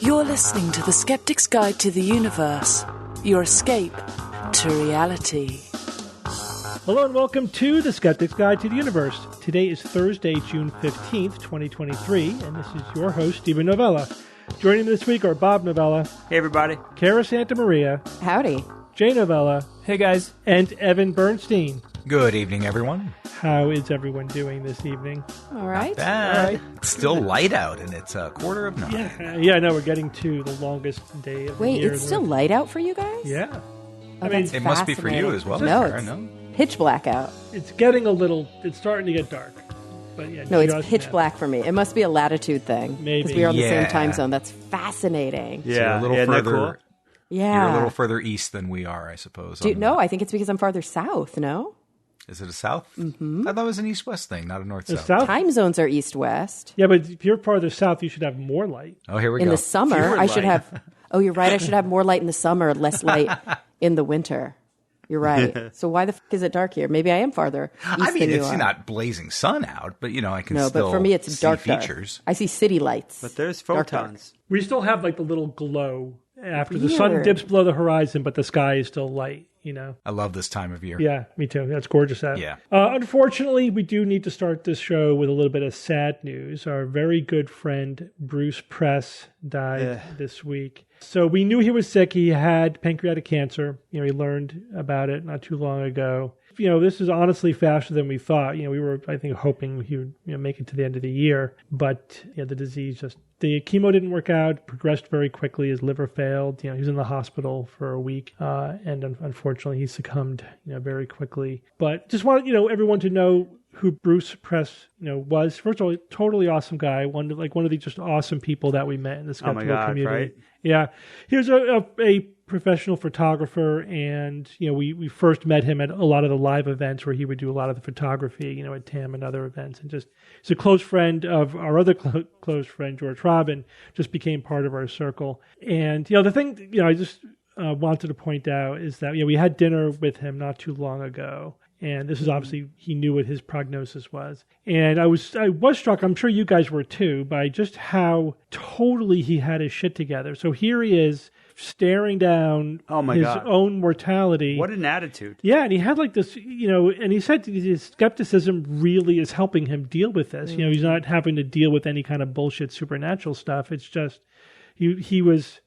You're listening to the Skeptic's Guide to the Universe, your escape to reality. Hello and welcome to the Skeptic's Guide to the Universe. Today is Thursday, June 15th, 2023, and this is your host, Stephen Novella. Joining me this week are Bob Novella. Hey, everybody. Cara Santa Maria. Howdy. Jay Novella. Hey, guys. And Evan Bernstein. Good evening, everyone. How is everyone doing this evening? All right. Not bad. All right. It's still light out, and it's 8:45. Yeah, no, we're getting to the longest day of the year. Wait, it's still light out for you guys? Yeah. Oh, I mean, that's It must be for you as well. No, Sarah, it's no? pitch black out. it's getting it's starting to get dark. But yeah, No, it's just pitch now. black for me. It must be a latitude thing. Maybe. Because we are on the same Yeah. time zone. That's fascinating. So you're a little isn't that further. cool? Yeah. You're a little further east than we are, I suppose. No, I think it's because I'm farther south, no? Is it a south? Mm-hmm. I thought it was an east-west thing, not a The north-south. south? Time zones are east-west. Yeah, but if you're farther south, you should have more light. Oh, here we In go. the summer, Fewer I should light. have... Oh, you're right. I should have more light in the summer, less light in the winter. You're right. So why the is it dark here? Maybe I am farther east I mean, than you it's are. not blazing sun out, but, I can No, still but for me, it's see dark. features. I see city lights. But there's Dark, photons. We still have like the little glow after the sun Weird. dips below the horizon, but the sky is still light, I love this time of year. Yeah, me too. That's gorgeous out. Yeah. Unfortunately, we do need to start this show with a little bit of sad news. Our very good friend Bruce Press died this week. So we knew he was sick. He had pancreatic cancer. He learned about it not too long ago. This is honestly faster than we thought. We were, I think, hoping he would make it to the end of the year. But the disease the chemo didn't work out, progressed very quickly. His liver failed. He was in the hospital for a week. And unfortunately, he succumbed, very quickly. But just wanted, everyone to know who Bruce Press, was. First of all, totally awesome guy. One of the just awesome people that we met in the skeptical community. Right? Yeah. He was a professional photographer, and we first met him at a lot of the live events where he would do a lot of the photography, at TAM and other events, and just he's a close friend of our other close friend George Robin, just became part of our circle. And the thing I just wanted to point out is that we had dinner with him not too long ago. And this is obviously, he knew what his prognosis was. And I was struck, I'm sure you guys were too, by just how totally he had his shit together. So here he is staring down his own mortality. What an attitude. Yeah, and he had like this, and he said his skepticism really is helping him deal with this. He's not having to deal with any kind of bullshit supernatural stuff. It's just, he was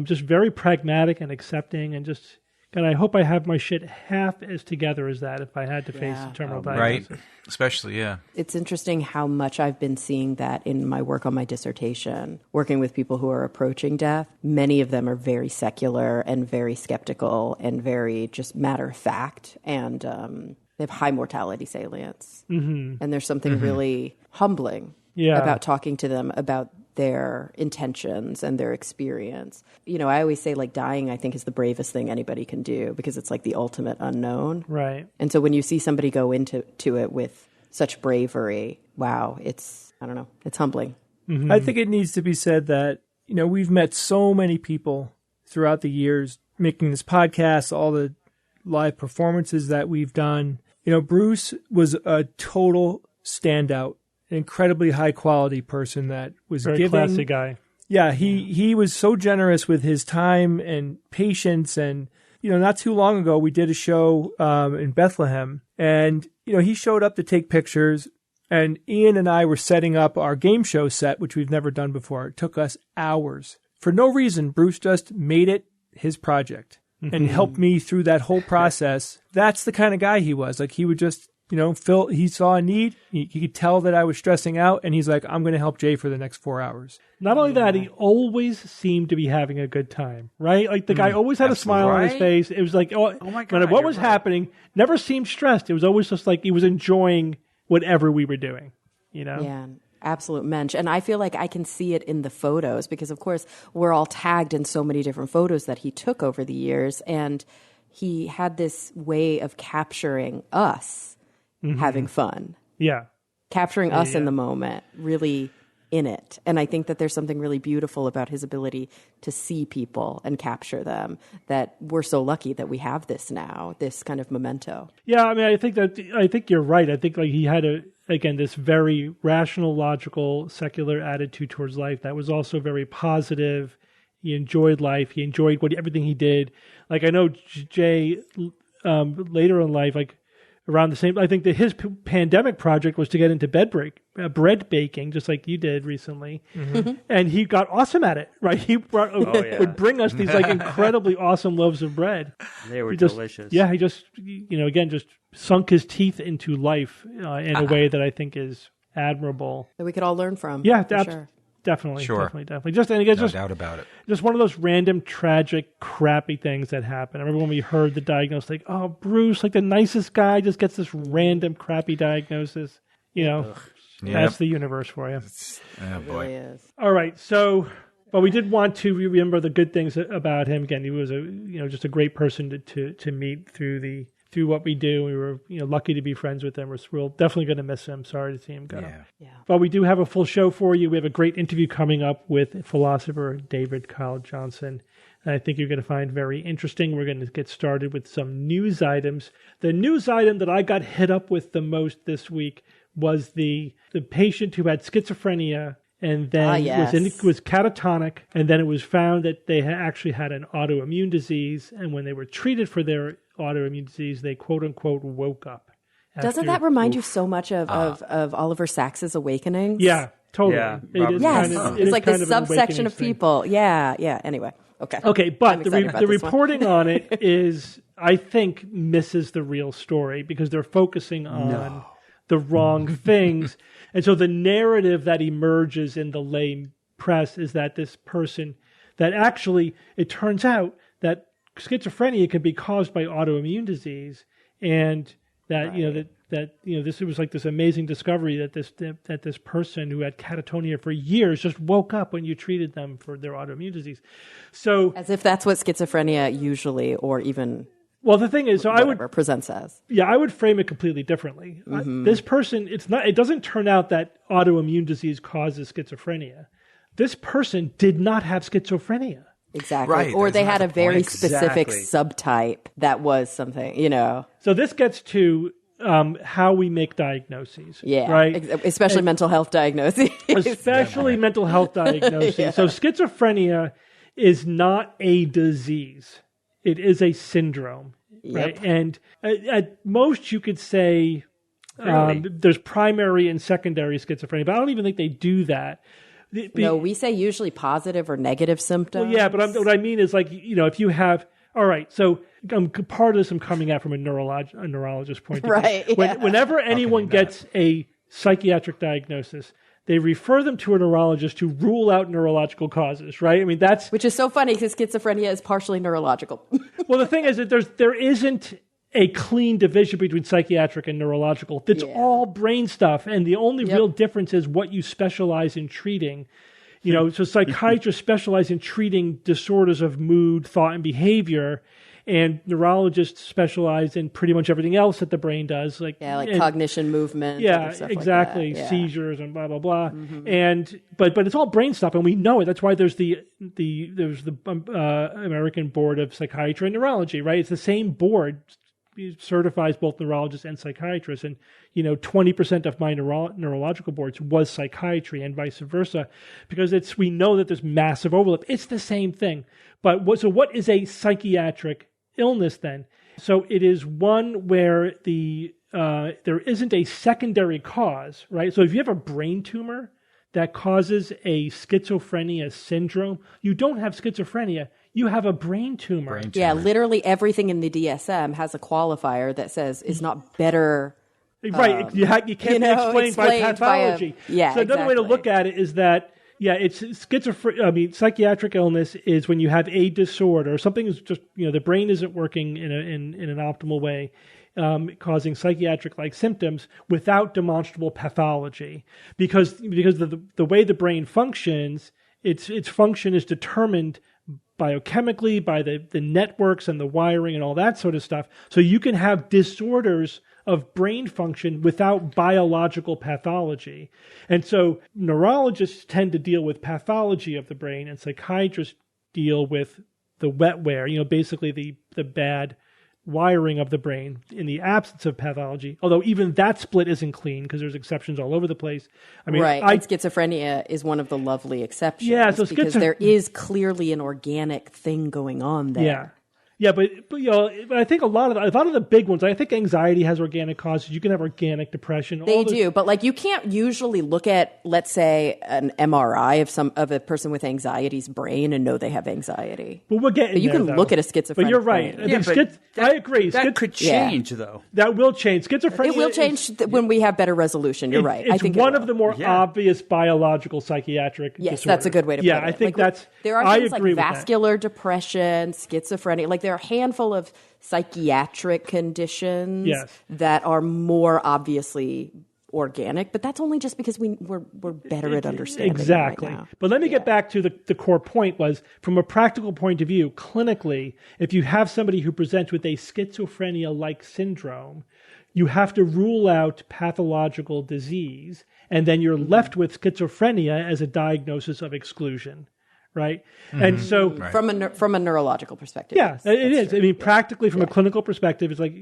just very pragmatic and accepting and just... And I hope I have my shit half as together as that if I had to face a terminal diagnosis. Right. Especially, yeah. It's interesting how much I've been seeing that in my work on my dissertation, working with people who are approaching death. Many of them are very secular and very skeptical and very just matter of fact. And they have high mortality salience. Mm-hmm. And there's something really humbling about talking to them about their intentions and their experience. I always say dying, I think, is the bravest thing anybody can do because it's like the ultimate unknown. Right. And so when you see somebody go into it with such bravery, wow, it's humbling. Mm-hmm. I think it needs to be said that, we've met so many people throughout the years making this podcast, all the live performances that we've done. Bruce was a total standout. An incredibly high quality person that was very giving. Classy guy. Yeah, he was so generous with his time and patience. And, not too long ago, we did a show in Bethlehem, and, he showed up to take pictures, and Ian and I were setting up our game show set, which we've never done before. It took us hours. For no reason, Bruce just made it his project and helped me through that whole process. That's the kind of guy he was. He would just... he saw a need. He could tell that I was stressing out, and he's like, I'm going to help Jay for the next 4 hours. Not only that, he always seemed to be having a good time, right? The guy always had a smile on his face. It was like, oh my God, what was happening never seemed stressed. It was always just like he was enjoying whatever we were doing, Yeah, absolute mensch. And I feel like I can see it in the photos because, of course, we're all tagged in so many different photos that he took over the years. And he had this way of capturing us. Having fun. Yeah. Capturing us in the moment, really in it. And I think that there's something really beautiful about his ability to see people and capture them, that we're so lucky that we have this now, this kind of memento. Yeah, I mean, I think you're right. I think like he had this very rational, logical, secular attitude towards life that was also very positive. He enjoyed life. He enjoyed everything he did. Like I know Jay later in life, like around the same, I think that his pandemic project was to get into bread baking, just like you did recently. Mm-hmm. And he got awesome at it, right? He would bring us these like incredibly awesome loaves of bread. They were delicious. Yeah, he just, just sunk his teeth into life in a way that I think is admirable. That we could all learn from. Yeah, sure. Definitely. Sure. Definitely. No doubt about it. Just one of those random, tragic, crappy things that happen. I remember when we heard the diagnosis, like, oh, Bruce, like the nicest guy, just gets this random, crappy diagnosis. That's the universe for you. Oh, boy. Really is. All right. So, but we did want to remember the good things about him. Again, he was just a great person to meet through what we do. We were lucky to be friends with him. We're definitely going to miss him. Sorry to see him go. Yeah. But we do have a full show for you. We have a great interview coming up with philosopher David Kyle Johnson. And I think you're going to find very interesting. We're going to get started with some news items. The news item that I got hit up with the most this week was the patient who had schizophrenia and then was catatonic, and then it was found that they actually had an autoimmune disease, and when they were treated for their autoimmune disease, they quote-unquote woke up. Doesn't that remind you so much of Oliver Sacks's Awakenings? Yeah, totally. Yeah, it's like this subsection of people. Yeah. Anyway, okay. But the reporting on it is, I think, misses the real story because they're focusing on the wrong things. And so the narrative that emerges in the lay press is that this person, that actually it turns out that schizophrenia can be caused by autoimmune disease, and that this was like this amazing discovery that this person who had catatonia for years just woke up when you treated them for their autoimmune disease. So as if that's what schizophrenia usually, or even. Well, the thing is, so I would presents as. Yeah, I would frame it completely differently. Mm-hmm. This person, it doesn't turn out that autoimmune disease causes schizophrenia. This person did not have schizophrenia. Exactly. Right, or they had a very specific subtype that was something, So this gets to how we make diagnoses. Yeah. Right? Especially mental health diagnoses. Especially mental health diagnoses. Yeah. So schizophrenia is not a disease. It is a syndrome, right? And at most you could say there's primary and secondary schizophrenia, but I don't even think they do that. No, we say usually positive or negative symptoms. Well, yeah, but what I mean is like, if you have, all right, so part of this I'm coming at from a neurologist point of view. Right. Whenever anyone gets a psychiatric diagnosis, they refer them to a neurologist to rule out neurological causes, right? I mean, which is so funny because schizophrenia is partially neurological. Well, the thing is that there isn't a clean division between psychiatric and neurological. It's all brain stuff, and the only real difference is what you specialize in treating. So psychiatrists specialize in treating disorders of mood, thought, and behavior, and neurologists specialize in pretty much everything else that the brain does, like cognition, movement. Yeah, stuff exactly. Like that. Seizures and blah blah blah. Mm-hmm. And but it's all brain stuff, and we know it. That's why there's the American Board of Psychiatry and Neurology, right? It's the same board. It certifies both neurologists and psychiatrists, and 20% of my neurological boards was psychiatry, and vice versa, because we know that there's massive overlap. It's the same thing. But what is a psychiatric illness then? So it is one where there isn't a secondary cause, right? So if you have a brain tumor that causes a schizophrenia syndrome, you don't have schizophrenia. You have a brain tumor. Yeah, literally everything in the DSM has a qualifier that says is not better. Right, you can't be explained by pathology. So another way to look at it is that, it's schizophrenia. I mean, psychiatric illness is when you have a disorder, something is just, the brain isn't working in an optimal way, causing psychiatric-like symptoms without demonstrable pathology, because the way the brain functions, its function is determined biochemically by the networks and the wiring and all that sort of stuff. So you can have disorders of brain function without biological pathology. And so neurologists tend to deal with pathology of the brain, and psychiatrists deal with the wetware, basically the bad wiring of the brain in the absence of pathology, although even that split isn't clean because there's exceptions all over the place. I mean, right. And schizophrenia is one of the lovely exceptions. Yeah, so because there is clearly an organic thing going on there. Yeah. Yeah, but I think a lot of the big ones. I think anxiety has organic causes. You can have organic depression. They do, but you can't usually look at, let's say, an MRI of a person with anxiety's brain and know they have anxiety. But we're getting. But you can look at a schizophrenic. But you're right. Brain. I agree. That could change, though. That will change. Schizophrenia. It will change when we have better resolution. You're right. It's I think one of the more obvious biological psychiatric. Yes, disorders. that's a good way to put it. Yeah, I think that's. There are things like vascular depression, schizophrenia. There are a handful of psychiatric conditions that are more obviously organic, but that's only just because we're better at understanding exactly. Right now. But let me get back to the core point was, from a practical point of view, clinically, if you have somebody who presents with a schizophrenia-like syndrome, you have to rule out pathological disease, and then you're left with schizophrenia as a diagnosis of exclusion. Right. Mm-hmm. And so from a neurological perspective. Yeah, it is. True. I mean, practically from a clinical perspective, it's like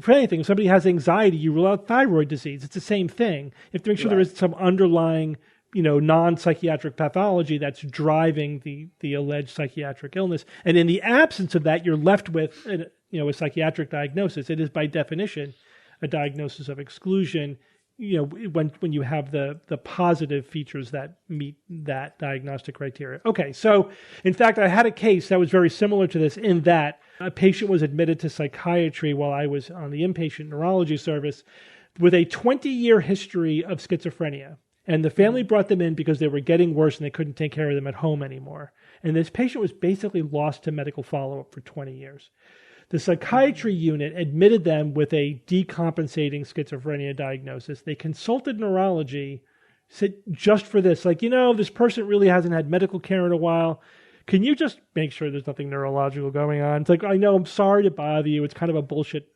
for anything, if somebody has anxiety, you rule out thyroid disease. It's the same thing. You have to make sure there is some underlying, non-psychiatric pathology that's driving the alleged psychiatric illness. And in the absence of that, you're left with, a psychiatric diagnosis. It is by definition a diagnosis of exclusion. When you have the positive features that meet that diagnostic criteria. Okay, so in fact, I had a case that was very similar to this in that a patient was admitted to psychiatry while I was on the inpatient neurology service with a 20-year history of schizophrenia. And the family brought them in because they were getting worse and they couldn't take care of them at home anymore. And this patient was basically lost to medical follow-up for 20 years. The psychiatry unit admitted them with a decompensating schizophrenia diagnosis. They consulted neurology, said just for this, this person really hasn't had medical care in a while. Can you just make sure there's nothing neurological going on? It's like, I know, I'm sorry to bother you. It's kind of a bullshit,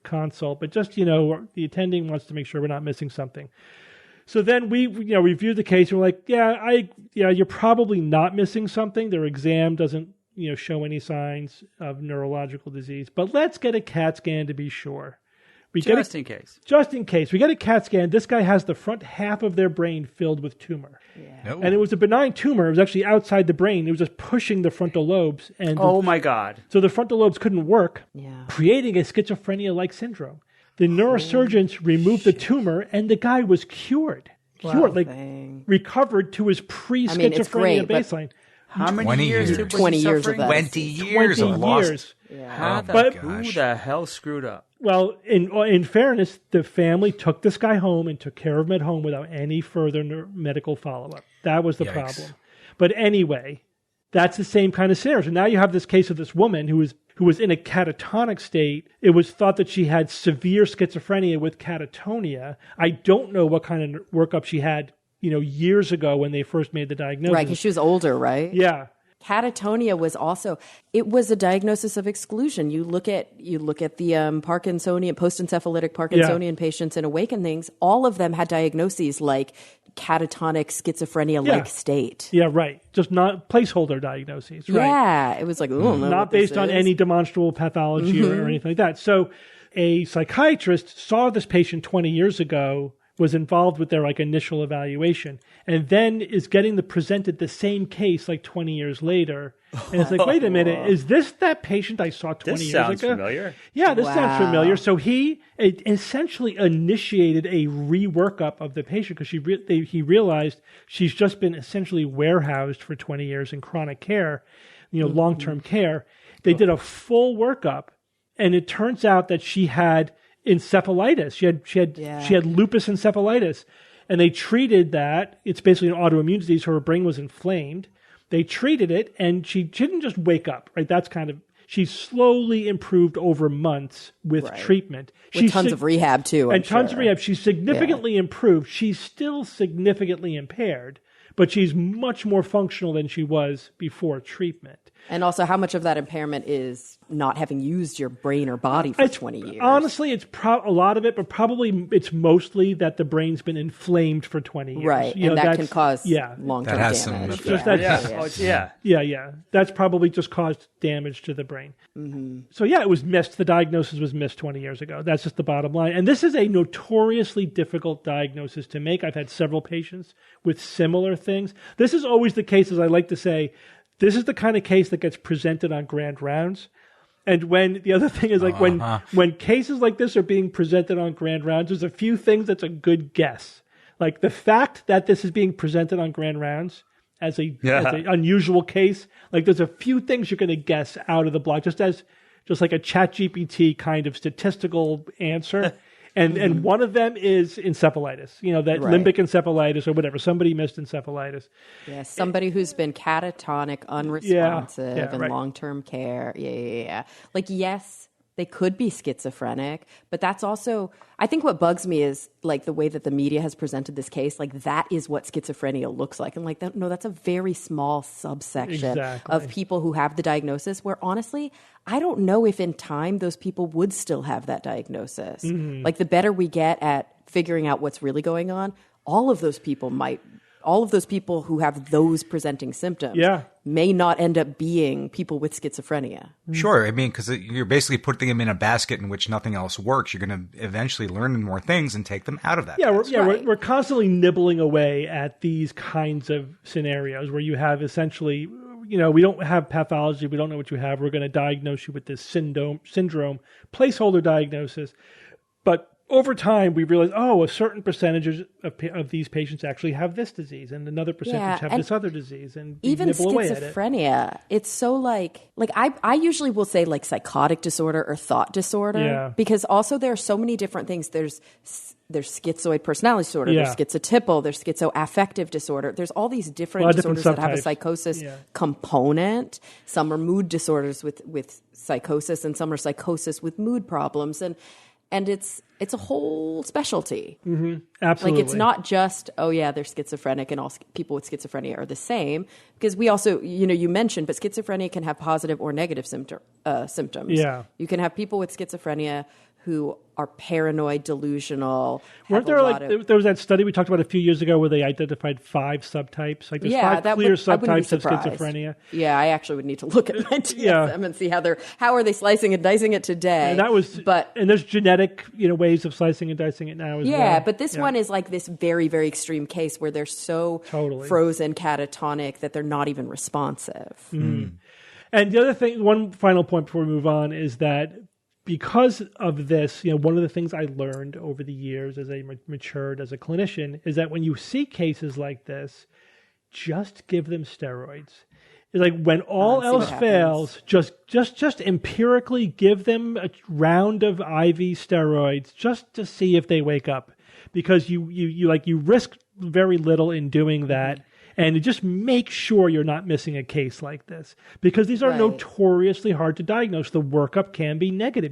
consult, but just, the attending wants to make sure we're not missing something. So then we, reviewed the case and we're like, you're probably not missing something. Their exam doesn't, show any signs of neurological disease. But let's get a CAT scan to be sure. Just in case. We get a CAT scan. This guy has the front half of their brain filled with tumor. Yeah. No. And it was a benign tumor. It was actually outside the brain. It was just pushing the frontal lobes. And my God. So the frontal lobes couldn't work, creating a schizophrenia-like syndrome. The neurosurgeons removed the tumor, and the guy was cured. Recovered to his pre-schizophrenia baseline. How many years? 20 years of that. 20 years of loss. Yeah. Who the hell screwed up? Well, in fairness, the family took this guy home and took care of him at home without any further medical follow-up. That was the problem. But anyway, that's the same kind of scenario. So now you have this case of this woman who was in a catatonic state. It was thought that she had severe schizophrenia with catatonia. I don't know what kind of workup she had years ago when they first made the diagnosis. Right, because she was older, right? Yeah. Catatonia was a diagnosis of exclusion. You look at the Parkinsonian, post-encephalitic Parkinsonian patients in Awakenings, all of them had diagnoses like catatonic schizophrenia-like state. Yeah, right. Just not placeholder diagnoses, right? Yeah, it was like, not based on any demonstrable pathology or anything like that. So a psychiatrist saw this patient 20 years ago, was involved with their initial evaluation, and then is getting presented the same case 20 years later. And it's like, wait a minute, is this that patient I saw 20 years ago? This sounds familiar. Yeah, this sounds familiar. So he essentially initiated a reworkup of the patient because he realized she's just been essentially warehoused for 20 years in chronic care, long-term care. They did a full workup, and it turns out that she had encephalitis. She had lupus encephalitis, and they treated that. It's basically an autoimmune disease. Her brain was inflamed. They treated it, and she didn't just wake up. Right, she slowly improved over months with treatment. With tons of rehab too, tons of rehab. She's significantly improved. She's still significantly impaired, but she's much more functional than she was before treatment. And also, how much of that impairment is not having used your brain or body for 20 years. Honestly, it's a lot of it, but probably it's mostly that the brain's been inflamed for 20 years. Right, and that can cause long-term damage. Yeah. That's probably just caused damage to the brain. Mm-hmm. So it was missed. The diagnosis was missed 20 years ago. That's just the bottom line. And this is a notoriously difficult diagnosis to make. I've had several patients with similar things. This is always the case, as I like to say, this is the kind of case that gets presented on grand rounds. And when the other thing is when cases like this are being presented on grand rounds, there's a few things that's a good guess. Like the fact that this is being presented on grand rounds as a unusual case, like there's a few things you're going to guess out of the block, just like a ChatGPT kind of statistical answer. And one of them is encephalitis, limbic encephalitis or whatever. Somebody missed encephalitis. Yeah, somebody who's been catatonic, unresponsive, in long-term care. Yeah. Like, yes, they could be schizophrenic, but that's also, I think what bugs me is like the way that the media has presented this case, like that is what schizophrenia looks like. And like, no, that's a very small subsection of people who have the diagnosis where honestly, I don't know if in time those people would still have that diagnosis. Mm-hmm. Like the better we get at figuring out what's really going on, all of those people who have those presenting symptoms may not end up being people with schizophrenia. Sure. I mean, because you're basically putting them in a basket in which nothing else works. You're going to eventually learn more things and take them out of that. We're constantly nibbling away at these kinds of scenarios where you have essentially, we don't have pathology. We don't know what you have. We're going to diagnose you with this syndrome, placeholder diagnosis. But over time, we realize, a certain percentage of these patients actually have this disease, and another percentage have this other disease, and even nibble away at it. Schizophrenia, it's so like I usually will say like psychotic disorder or thought disorder, because also there are so many different things. There's schizoid personality disorder, there's schizotypal, there's schizoaffective disorder. There's all these different disorders that have a psychosis component. Some are mood disorders with psychosis, and some are psychosis with mood problems, and it's a whole specialty. Mm-hmm. Absolutely. Like it's not just, they're schizophrenic and all people with schizophrenia are the same. Because we also, you mentioned, but schizophrenia can have positive or negative symptoms. Yeah. You can have people with schizophrenia who are paranoid, delusional. Weren't there there was that study we talked about a few years ago where they identified 5 subtypes? Like there's 5 clear subtypes of schizophrenia. Yeah, I actually would need to look at my DSM and see how are they slicing and dicing it today. And there's genetic, ways of slicing and dicing it now as well. Yeah, but this one is like this very, very extreme case where they're so frozen, catatonic that they're not even responsive. Mm. And the other thing, one final point before we move on is that because of this, one of the things I learned over the years as I matured as a clinician is that when you see cases like this, just give them steroids. It's like when all else fails, just empirically give them a round of IV steroids just to see if they wake up, because you risk very little in doing that. And just make sure you're not missing a case like this, because these are notoriously hard to diagnose. The workup can be negative.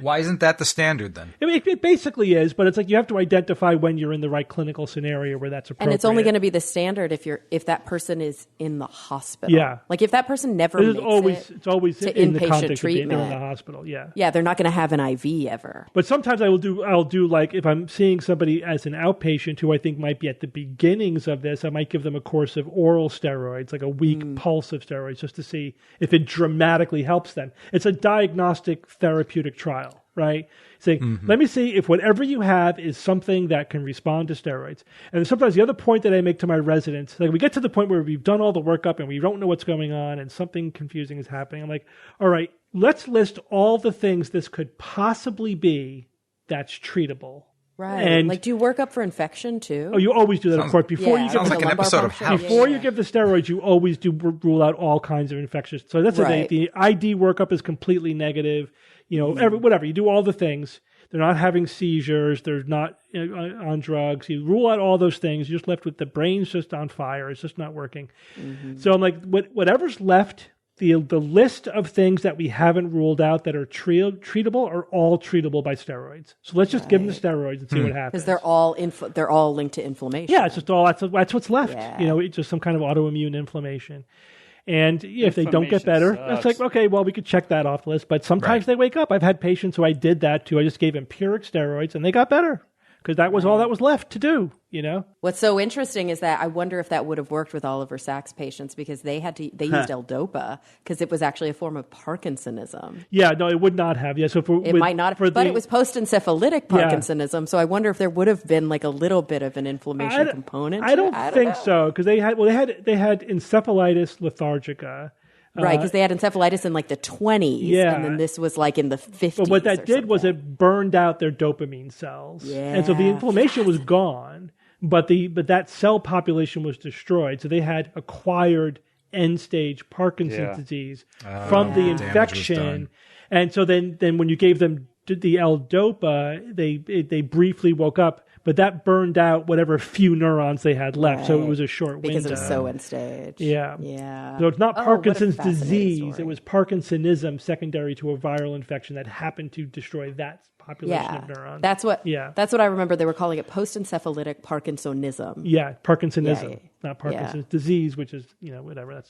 Why isn't that the standard then? I mean, it basically is, but it's like you have to identify when you're in the right clinical scenario where that's appropriate. And it's only going to be the standard if that person is in the hospital. Yeah, like if that person never makes it's always to in inpatient the context treatment. Of they're in the hospital. Yeah, they're not going to have an IV ever. But sometimes I'll do like if I'm seeing somebody as an outpatient who I think might be at the beginnings of this, I might give them a course of oral steroids, like a week pulse of steroids, just to see if it dramatically helps them. It's a diagnostic therapeutic trial, right? Saying, let me see if whatever you have is something that can respond to steroids. And sometimes the other point that I make to my residents, like we get to the point where we've done all the workup and we don't know what's going on and something confusing is happening. I'm like, all right, let's list all the things this could possibly be that's treatable. Right. And like, do you work up for infection too? Oh, you always do that, of course. Before you sounds like an episode of House. Before you give the steroids, you always do rule out all kinds of infections. So that's the ID workup is completely negative. Whatever. You do all the things. They're not having seizures. They're not on drugs. You rule out all those things. You're just left with the brain's just on fire. It's just not working. Mm-hmm. So I'm like, whatever's left, the list of things that we haven't ruled out that are treatable are all treatable by steroids. So let's just give them the steroids and see what happens. Because they're all linked to inflammation. Yeah, it's just all that's what's left. Yeah. It's just some kind of autoimmune inflammation. And if they don't get better, it's like, okay, well, we could check that off the list. But sometimes they wake up. I've had patients who I did that to. I just gave empiric steroids and they got better because that was all that was left to do, What's so interesting is that I wonder if that would have worked with Oliver Sacks patients because they used L-DOPA because it was actually a form of Parkinsonism. Yeah, no, it would not have. Yeah, so it might not have, but it was post-encephalitic Parkinsonism. So I wonder if there would have been like a little bit of an inflammation component. I don't think so because they had encephalitis lethargica. Right, because they had encephalitis in like the 20s, and then this was like in the 50s. But what that did was it burned out their dopamine cells, and so the inflammation was gone, but that cell population was destroyed. So they had acquired end-stage Parkinson's disease from the infection, and so then when you gave them the L-DOPA, they briefly woke up. But that burned out whatever few neurons they had left, so it was a short window. Because it was so end stage. Yeah. So it's not Parkinson's disease. It was Parkinsonism secondary to a viral infection that happened to destroy that population of neurons. That's what I remember. They were calling it post-encephalitic Parkinsonism. Yeah, Parkinsonism, not Parkinson's disease, which is, whatever. That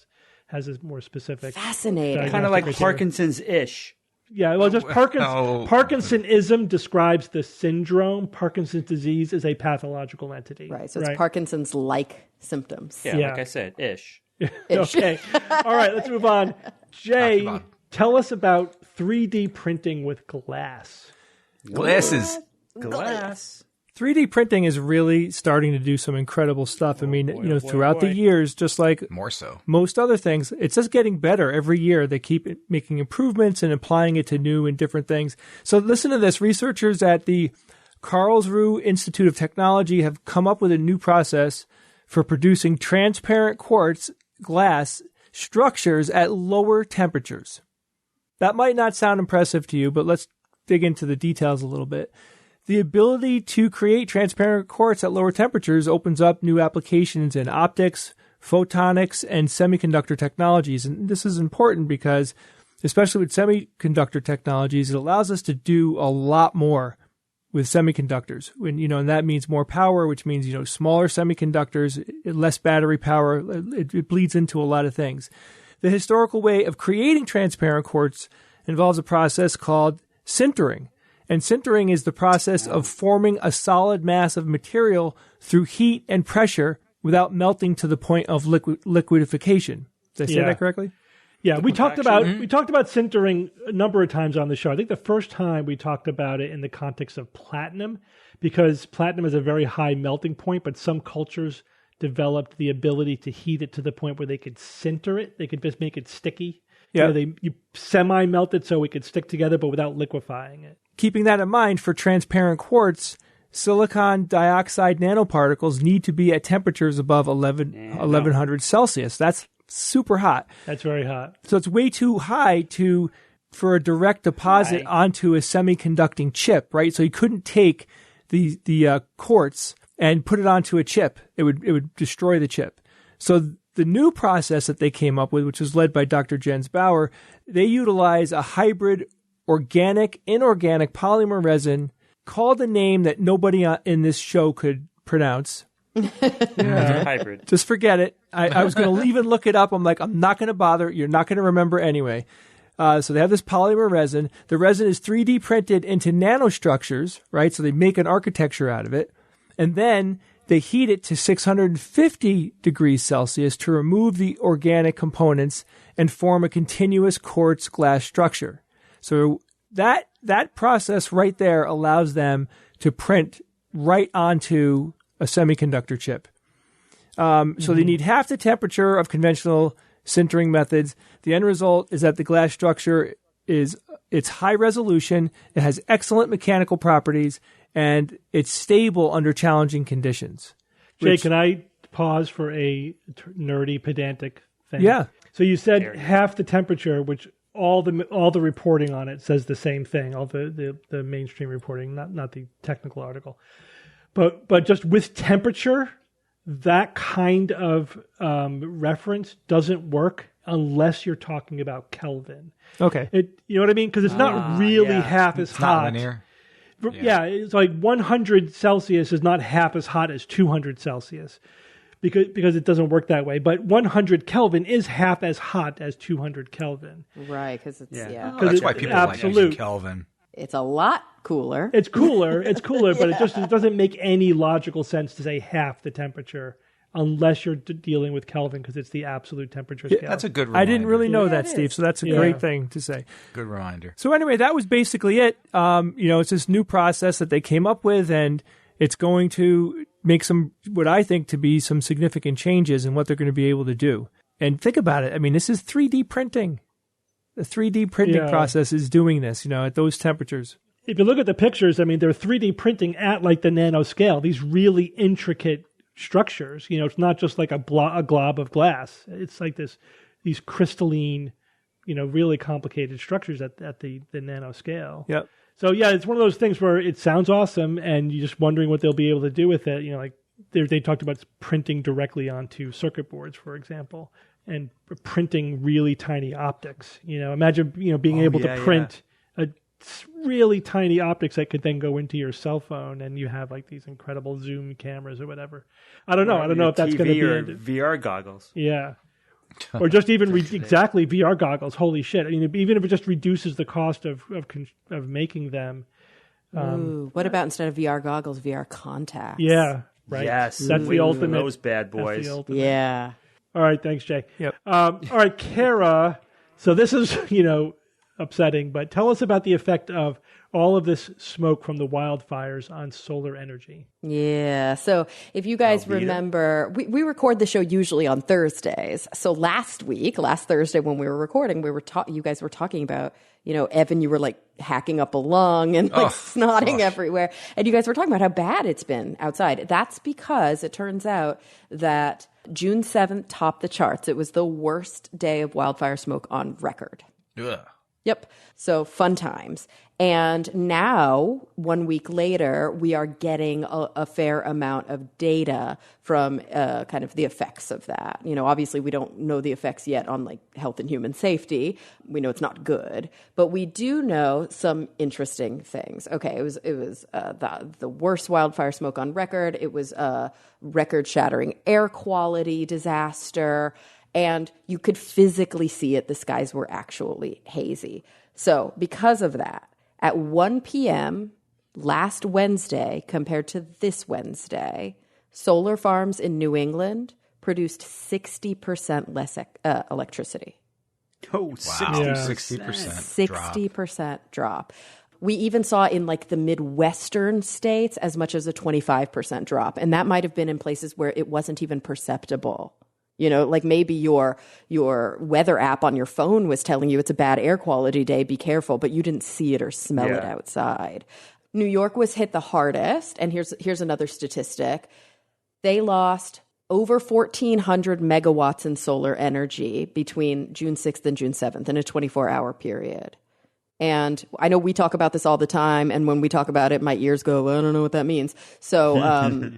has a more specific. Fascinating. Kind of like Parkinson's-ish. Yeah, well, just Parkinsonism describes the syndrome. Parkinson's disease is a pathological entity. Right, so it's Parkinson's-like symptoms. Yeah, like I said, ish. Okay. All right, let's move on. Jay, tell us about 3D printing with glass. Glasses. Glass. 3D printing is really starting to do some incredible stuff. Throughout the years, just like more so most other things, it's just getting better every year. They keep making improvements and applying it to new and different things. So listen to this. Researchers at the Karlsruhe Institute of Technology have come up with a new process for producing transparent quartz glass structures at lower temperatures. That might not sound impressive to you, but let's dig into the details a little bit. The ability to create transparent quartz at lower temperatures opens up new applications in optics, photonics, and semiconductor technologies. And this is important because, especially with semiconductor technologies, it allows us to do a lot more with semiconductors. And that means more power, which means, smaller semiconductors, less battery power. It bleeds into a lot of things. The historical way of creating transparent quartz involves a process called sintering. And sintering is the process of forming a solid mass of material through heat and pressure without melting to the point of liquidification. Did I say that correctly? Yeah, we talked about sintering a number of times on the show. I think the first time we talked about it in the context of platinum, because platinum is a very high melting point, but some cultures developed the ability to heat it to the point where they could sinter it. They could just make it sticky. Yeah, you semi-melt it so it could stick together, but without liquefying it. Keeping that in mind, for transparent quartz, silicon dioxide nanoparticles need to be at temperatures above 1100 Celsius. That's super hot. That's very hot. So it's way too high for a direct deposit onto a semiconducting chip, right? So you couldn't take the quartz and put it onto a chip. It would destroy the chip. So the new process that they came up with, which was led by Dr. Jens Bauer, they utilize a hybrid inorganic polymer resin called a name that nobody in this show could pronounce. Hybrid. Just forget it. I was going to even look it up. I'm like, I'm not going to bother. You're not going to remember anyway. So they have this polymer resin. The resin is 3D printed into nanostructures, right? So they make an architecture out of it. And then they heat it to 650 degrees Celsius to remove the organic components and form a continuous quartz glass structure. So that process right there allows them to print right onto a semiconductor chip. So they need half the temperature of conventional sintering methods. The end result is that the glass structure it's high resolution, it has excellent mechanical properties, and it's stable under challenging conditions. Jay, can I pause for a nerdy, pedantic thing? Yeah. So you said half the temperature, which all the reporting on it says the same thing. All the mainstream reporting, not the technical article, but just with temperature, that kind of reference doesn't work unless you're talking about Kelvin. Okay. You know what I mean? Because it's not really half as hot. Not linear. Yeah, it's like 100 Celsius is not half as hot as 200 Celsius. because it doesn't work that way. But 100 Kelvin is half as hot as 200 Kelvin. Right, because it's, Oh, that's why people like using Kelvin. It's a lot cooler. It's cooler, but it doesn't make any logical sense to say half the temperature unless you're dealing with Kelvin because it's the absolute temperature scale. That's a good reminder. I didn't really know that, Steve, so that's a great thing to say. Good reminder. So anyway, that was basically it. It's this new process that they came up with, and it's going to make what I think to be some significant changes in what they're going to be able to do. And think about it. I mean, this is 3D printing. The 3D printing process is doing this, at those temperatures. If you look at the pictures, I mean, they're 3D printing at like the nanoscale, these really intricate structures. It's not just like a glob of glass. It's like these crystalline, really complicated structures at the nanoscale. Yep. So yeah, it's one of those things where it sounds awesome, and you're just wondering what they'll be able to do with it. Like they talked about printing directly onto circuit boards, for example, and printing really tiny optics. Imagine being able to print a really tiny optics that could then go into your cell phone, and you have like these incredible zoom cameras or whatever. I don't know. I don't know if that's going to be VR goggles. Yeah. Or just even exactly VR goggles. Holy shit! I mean, even if it just reduces the cost of making them. Ooh, what about instead of VR goggles, VR contacts? Yeah, right. Yes, that's the ultimate. Those bad boys. Yeah. All right, thanks, Jay. Yep. All right, Kara. So this is upsetting, but tell us about the effect of all of this smoke from the wildfires on solar energy. Yeah. So if you guys remember, we record the show usually on Thursdays. So last Thursday when we were recording, you guys were talking about, Evan, you were like hacking up a lung and like snotting everywhere. And you guys were talking about how bad it's been outside. That's because it turns out that June 7th topped the charts. It was the worst day of wildfire smoke on record. Ugh. Yep. So fun times. And now, 1 week later, we are getting a fair amount of data from kind of the effects of that. Obviously, we don't know the effects yet on like health and human safety. We know it's not good, but we do know some interesting things. Okay, it was the worst wildfire smoke on record. It was a record-shattering air quality disaster. And you could physically see it. The skies were actually hazy. So because of that, at 1 p.m. last Wednesday compared to this Wednesday, solar farms in New England produced 60% less electricity. Oh, wow. 60%. 60% drop. We even saw in like the Midwestern states as much as a 25% drop. And that might have been in places where it wasn't even perceptible. Like maybe your weather app on your phone was telling you it's a bad air quality day, be careful, but you didn't see it or smell it outside. New York was hit the hardest, and here's another statistic. They lost over 1,400 megawatts in solar energy between June 6th and June 7th in a 24-hour period. And I know we talk about this all the time, and when we talk about it, my ears go, well, I don't know what that means. So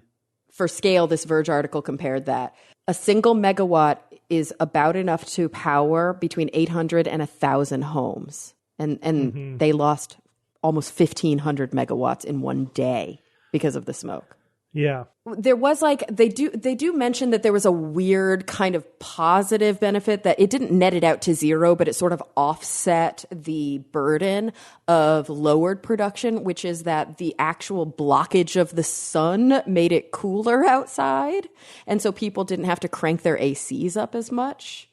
for scale, this Verge article compared that. A single megawatt is about enough to power between 800 and 1,000 homes. And they lost almost 1,500 megawatts in one day because of the smoke. Yeah. There was they do mention that there was a weird kind of positive benefit that it didn't net it out to zero, but it sort of offset the burden of lowered production, which is that the actual blockage of the sun made it cooler outside. And so people didn't have to crank their ACs up as much,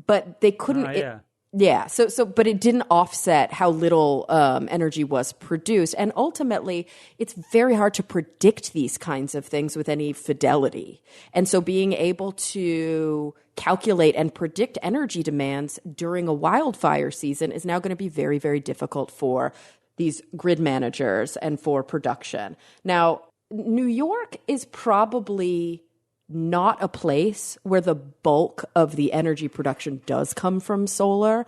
but they couldn't. But it didn't offset how little energy was produced. And ultimately, it's very hard to predict these kinds of things with any fidelity. And so being able to calculate and predict energy demands during a wildfire season is now going to be very, very difficult for these grid managers and for production. Now, New York is probably not a place where the bulk of the energy production does come from solar.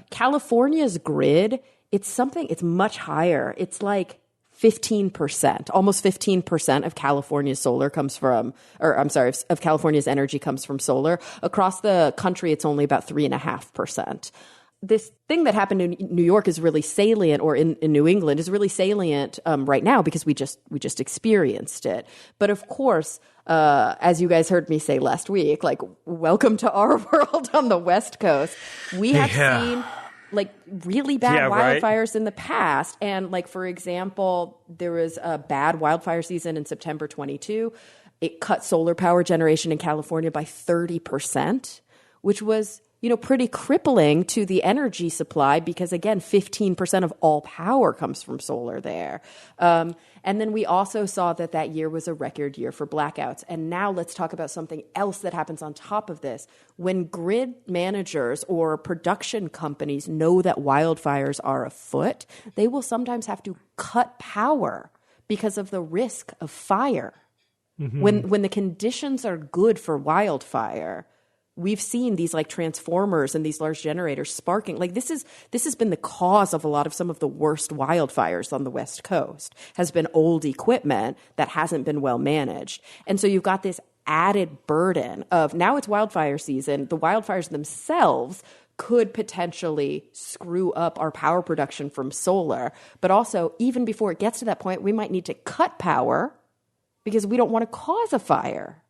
California's grid, it's much higher. It's like 15%, almost 15% of California's of California's energy comes from solar. Across the country, it's only about 3.5%. This thing that happened in New York is really salient, or in New England is really salient right now because we just experienced it. But of course, as you guys heard me say last week, like, welcome to our world on the West Coast. We have seen like really bad wildfires in the past. And like, for example, there was a bad wildfire season in September 22. It cut solar power generation in California by 30%, which was, pretty crippling to the energy supply because, again, 15% of all power comes from solar there. And then we also saw that year was a record year for blackouts. And now let's talk about something else that happens on top of this. When grid managers or production companies know that wildfires are afoot, they will sometimes have to cut power because of the risk of fire. Mm-hmm. When the conditions are good for wildfire, we've seen these like transformers and these large generators sparking. Like this has been the cause of a lot of some of the worst wildfires on the West Coast, has been old equipment that hasn't been well managed. And so you've got this added burden of now it's wildfire season. The wildfires themselves could potentially screw up our power production from solar. But also, even before it gets to that point, we might need to cut power because we don't want to cause a fire.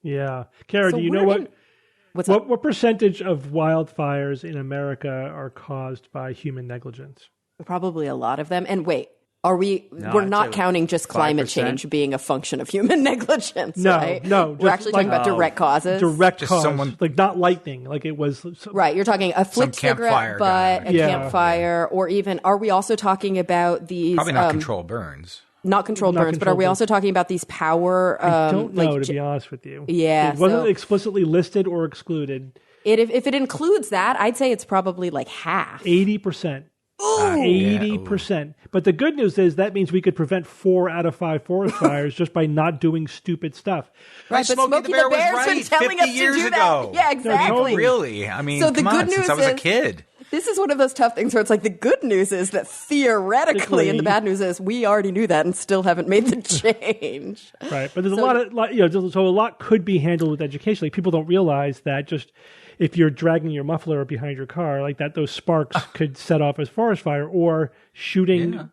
Yeah. Kara, do you know what percentage of wildfires in America are caused by human negligence? Probably a lot of them. And wait, we're not counting just 5%? Climate change being a function of human negligence, right? No. We're actually talking about direct causes. Direct cause, like not lightning, like it was. Right, you're talking a flipped cigarette butt, a campfire, or even, are we also talking about these... Probably not controlled burns. Not controlled burns, but are we also talking about these power... I don't know, to be honest with you. Yeah. It wasn't explicitly listed or excluded. If it includes that, I'd say it's probably like half. 80%. 80%. But the good news is that means we could prevent 4 out of 5 forest fires just by not doing stupid stuff. Right, but Smokey the Bear was right telling 50 us years to do ago. that. Yeah, exactly. No, really? I mean, so the good news since I was a kid. This is one of those tough things where it's like the good news is that theoretically, and the bad news is we already knew that and still haven't made the change. Right, but there's so a lot could be handled with education. Like people don't realize that just if you're dragging your muffler behind your car like that, those sparks could set off a forest fire, or shooting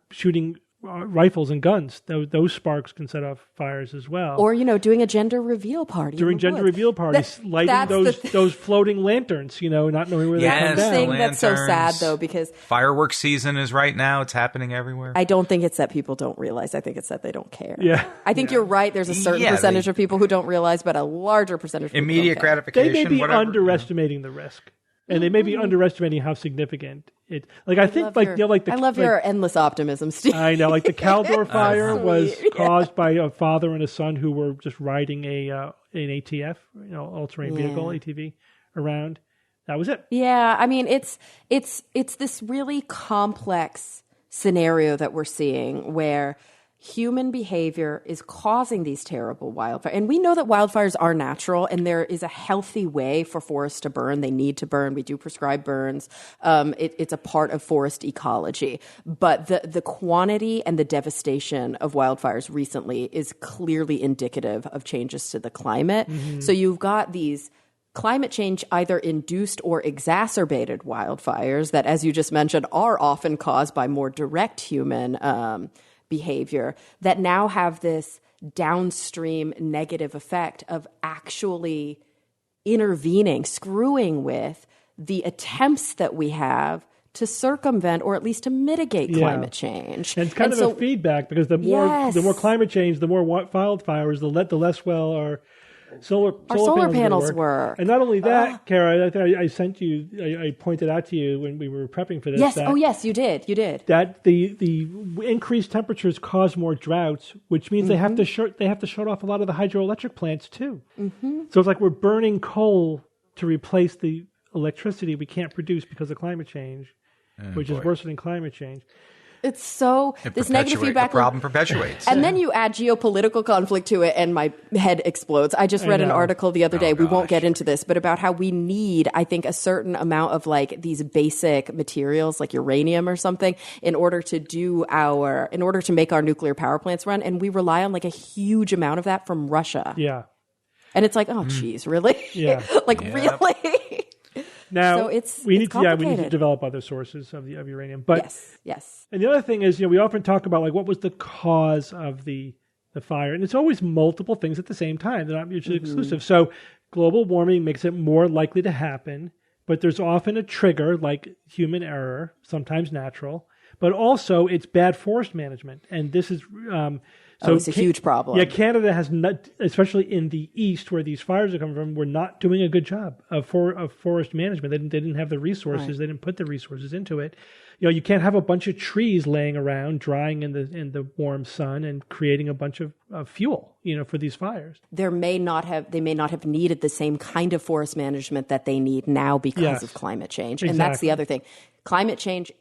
rifles and guns. Those sparks can set off fires as well. Or, doing a gender reveal party. During gender reveal parties, lighting those floating lanterns, not knowing where they come down. That's the thing that's so sad, though, because... Fireworks season is right now. It's happening everywhere. I don't think it's that people don't realize. I think it's that they don't care. Yeah. I think you're right. There's a certain percentage of people who don't realize, but a larger percentage of people immediate don't care. gratification, They may be whatever. underestimating the risk. And they may be underestimating how significant it. Like I think, I love your endless optimism, Steve. I know, like the Caldor fire was caused by a father and a son who were just riding an ATF, all-terrain vehicle, ATV, around. That was it. Yeah, I mean, it's this really complex scenario that we're seeing where human behavior is causing these terrible wildfires. And we know that wildfires are natural and there is a healthy way for forests to burn. They need to burn. We do prescribe burns. It's a part of forest ecology. But the quantity and the devastation of wildfires recently is clearly indicative of changes to the climate. Mm-hmm. So you've got these climate change either induced or exacerbated wildfires that, as you just mentioned, are often caused by more direct human behavior that now have this downstream negative effect of actually intervening, screwing with the attempts that we have to circumvent or at least to mitigate climate change. And it's kind of a feedback because the more climate change, the more wildfires, the less well our solar panels work. And not only that, Kara, I sent you, I pointed out to you when we were prepping for this. Yes, yes, you did. That the increased temperatures cause more droughts, which means they have to shut off a lot of the hydroelectric plants too. Mm-hmm. So it's like we're burning coal to replace the electricity we can't produce because of climate change, which is worsening climate change. It's so this negative feedback. The problem perpetuates. And then you add geopolitical conflict to it and my head explodes. I just read an article the other day. We won't get into this, but about how we need, I think, a certain amount of like these basic materials like uranium or something in order to make our nuclear power plants run. And we rely on like a huge amount of that from Russia. Yeah. And it's like, oh, geez, really? Yeah. Really? Now, so we need to develop other sources of uranium. But yes. And the other thing is, we often talk about like what was the cause of the the fire. And it's always multiple things at the same time. They're not mutually exclusive. So global warming makes it more likely to happen, but there's often a trigger like human error, sometimes natural, but also it's bad forest management. And this is... So it's a huge problem. Yeah, Canada has not, especially in the east where these fires are coming from, we're not doing a good job of forest management. They didn't have the resources. Right. They didn't put the resources into it. You can't have a bunch of trees laying around, drying in the warm sun, and creating a bunch of fuel, for these fires. They may not have needed the same kind of forest management that they need now because of climate change. Exactly. And that's the other thing. Climate change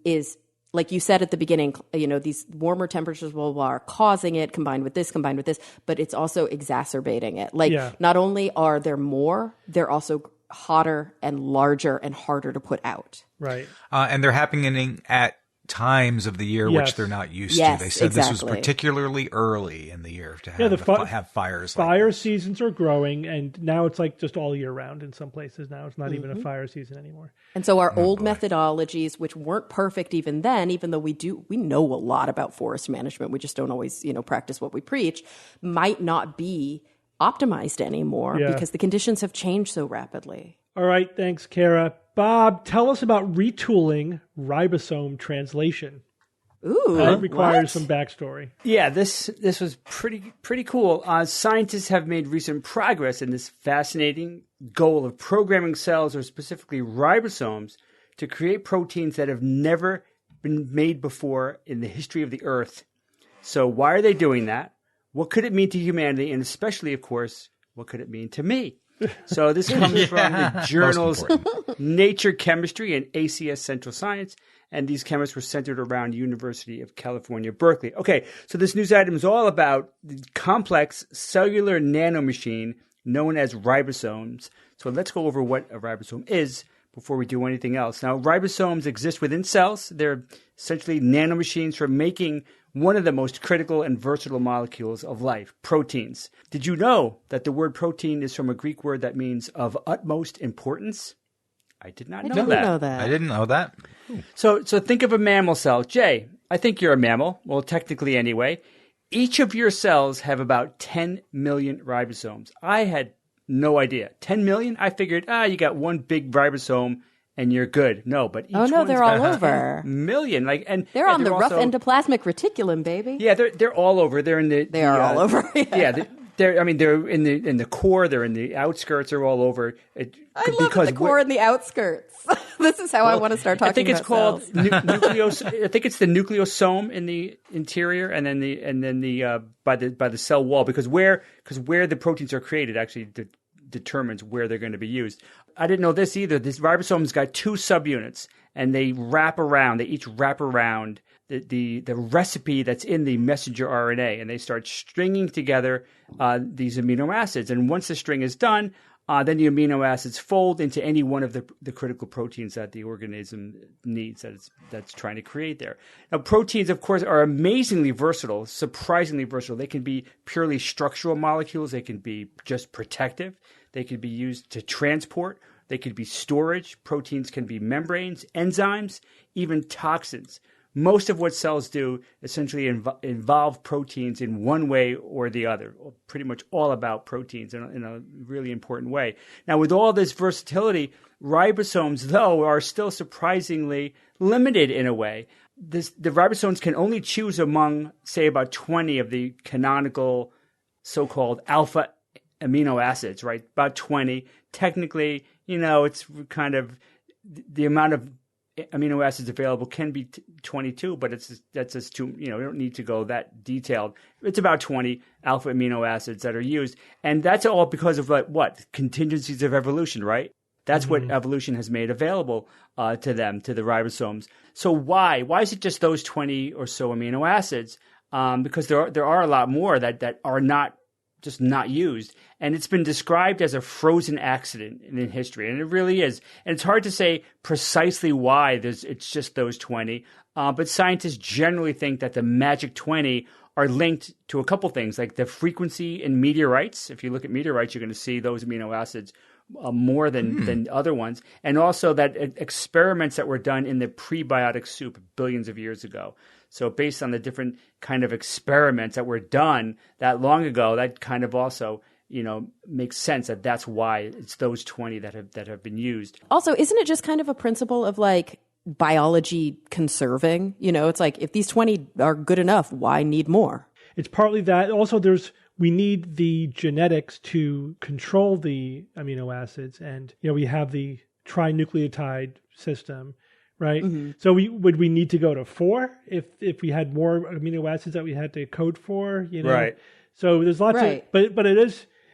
is, like you said at the beginning, these warmer temperatures are causing it, combined with this, but it's also exacerbating it. Not only are there more, they're also hotter and larger and harder to put out. Right. And they're happening at times of the year which they're not used to. They said this was particularly early in the year to have fires. Fire seasons are growing, and now it's like just all year round in some places now. It's not even a fire season anymore. And so our old methodologies, which weren't perfect even then, even though we know a lot about forest management, we just don't always, practice what we preach, might not be optimized anymore because the conditions have changed so rapidly. All right, thanks, Kara. Bob, tell us about retooling ribosome translation. Ooh, that requires some backstory. Yeah, this was pretty cool. Scientists have made recent progress in this fascinating goal of programming cells, or specifically ribosomes, to create proteins that have never been made before in the history of the Earth. So why are they doing that? What could it mean to humanity? And especially, of course, what could it mean to me? So this comes from the journals Nature Chemistry and ACS Central Science, and these chemists were centered around University of California, Berkeley. Okay, so this news item is all about the complex cellular nanomachine known as ribosomes. So let's go over what a ribosome is before we do anything else. Now, ribosomes exist within cells. They're essentially nanomachines for making one of the most critical and versatile molecules of life, proteins. Did you know that the word protein is from a Greek word that means of utmost importance? I did not know that. I didn't know that. So think of a mammal cell. Jay, I think you're a mammal. Well, technically anyway. Each of your cells have about 10 million ribosomes. I had no idea. 10 million? I figured, you got one big ribosome and you're good. No, but each one's they're all over. Million, they're on the rough endoplasmic reticulum, baby. Yeah, they're all over. They're in the. They are all over. They're in the core. They're in the outskirts. They're all over. I love the core and the outskirts. This is how I want to start talking. I think it's called nucleus. I think it's the nucleosome in the interior, and then by the cell wall, because where the proteins are created actually determines where they're going to be used. I didn't know this either. This ribosome's got two subunits, and they each wrap around the recipe that's in the messenger RNA, and they start stringing together these amino acids. And once the string is done, then the amino acids fold into any one of the critical proteins that the organism needs, that's trying to create there. Now, proteins, of course, are amazingly versatile, surprisingly versatile. They can be purely structural molecules. They can be just protective. They can be used to transport. They could be storage. Proteins can be membranes, enzymes, even toxins. Most of what cells do essentially involve proteins in one way or the other, pretty much all about proteins in a really important way. Now, with all this versatility, ribosomes, though, are still surprisingly limited in a way. The ribosomes can only choose among, say, about 20 of the canonical so-called alpha amino acids, right? About 20. Technically, it's kind of the amount of amino acids available can be 22, but that's just too, we don't need to go that detailed. It's about 20 alpha amino acids that are used. And that's all because of what? Contingencies of evolution, right? That's what evolution has made available to them, to the ribosomes. So why? Why is it just those 20 or so amino acids? Because there are a lot more that are not used. And it's been described as a frozen accident in history. And it really is. And it's hard to say precisely why it's just those 20. But scientists generally think that the magic 20 are linked to a couple things, like the frequency in meteorites. If you look at meteorites, you're going to see those amino acids more than other ones. And also that experiments that were done in the prebiotic soup billions of years ago. So based on the different kind of experiments that were done that long ago, that kind of also, makes sense that that's why it's those 20 that have been used. Also, isn't it just kind of a principle of like biology conserving? It's like if these 20 are good enough, why need more? It's partly that. Also, we need the genetics to control the amino acids, and we have the trinucleotide system, right? Mm-hmm. So would we need to go to 4 if we had more amino acids that we had to code for? Right. So there's lots of, but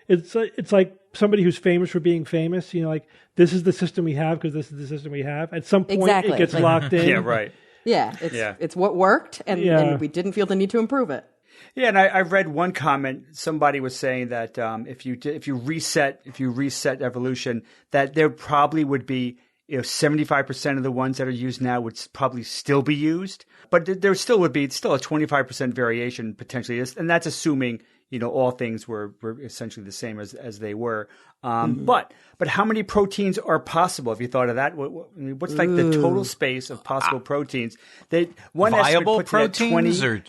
it's like somebody who's famous for being famous. Like this is the system we have because this is the system we have. At some point, it gets locked in. Yeah, right. Yeah, it's what worked, and we didn't feel the need to improve it. Yeah, and I read one comment. Somebody was saying that if you reset evolution, that there probably would be 75% of the ones that are used now would probably still be used, but there still would be a 25% variation potentially, and that's assuming all things were essentially the same as they were. But how many proteins are possible? Have you thought of that? What's like the total space of possible proteins? One viable proteins or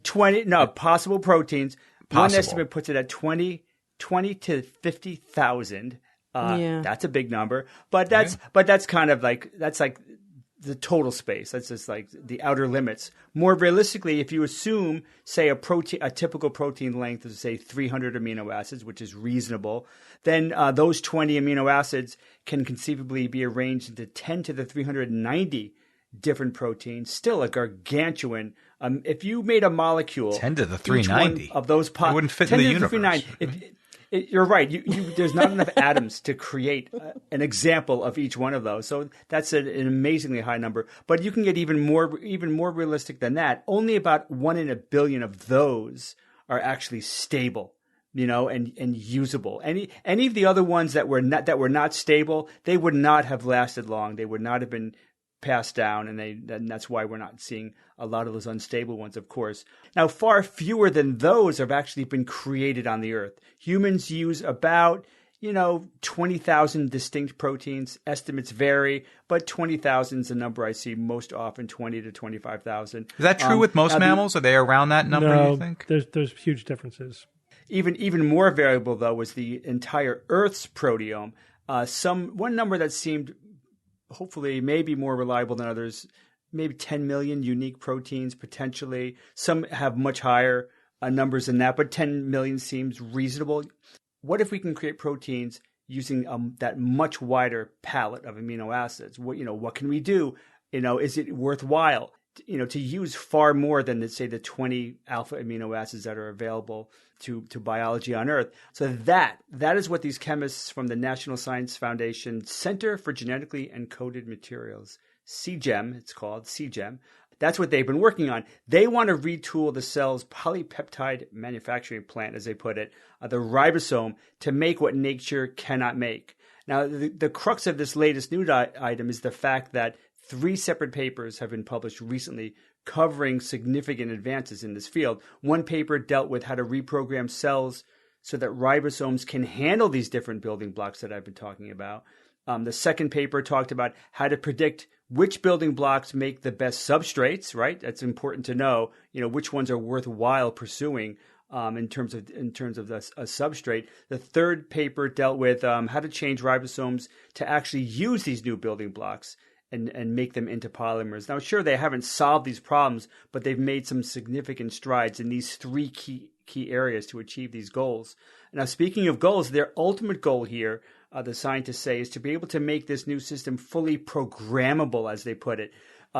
20? No, possible proteins. One estimate puts it at 20 to 50,000. That's a big number, but that's kind of like the total space. That's just like the outer limits. More realistically, if you assume, say, a typical protein length is, say, 300 amino acids, which is reasonable, then those 20 amino acids can conceivably be arranged into 10 to the 390 different proteins. Still a gargantuan. If you made a molecule, 10 to the 390 of those, it wouldn't fit in the universe. You're right. There's not enough atoms to create an example of each one of those. So that's an amazingly high number. But you can get even more realistic than that. Only about 1 in a billion of those are actually stable, and usable. Any of the other ones that were not stable, they would not have lasted long. They would not have been passed down, and that's why we're not seeing a lot of those unstable ones, of course. Now, far fewer than those have actually been created on the Earth. Humans use about, 20,000 distinct proteins. Estimates vary, but 20,000 is the number I see most often, 20 to 25,000. Is that true with most mammals? Are they around that number, no, you think? There's huge differences. Even more variable, though, was the entire Earth's proteome. One number that seemed hopefully maybe more reliable than others, maybe 10 million unique proteins potentially. Some have much higher numbers than that, but 10 million seems reasonable. What if we can create proteins using that much wider palette of amino acids? What can we do? Is it worthwhile? To use far more than, let's say, the 20 alpha amino acids that are available to biology on Earth. So that is what these chemists from the National Science Foundation Center for Genetically Encoded Materials, CGEM, it's called CGEM. That's what they've been working on. They want to retool the cell's polypeptide manufacturing plant, as they put it, the ribosome, to make what nature cannot make. Now, the crux of this latest news item is the fact that 3 separate papers have been published recently covering significant advances in this field. One paper dealt with how to reprogram cells so that ribosomes can handle these different building blocks that I've been talking about. The second paper talked about how to predict which building blocks make the best substrates, right? That's important to know, which ones are worthwhile pursuing in terms of a substrate. The third paper dealt with how to change ribosomes to actually use these new building blocks and make them into polymers. Now, sure, they haven't solved these problems, but they've made some significant strides in these 3 key areas to achieve these goals. Now, speaking of goals, their ultimate goal here, the scientists say, is to be able to make this new system fully programmable, as they put it,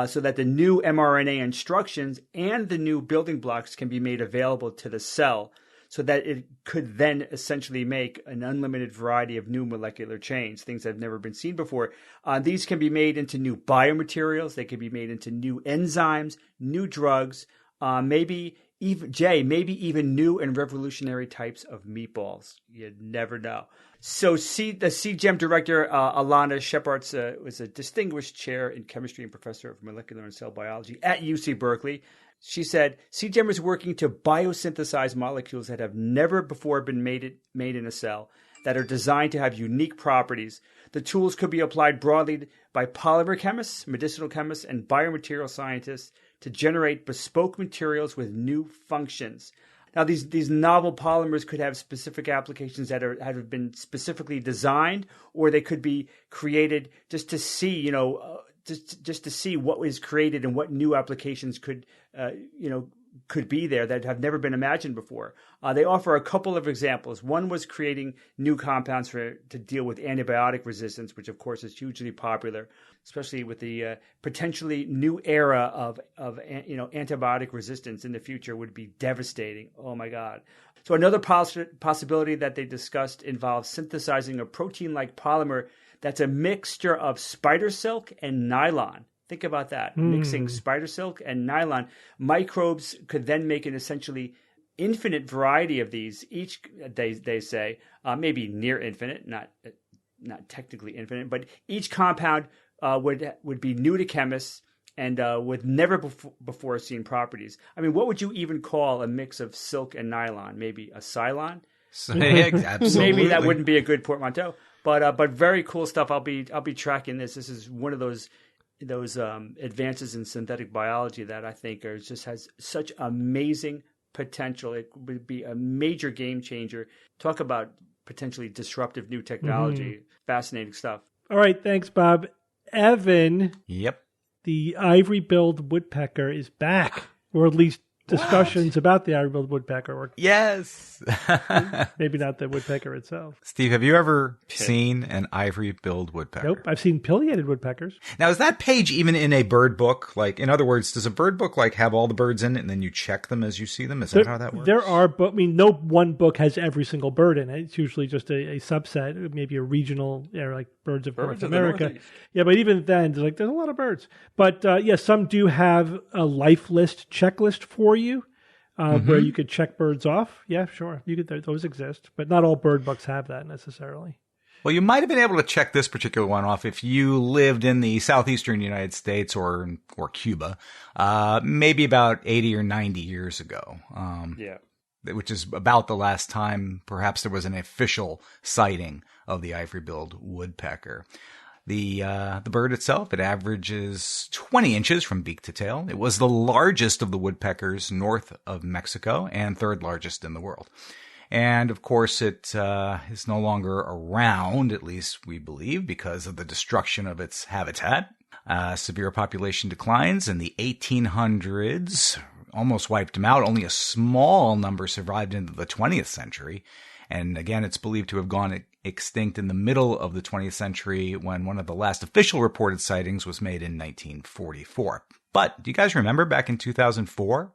so that the new mRNA instructions and the new building blocks can be made available to the cell, so that it could then essentially make an unlimited variety of new molecular chains, things that have never been seen before. These can be made into new biomaterials. They can be made into new enzymes, new drugs, maybe even new and revolutionary types of meatballs. You never know. So the CGEM director, Alana Shepards, was a distinguished chair in chemistry and professor of molecular and cell biology at UC Berkeley. She said, CGEM is working to biosynthesize molecules that have never before been made in a cell, that are designed to have unique properties. The tools could be applied broadly by polymer chemists, medicinal chemists, and biomaterial scientists to generate bespoke materials with new functions. Now, these novel polymers could have specific applications that have been specifically designed, or they could be created just to see, just to see what was created and what new applications could be there that have never been imagined before. They offer a couple of examples. One was creating new compounds to deal with antibiotic resistance, which of course is hugely popular, especially with the potentially new era of antibiotic resistance in the future would be devastating. Oh my God. So another possibility that they discussed involves synthesizing a protein-like polymer that's a mixture of spider silk and nylon. Think about that, mixing spider silk and nylon. Microbes could then make an essentially infinite variety of these. Each, they say, maybe near infinite, not technically infinite, but each compound would be new to chemists and with never before seen properties. I mean, what would you even call a mix of silk and nylon? Maybe a Cylon? Absolutely. Maybe that wouldn't be a good portmanteau. But very cool stuff. I'll be tracking this. This is one of those advances in synthetic biology that I think just has such amazing potential. It would be a major game changer. Talk about potentially disruptive new technology. Fascinating stuff. All right. Thanks, Bob. Evan. Yep. The ivory-billed woodpecker is back, or at least discussions about the ivory-billed woodpecker. Yes. Maybe not the woodpecker itself. Steve, have you ever seen an ivory-billed woodpecker? Nope. I've seen pileated woodpeckers. Now, is that page even in a bird book? Like, in other words, does a bird book have all the birds in it and then you check them as you see them? Is that how that works? There are, but no one book has every single bird in it. It's usually just a subset, maybe a regional, like birds of North America. Yeah, but even then, there's a lot of birds. But some do have a life list checklist for you, where you could check birds off. Yeah, sure. Those exist, but not all bird books have that necessarily. Well, you might have been able to check this particular one off if you lived in the southeastern United States or Cuba, maybe about 80 or 90 years ago. Which is about the last time perhaps there was an official sighting of the ivory-billed woodpecker. The bird itself, it averages 20 inches from beak to tail. It was the largest of the woodpeckers north of Mexico and third largest in the world. And of course, it is no longer around, at least we believe, because of the destruction of its habitat. Severe population declines in the 1800s almost wiped them out. Only a small number survived into the 20th century. And again, it's believed to have gone extinct in the middle of the 20th century when one of the last official reported sightings was made in 1944. But do you guys remember back in 2004?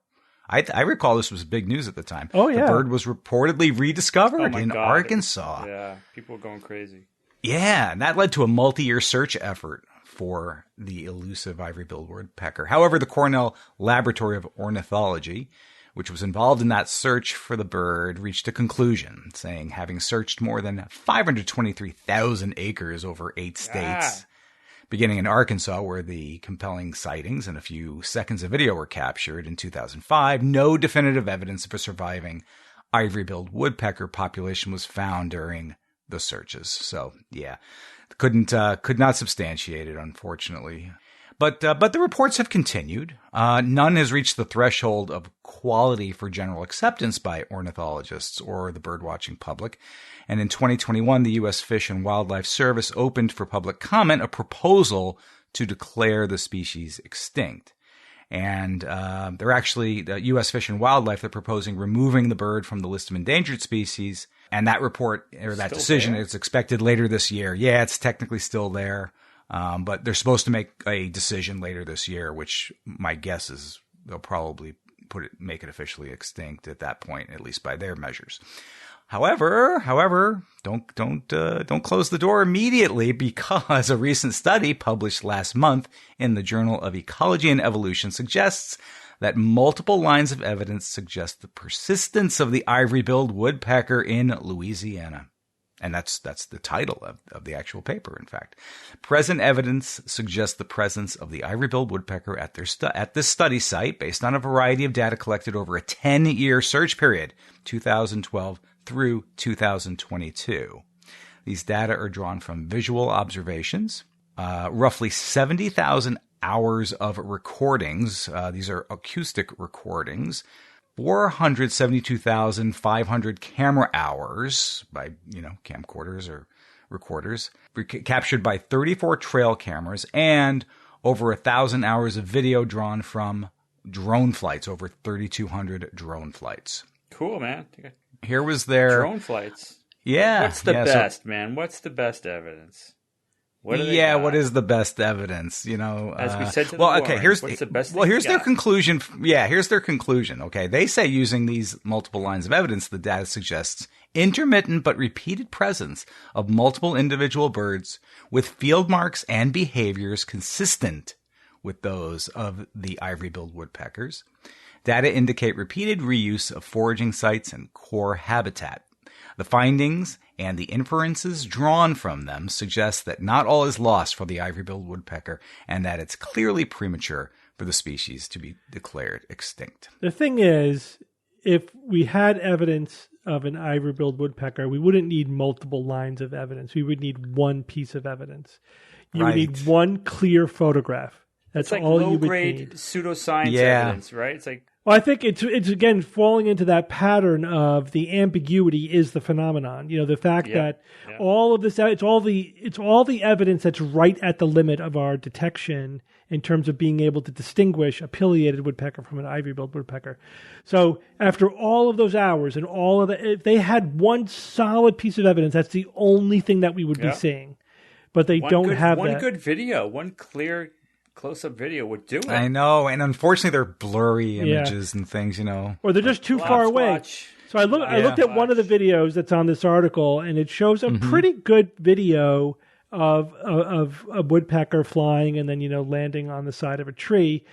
I recall this was big news at the time. Oh, yeah. The bird was reportedly rediscovered in Arkansas. Yeah, people were going crazy. Yeah, and that led to a multi-year search effort for the elusive ivory-billed woodpecker. However, the Cornell Laboratory of Ornithology, which was involved in that search for the bird, reached a conclusion, saying having searched more than 523,000 acres over 8 states, beginning in Arkansas, where the compelling sightings and a few seconds of video were captured in 2005, no definitive evidence of a surviving ivory-billed woodpecker population was found during the searches. So, yeah, could not substantiate it, unfortunately. But the reports have continued. None has reached the threshold of quality for general acceptance by ornithologists or the birdwatching public. And in 2021, the U.S. Fish and Wildlife Service opened for public comment a proposal to declare the species extinct. And they're actually, the U.S. Fish and Wildlife, they're proposing removing the bird from the list of endangered species. And that report, or that decision, is expected later this year. Yeah, it's technically still there. But they're supposed to make a decision later this year, which my guess is they'll probably make it officially extinct at that point, at least by their measures. However, don't close the door immediately, because a recent study published last month in the Journal of Ecology and Evolution suggests that multiple lines of evidence suggest the persistence of the ivory-billed woodpecker in Louisiana. And that's the title of the actual paper, in fact. Present evidence suggests the presence of the ivory-billed woodpecker at this study site based on a variety of data collected over a 10-year search period, 2012 through 2022. These data are drawn from visual observations, roughly 70,000 hours of recordings. These are acoustic recordings. 472,500 camera hours by, camcorders or recorders, captured by 34 trail cameras, and over 1,000 hours of video drawn from drone flights, over 3,200 drone flights. Cool, man. Here was their drone flights. Yeah. What's the best, man? What's the best evidence? What is the best evidence? As we said to the what's the best here's their conclusion. Yeah, here's their conclusion. Okay, they say using these multiple lines of evidence, the data suggests intermittent but repeated presence of multiple individual birds with field marks and behaviors consistent with those of the ivory-billed woodpeckers. Data indicate repeated reuse of foraging sites and core habitat. The findings and the inferences drawn from them suggest that not all is lost for the ivory-billed woodpecker and that it's clearly premature for the species to be declared extinct. The thing is, if we had evidence of an ivory-billed woodpecker, we wouldn't need multiple lines of evidence. We would need one piece of evidence. You would need one clear photograph. That's like all you would need. Low-grade pseudoscience evidence, right? It's like... Well, I think it's again falling into that pattern of the ambiguity is the phenomenon. The fact that all of this, it's all the evidence that's right at the limit of our detection in terms of being able to distinguish a pileated woodpecker from an ivory-billed woodpecker. So after all of those hours and all of if they had one solid piece of evidence, that's the only thing that we would be seeing. But they don't have that. One good video, one clear close-up video would do it. I know, and unfortunately they're blurry images and things, Or they're just too far away. So I looked at one of the videos that's on this article, and it shows a pretty good video of a woodpecker flying and then, landing on the side of a tree.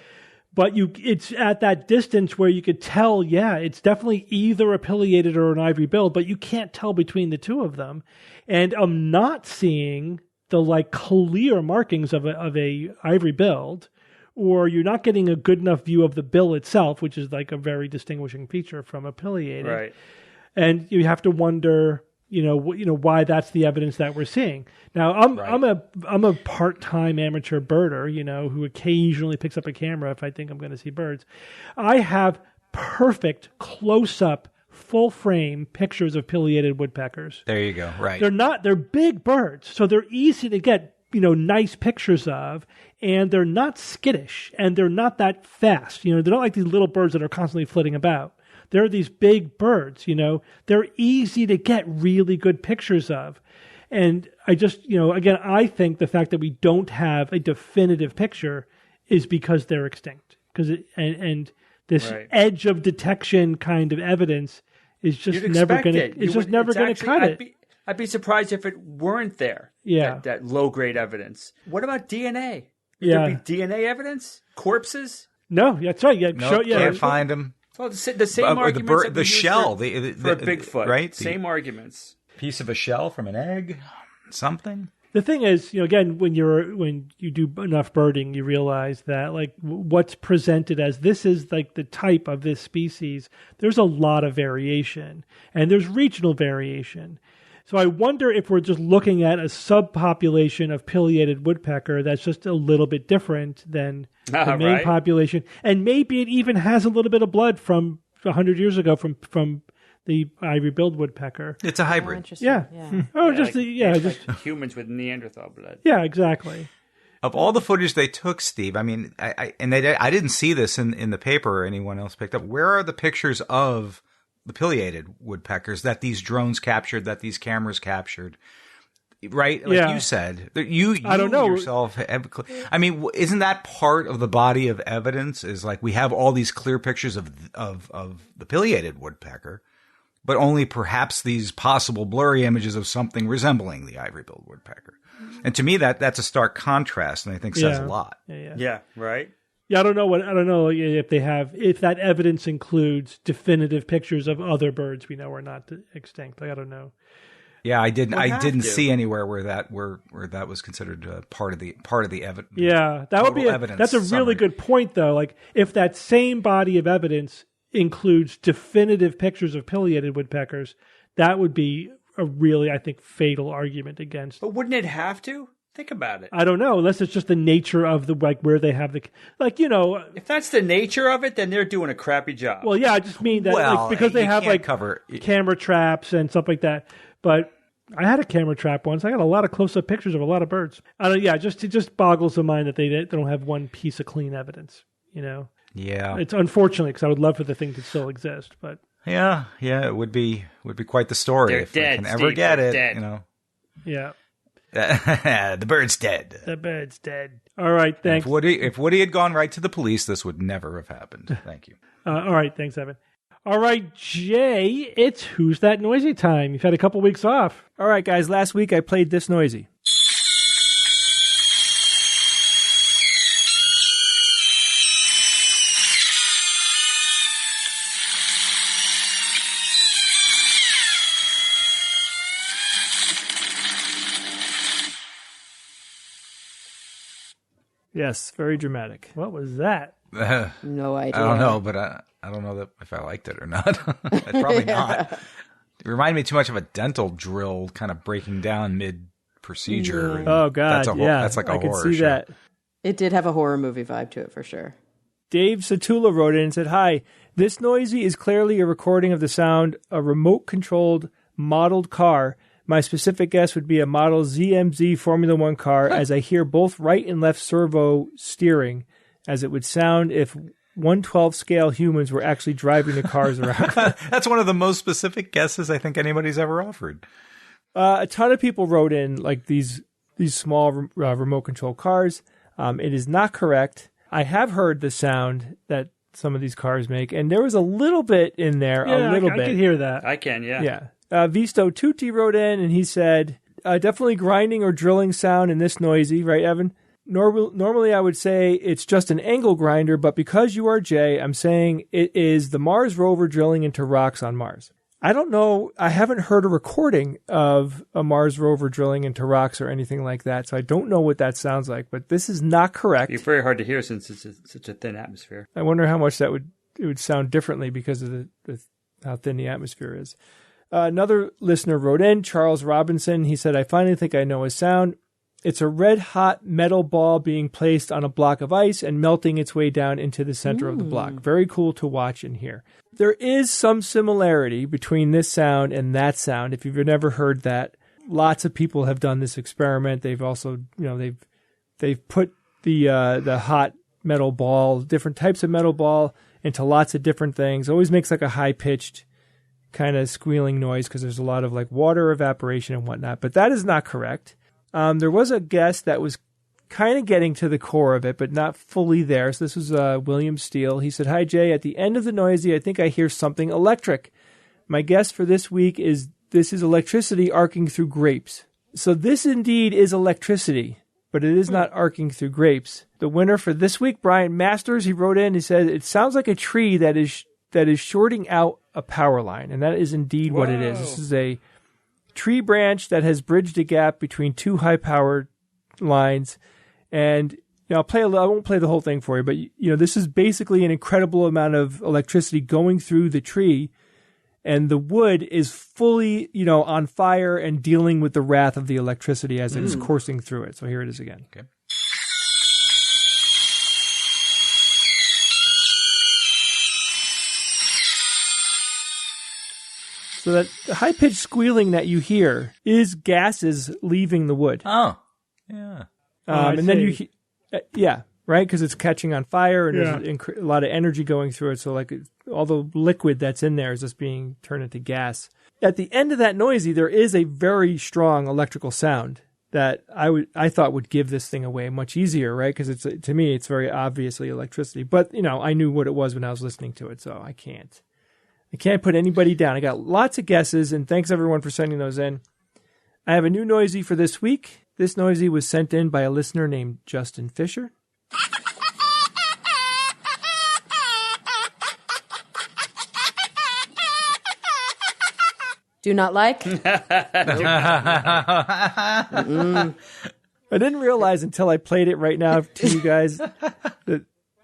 But it's at that distance where you could tell, it's definitely either a pileated or an ivory-billed, but you can't tell between the two of them. And I'm not seeing the clear markings of a ivory billed, or you're not getting a good enough view of the bill itself, which is like a very distinguishing feature from a pileated. Right. And you have to wonder, why that's the evidence that we're seeing. Now, I'm a part-time amateur birder, who occasionally picks up a camera if I think I'm going to see birds. I have perfect close-up full frame pictures of pileated woodpeckers. There you go. Right. They're big birds, so they're easy to get, nice pictures of, and they're not skittish, and they're not that fast. They're not like these little birds that are constantly flitting about. They're these big birds, they're easy to get really good pictures of. And I just, again, I think the fact that we don't have a definitive picture is because they're extinct. This edge of detection kind of evidence is just never going to. It's just never going to cut it. I'd be surprised if it weren't there. Yeah, that low grade evidence. What about DNA? Would there be DNA evidence? Corpses? No, that's right. Yeah, can't find them. Well, the same arguments. The shell, for a Bigfoot, right? Same arguments. Piece of a shell from an egg, something. The thing is, again, when you do enough birding, you realize that what's presented as this is the type of this species. There's a lot of variation, and there's regional variation. So I wonder if we're just looking at a subpopulation of pileated woodpecker that's just a little bit different than the main population, and maybe it even has a little bit of blood from 100 years ago from the ivory-billed woodpecker. It's a hybrid. Yeah. Just humans with Neanderthal blood. Yeah, exactly. Of all the footage they took, Steve, I mean, I didn't see this in the paper or anyone else picked up. Where are the pictures of the pileated woodpeckers that these drones captured, that these cameras captured? Right? Like you said, you I don't know yourself. I mean, isn't that part of the body of evidence? Is we have all these clear pictures of the pileated woodpecker, but only perhaps these possible blurry images of something resembling the ivory-billed woodpecker. And to me, that's a stark contrast, and I think says a lot. Yeah, right. Yeah, I don't know if that evidence includes definitive pictures of other birds we know are not extinct. I don't know. Yeah, I didn't see anywhere where that was considered part of the evidence. Yeah, that would be that's a really good point though. If that same body of evidence includes definitive pictures of pileated woodpeckers, that would be a really, I think, fatal argument against. But wouldn't it have to? Think about it. I don't know, unless it's just the nature of the, like, where they have the, like, you know. If that's the nature of it, then they're doing a crappy job. Well, yeah, I just mean that, Well, like, because they you have, can't like, cover camera traps and stuff like that. But I had a camera trap once. I got a lot of close-up pictures of a lot of birds. It just boggles the mind that they don't have one piece of clean evidence, you know. Yeah. It's unfortunate because I would love for the thing to still exist, but. Yeah, it would be quite the story They're if dead, they can ever Steve, get they're it, dead. you know. Yeah. The bird's dead. The bird's dead. All right, thanks. If Woody had gone right to the police, this would never have happened. Thank you. All right, thanks, Evan. All right, Jay, it's Who's That Noisy time. You've had a couple weeks off. All right, guys, last week I played This Noisy. Yes, very dramatic. What was that? No idea. I don't know, but I don't know that if I liked it or not. Probably not. It reminded me too much of a dental drill kind of breaking down mid-procedure. Oh, God, That's like a I can horror see show. that. It did have a horror movie vibe to it for sure. Dave Satula wrote in and said, "Hi, This Noisy is clearly a recording of the sound a remote-controlled modeled car. My specific guess would be a model ZMZ Formula One car, as I hear both right and left servo steering, as it would sound if 1/12 scale humans were actually driving the cars around." That's one of the most specific guesses I think anybody's ever offered. A ton of people wrote in like these small remote control cars. It is not correct. I have heard the sound that some of these cars make, and there was a little bit in there, Yeah, a little I bit. could hear that. I can, yeah. Yeah. Visto Tutti wrote in, and he said, definitely grinding or drilling sound in This Noisy, right, Evan? Normally I would say it's just an angle grinder, but because you are Jay, I'm saying it is the Mars rover drilling into rocks on Mars. I don't know. I haven't heard a recording of a Mars rover drilling into rocks or anything like that, so I don't know what that sounds like, but this is not correct. It's very hard to hear since it's such a thin atmosphere. I wonder how much it would sound differently because of how thin the atmosphere is. Another listener wrote in, Charles Robinson. He said, "I finally think I know his sound. It's a red-hot metal ball being placed on a block of ice and melting its way down into the center of the block. Very cool to watch and hear." There is some similarity between this sound and that sound. If you've never heard that, lots of people have done this experiment. They've also, they've put the hot metal ball, different types of metal ball, into lots of different things. It always makes like a high-pitched kind of squealing noise because there's a lot of like water evaporation and whatnot. But that is not correct. There was a guest that was kind of getting to the core of it, but not fully there. So this was William Steele. He said, "Hi, Jay. At the end of the Noisy, I think I hear something electric. My guess for this week is this is electricity arcing through grapes." So this indeed is electricity, but it is not arcing through grapes. The winner for this week, Brian Masters, he wrote in, he said, "It sounds like a tree that is shorting out a power line." And that is indeed what it is. This is a tree branch that has bridged a gap between two high-powered lines. And I won't play the whole thing for you, but this is basically an incredible amount of electricity going through the tree, and the wood is fully, on fire and dealing with the wrath of the electricity as it is coursing through it. So here it is again. Okay. So that high-pitched squealing that you hear is gases leaving the wood. Oh, yeah. And then right? Because it's catching on fire and there's a lot of energy going through it. So like all the liquid that's in there is just being turned into gas. At the end of that Noisy, there is a very strong electrical sound that I thought would give this thing away much easier, right? Because to me, it's very obviously electricity. But, I knew what it was when I was listening to it, so I can't put anybody down. I got lots of guesses, and thanks everyone for sending those in. I have a new Noisy for this week. This Noisy was sent in by a listener named Justin Fisher. Do not like? I didn't realize until I played it right now to you guys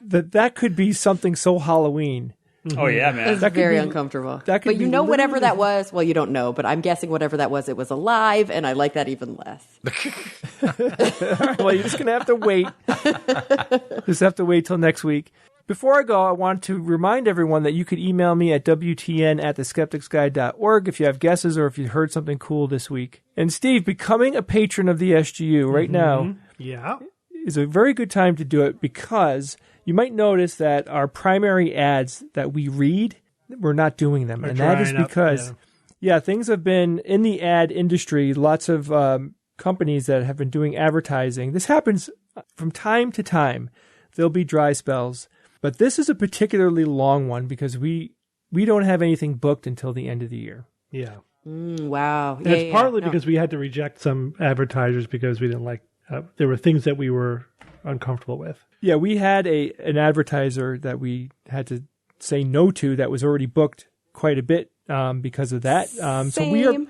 that could be something so Halloween Oh yeah, man. That's very uncomfortable. That could but you be know, whatever that literally- was, well, you don't know, but I'm guessing whatever that was, it was alive, and I like that even less. Well, you're just going to have to wait. Just have to wait till next week. Before I go, I want to remind everyone that you could email me at wtn@theskepticsguide.org if you have guesses or if you heard something cool this week. And Steve, becoming a patron of the SGU right now is a very good time to do it because you might notice that our primary ads that we read, we're not doing them. And that is because, things have been in the ad industry, lots of companies that have been doing advertising. This happens from time to time. There'll be dry spells. But this is a particularly long one because we don't have anything booked until the end of the year. Yeah. Wow. And it's partly because we had to reject some advertisers because we didn't like, there were things that we were uncomfortable with. Yeah, we had an advertiser that we had to say no to that was already booked quite a bit because of that. So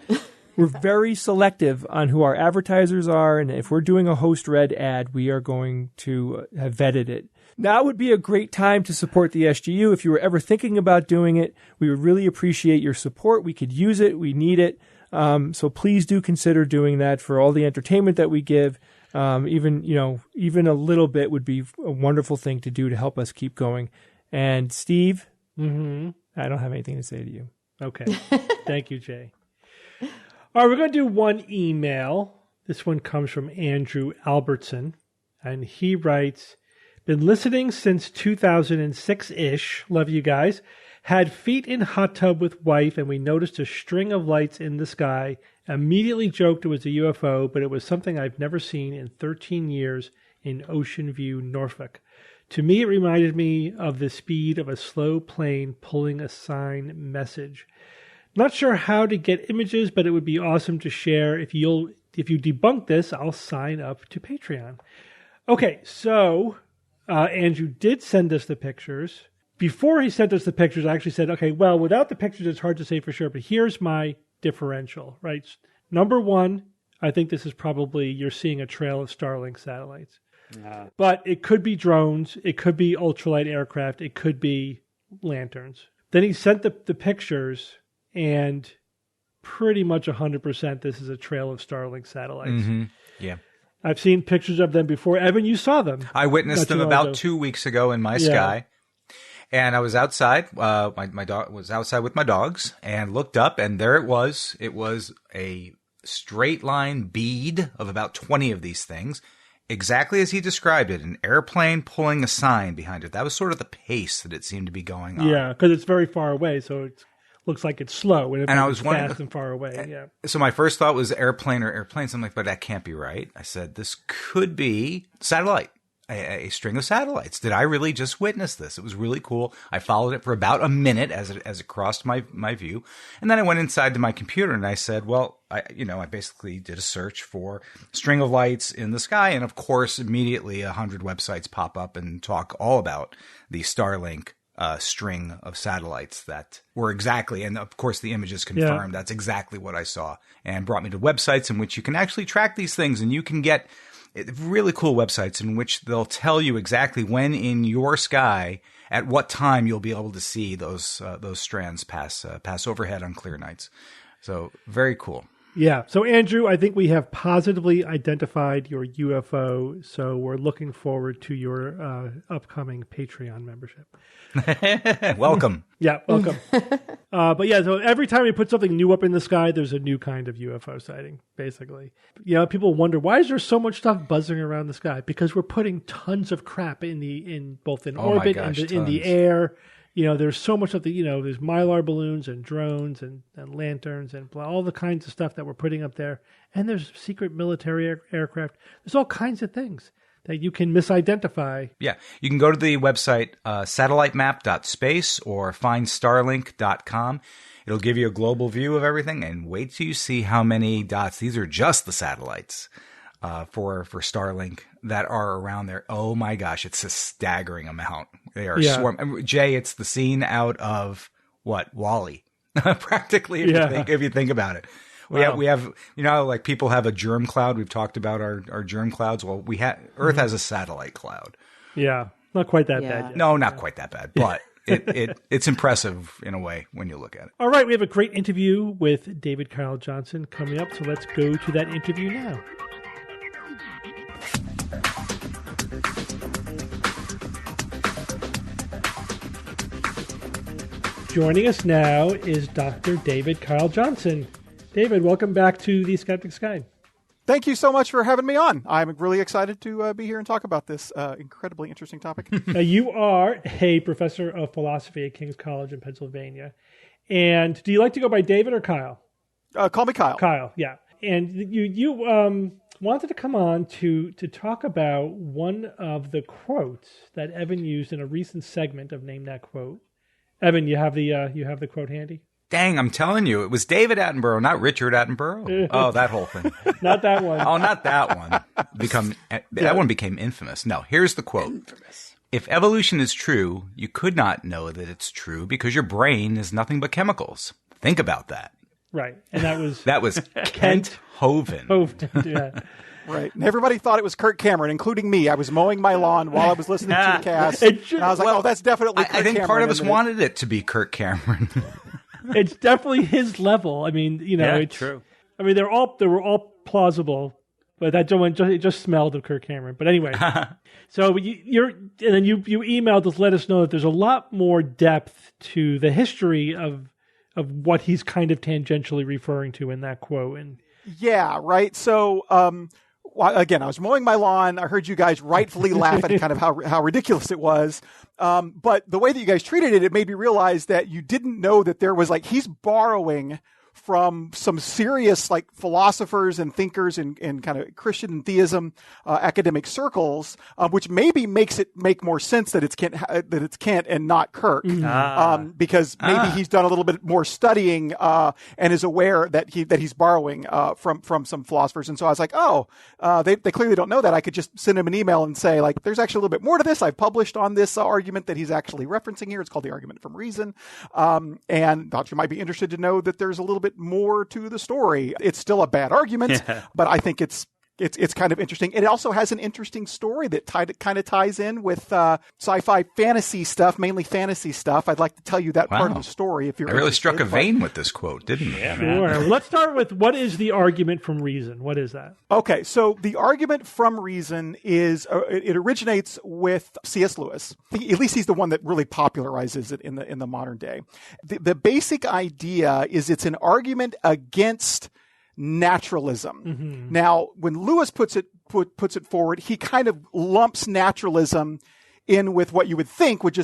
we're very selective on who our advertisers are. And if we're doing a host read ad, we are going to have vetted it. Now would be a great time to support the SGU. If you were ever thinking about doing it, we would really appreciate your support. We could use it. We need it. So please do consider doing that for all the entertainment that we give. Even a little bit would be a wonderful thing to do to help us keep going. And Steve, I don't have anything to say to you. Okay. Thank you, Jay. All right, we're going to do one email. This one comes from Andrew Albertson, and he writes, been listening since 2006-ish. Love you guys. Had feet in hot tub with wife, and we noticed a string of lights in the sky. Immediately joked it was a UFO, but it was something I've never seen in 13 years in Ocean View, Norfolk. To me, it reminded me of the speed of a slow plane pulling a sign message. Not sure how to get images, but it would be awesome to share. If you debunk this, I'll sign up to Patreon. Okay, so Andrew did send us the pictures. Before he sent us the pictures, I actually said, okay, well, without the pictures, it's hard to say for sure, but here's my differential, right? Number one, I think this is probably, you're seeing a trail of Starlink satellites. But it could be drones, it could be ultralight aircraft, it could be lanterns. Then he sent the pictures, and pretty much 100% this is a trail of Starlink satellites. Mm-hmm. Yeah. I've seen pictures of them before. Evan, you saw them. I witnessed them about 2 weeks ago in my sky. And I was outside. My dog was outside with my dogs and looked up, and there it was. It was a straight line bead of about 20 of these things. Exactly as he described it, an airplane pulling a sign behind it. That was sort of the pace that it seemed to be going on. Yeah, because it's very far away, so it looks like it's slow. And I was fast and far away. Yeah. So my first thought was airplane or airplanes. I'm like, but that can't be right. I said, this could be satellite, a string of satellites. Did I really just witness this? It was really cool. I followed it for about a minute as it crossed my view. And then I went inside to my computer and I said, well, I basically did a search for string of lights in the sky. And of course, immediately 100 websites pop up and talk all about the Starlink string of satellites that were exactly, and of course the images confirmed that's exactly what I saw, and brought me to websites in which you can actually track these things, and you can get really cool websites in which they'll tell you exactly when in your sky, at what time you'll be able to see those strands pass overhead on clear nights. So very cool. Yeah. So Andrew, I think we have positively identified your UFO. So we're looking forward to your upcoming Patreon membership. Welcome. Yeah, welcome. But yeah, so every time we put something new up in the sky, there's a new kind of UFO sighting, basically. People wonder, why is there so much stuff buzzing around the sky? Because we're putting tons of crap in both in orbit and in the air. There's so much of there's Mylar balloons and drones and lanterns and all the kinds of stuff that we're putting up there. And there's secret military aircraft. There's all kinds of things that you can misidentify. Yeah. You can go to the website satellitemap.space or findstarlink.com. It'll give you a global view of everything, and wait till you see how many dots. These are just the satellites for Starlink that are around there. Oh my gosh, it's a staggering amount. They are swarming. Jay, it's the scene out of what? WALL-E. Practically, if you think about it. Wow. We have like people have a germ cloud. We've talked about our germ clouds. Well, Earth has a satellite cloud. Yeah. Not quite that bad yet. No, not quite that bad, but it's impressive in a way when you look at it. All right, we have a great interview with David Kyle Johnson coming up, so let's go to that interview now. Joining us now is Dr. David Kyle Johnson. David, welcome back to the Skeptic's Guide. Thank you so much for having me on. I'm really excited to be here and talk about this incredibly interesting topic. You are a professor of philosophy at King's College in Pennsylvania. And do you like to go by David or Kyle? Call me Kyle. Kyle, yeah. And you wanted to come on to talk about one of the quotes that Evan used in a recent segment of Name That Quote. Evan, you have the quote handy? Dang, I'm telling you, it was David Attenborough, not Richard Attenborough. Oh, that whole thing. Not that one. Oh, not that one. That one became infamous. No, here's the quote. Infamous. If evolution is true, you could not know that it's true because your brain is nothing but chemicals. Think about that. Right. And that was Kent Hovind. Yeah. Right. And everybody thought it was Kirk Cameron, including me. I was mowing my lawn while I was listening to the cast. And I was like, oh, that's definitely Kirk Cameron. I think part of us wanted it to be Kirk Cameron. It's definitely his level. I mean, it's true. I mean, they were all plausible, but that it just smelled of Kirk Cameron. But anyway, so you emailed us, let us know that there's a lot more depth to the history of what he's kind of tangentially referring to in that quote. And yeah, right. So again, I was mowing my lawn. I heard you guys rightfully laugh at kind of how ridiculous it was. But the way that you guys treated it, it made me realize that you didn't know that there was he's borrowing from some serious philosophers and thinkers in kind of Christian theism academic circles, which maybe makes it make more sense that it's Kent and not Kirk, because maybe he's done a little bit more studying and is aware that he's borrowing from some philosophers. And so I was like, they clearly don't know that. I could just send him an email and say there's actually a little bit more to this. I've published on this argument that he's actually referencing here. It's called the argument from reason, and thought you might be interested to know that there's a little bit more to the story. It's still a bad argument, but I think it's kind of interesting. It also has an interesting story that kind of ties in with sci-fi fantasy stuff, mainly fantasy stuff. I'd like to tell you that part of the story if you're interested. I really struck a vein with this quote, didn't it? Sure. Well, let's start with what is the argument from reason? What is that? Okay, so the argument from reason is it originates with C.S. Lewis. At least he's the one that really popularizes it in the modern day. The basic idea is it's an argument against naturalism. Mm-hmm. Now, when Lewis puts it forward, he kind of lumps naturalism in with what you would think which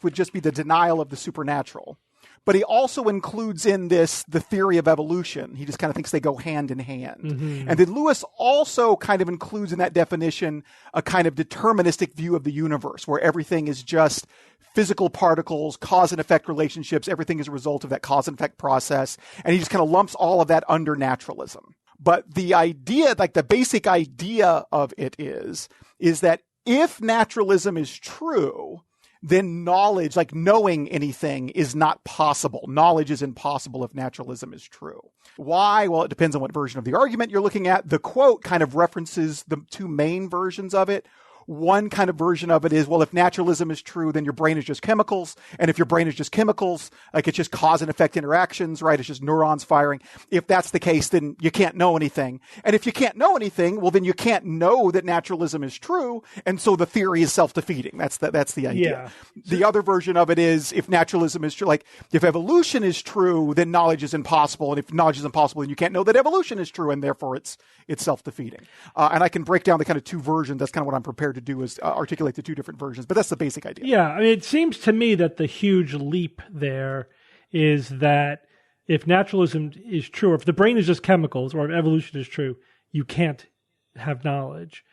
would just be the denial of the supernatural. But he also includes in this the theory of evolution. He just kind of thinks they go hand in hand. Mm-hmm. And then Lewis also kind of includes in that definition a kind of deterministic view of the universe, where everything is just physical particles, cause and effect relationships. Everything is a result of that cause and effect process. And he just kind of lumps all of that under naturalism. But the idea, the basic idea of it is that if naturalism is true, then knowledge, knowing anything, is not possible. Knowledge is impossible if naturalism is true. Why? Well, it depends on what version of the argument you're looking at. The quote kind of references the two main versions of it. One kind of version of it is, well, if naturalism is true, then your brain is just chemicals. And if your brain is just chemicals, it's just cause and effect interactions, right? It's just neurons firing. If that's the case, then you can't know anything. And if you can't know anything, well, then you can't know that naturalism is true. And so the theory is self-defeating. That's the idea. Yeah. The other version of it is, if naturalism is true, if evolution is true, then knowledge is impossible. And if knowledge is impossible, then you can't know that evolution is true. And therefore it's self-defeating. And I can break down the kind of two versions. That's kind of what I'm prepared to do, is articulate the two different versions, but that's the basic idea. Yeah, I mean, it seems to me that the huge leap there is that if naturalism is true, or if the brain is just chemicals, or if evolution is true, you can't have knowledge.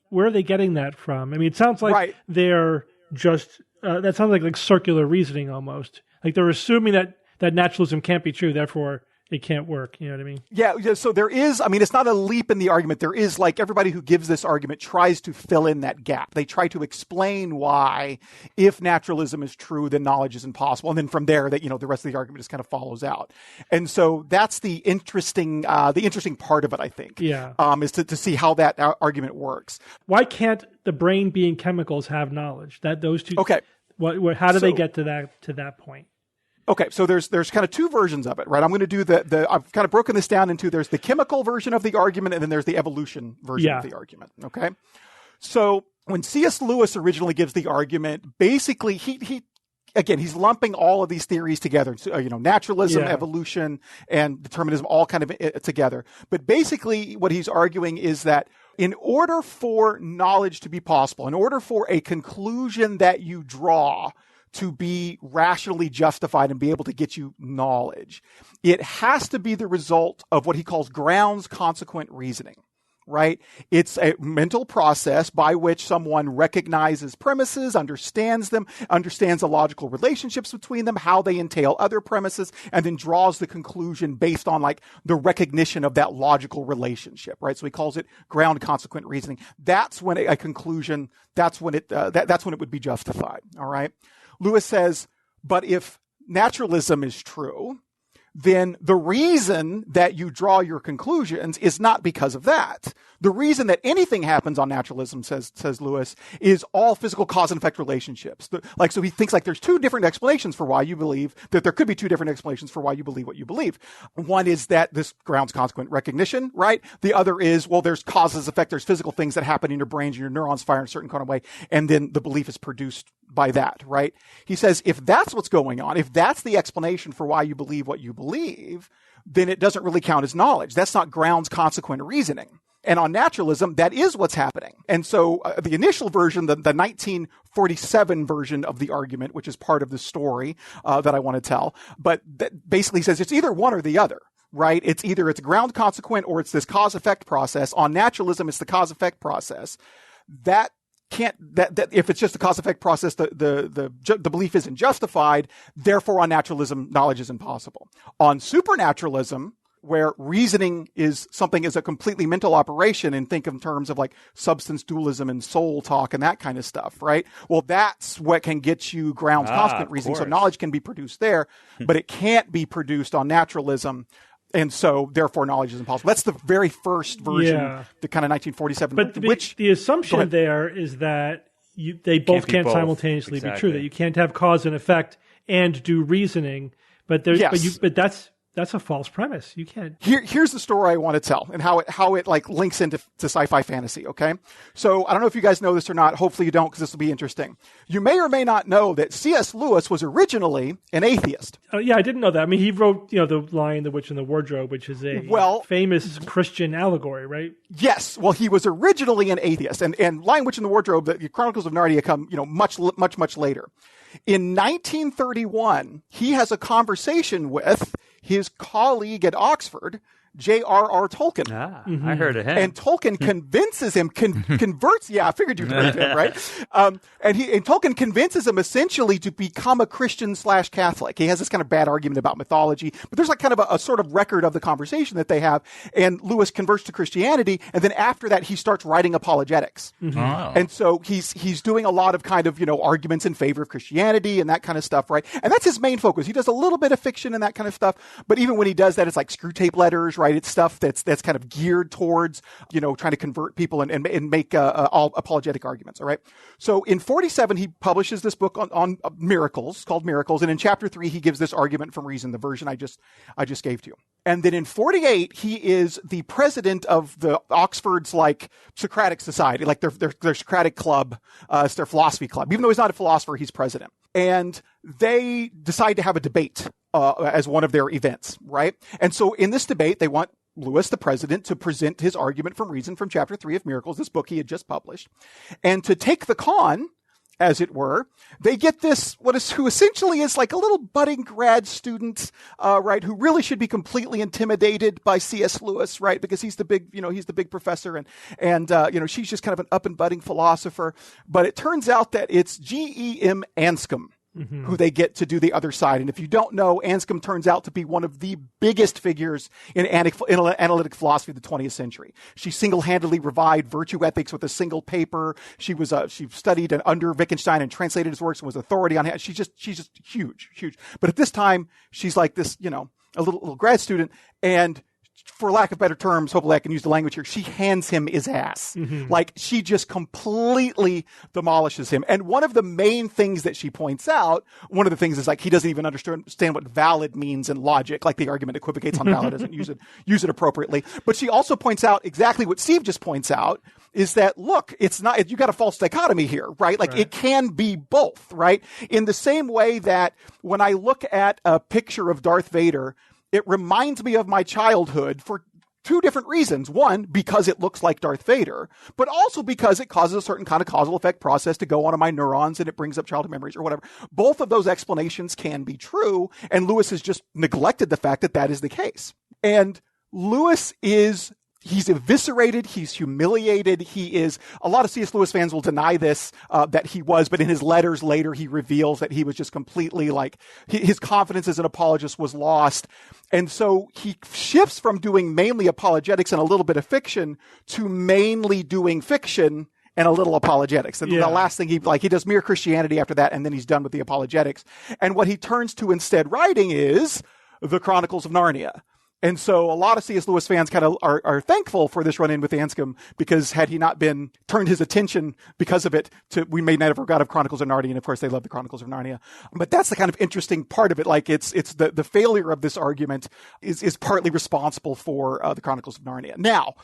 Where are they getting that from? I mean, it sounds like they're just, that sounds like circular reasoning almost. They're assuming that naturalism can't be true, therefore it can't work. You know what I mean? Yeah. So there is, it's not a leap in the argument. There is, everybody who gives this argument tries to fill in that gap. They try to explain why, if naturalism is true, then knowledge is impossible. And then from there, the rest of the argument just kind of follows out. And so that's the interesting part of it, I think. Yeah. Is to see how that argument works. Why can't the brain being chemicals have knowledge? Those two. Okay. How do they get to that point? Okay, so there's kind of two versions of it, right? I'm going to do I've kind of broken this down into there's the chemical version of the argument and then there's the evolution version of the argument. Okay, so when C.S. Lewis originally gives the argument, basically he's lumping all of these theories together. So, naturalism, evolution, and determinism all kind of together. But basically what he's arguing is that in order for knowledge to be possible, in order for a conclusion that you draw to be rationally justified and be able to get you knowledge, it has to be the result of what he calls grounds consequent reasoning. Right? It's a mental process by which someone recognizes premises, understands them, understands the logical relationships between them, how they entail other premises, and then draws the conclusion based on like the recognition of that logical relationship, right? So he calls it ground consequent reasoning. That's when a conclusion, that's when it would be justified. All right. Lewis says, but if naturalism is true, then the reason that you draw your conclusions is not because of that. The reason that anything happens on naturalism, says Lewis, is all physical cause and effect relationships. So he thinks like there's two different explanations for why you believe, that there could be two different explanations for why you believe what you believe. One is that this grounds consequent recognition, right? The other is, well, there's causes, effect, there's physical things that happen in your brains, your neurons fire in a certain kind of way, and then the belief is produced by that, right? He says, if that's what's going on, if that's the explanation for why you believe what you believe, then it doesn't really count as knowledge. That's not grounds consequent reasoning. And on naturalism, that is what's happening. And so the initial version, the 1947 version of the argument, which is part of the story that I want to tell, but that basically says it's either one or the other. Right? It's either it's ground consequent or it's this cause effect process. On naturalism, it's the cause effect process. That if it's just a cause effect process, the belief isn't justified. Therefore, on naturalism, knowledge is impossible. On supernaturalism, where reasoning is a completely mental operation, and think in terms of like substance dualism and soul talk and that kind of stuff, right? Well, that's what can get you grounds consequent reasoning. So knowledge can be produced there, but it can't be produced on naturalism. And so, therefore, knowledge is impossible. That's the very first version, the kind of 1947. But the assumption there is that they both can't simultaneously be true. That you can't have cause and effect and do reasoning. But that's a false premise. You can't. Here's the story I want to tell and how it like links into sci-fi fantasy. Okay, so I don't know if you guys know this or not. Hopefully you don't, because this will be interesting. You may or may not know that C.S. Lewis was originally an atheist. Yeah, I didn't know that. I mean, he wrote The Lion, the Witch, and the Wardrobe, which is a famous Christian allegory, right? Yes. Well, he was originally an atheist, and Lion, Witch, and the Wardrobe, the Chronicles of Narnia come much later. In 1931, he has a conversation with his colleague at Oxford, J.R.R. Tolkien. I heard of him. And Tolkien convinces him, converts. Yeah, I figured you'd heard of him, right? And Tolkien convinces him essentially to become a Christian/Catholic. He has this kind of bad argument about mythology, but there's like kind of a sort of record of the conversation that they have. And Lewis converts to Christianity, and then after that, he starts writing apologetics. Mm-hmm. Oh. And so he's doing a lot of kind of arguments in favor of Christianity and that kind of stuff, right? And that's his main focus. He does a little bit of fiction and that kind of stuff, but even when he does that, it's like screw tape letters, right? It's stuff that's kind of geared towards, trying to convert people and make all apologetic arguments. All right. So in 1947, he publishes this book on miracles called Miracles. And in chapter 3, he gives this argument from reason, the version I just gave to you. And then in 1948, he is the president of the Oxford's like Socratic Society, like their Socratic club, it's their philosophy club. Even though he's not a philosopher, he's president. And they decide to have a debate as one of their events, right? And so in this debate, they want Lewis, the president, to present his argument from reason from chapter 3 of Miracles, this book he had just published. And to take the con, as it were, they get this, who essentially is like a little budding grad student, right, who really should be completely intimidated by C.S. Lewis, right, because he's the big professor, and she's just kind of an up and budding philosopher. But it turns out that it's G.E.M. Anscombe, mm-hmm. who they get to do the other side. And if you don't know, Anscombe turns out to be one of the biggest figures in analytic philosophy of the 20th century. She single-handedly revived virtue ethics with a single paper. She studied under Wittgenstein and translated his works and was authority on it. She's just huge. But at this time, she's like this, a little grad student, and for lack of better terms, hopefully I can use the language here, she hands him his ass. Mm-hmm. Like, she just completely demolishes him. And one of the main things that she points out, one of the things is like, he doesn't even understand what valid means in logic. Like, the argument equivocates on valid, doesn't use it appropriately. But she also points out exactly what Steve just points out, is that, look, it's not, you got a false dichotomy here, right? Like, it can be both, right? In the same way that when I look at a picture of Darth Vader, it reminds me of my childhood for two different reasons. One, because it looks like Darth Vader, but also because it causes a certain kind of causal effect process to go on in my neurons and it brings up childhood memories or whatever. Both of those explanations can be true, and Lewis has just neglected the fact that that is the case. And Lewis he's eviscerated, he's humiliated, a lot of C.S. Lewis fans will deny this, that he was, but in his letters later, he reveals that he was just completely his confidence as an apologist was lost. And so he shifts from doing mainly apologetics and a little bit of fiction to mainly doing fiction and a little apologetics. And the last thing he does Mere Christianity after that, and then he's done with the apologetics. And what he turns to instead writing is the Chronicles of Narnia. And so a lot of C.S. Lewis fans kind of are thankful for this run-in with Anscombe, because had he not been turned his attention because of it we may never got of Chronicles of Narnia, and of course they love the Chronicles of Narnia. But that's the kind of interesting part of it. Like, it's the failure of this argument is partly responsible for the Chronicles of Narnia. Now,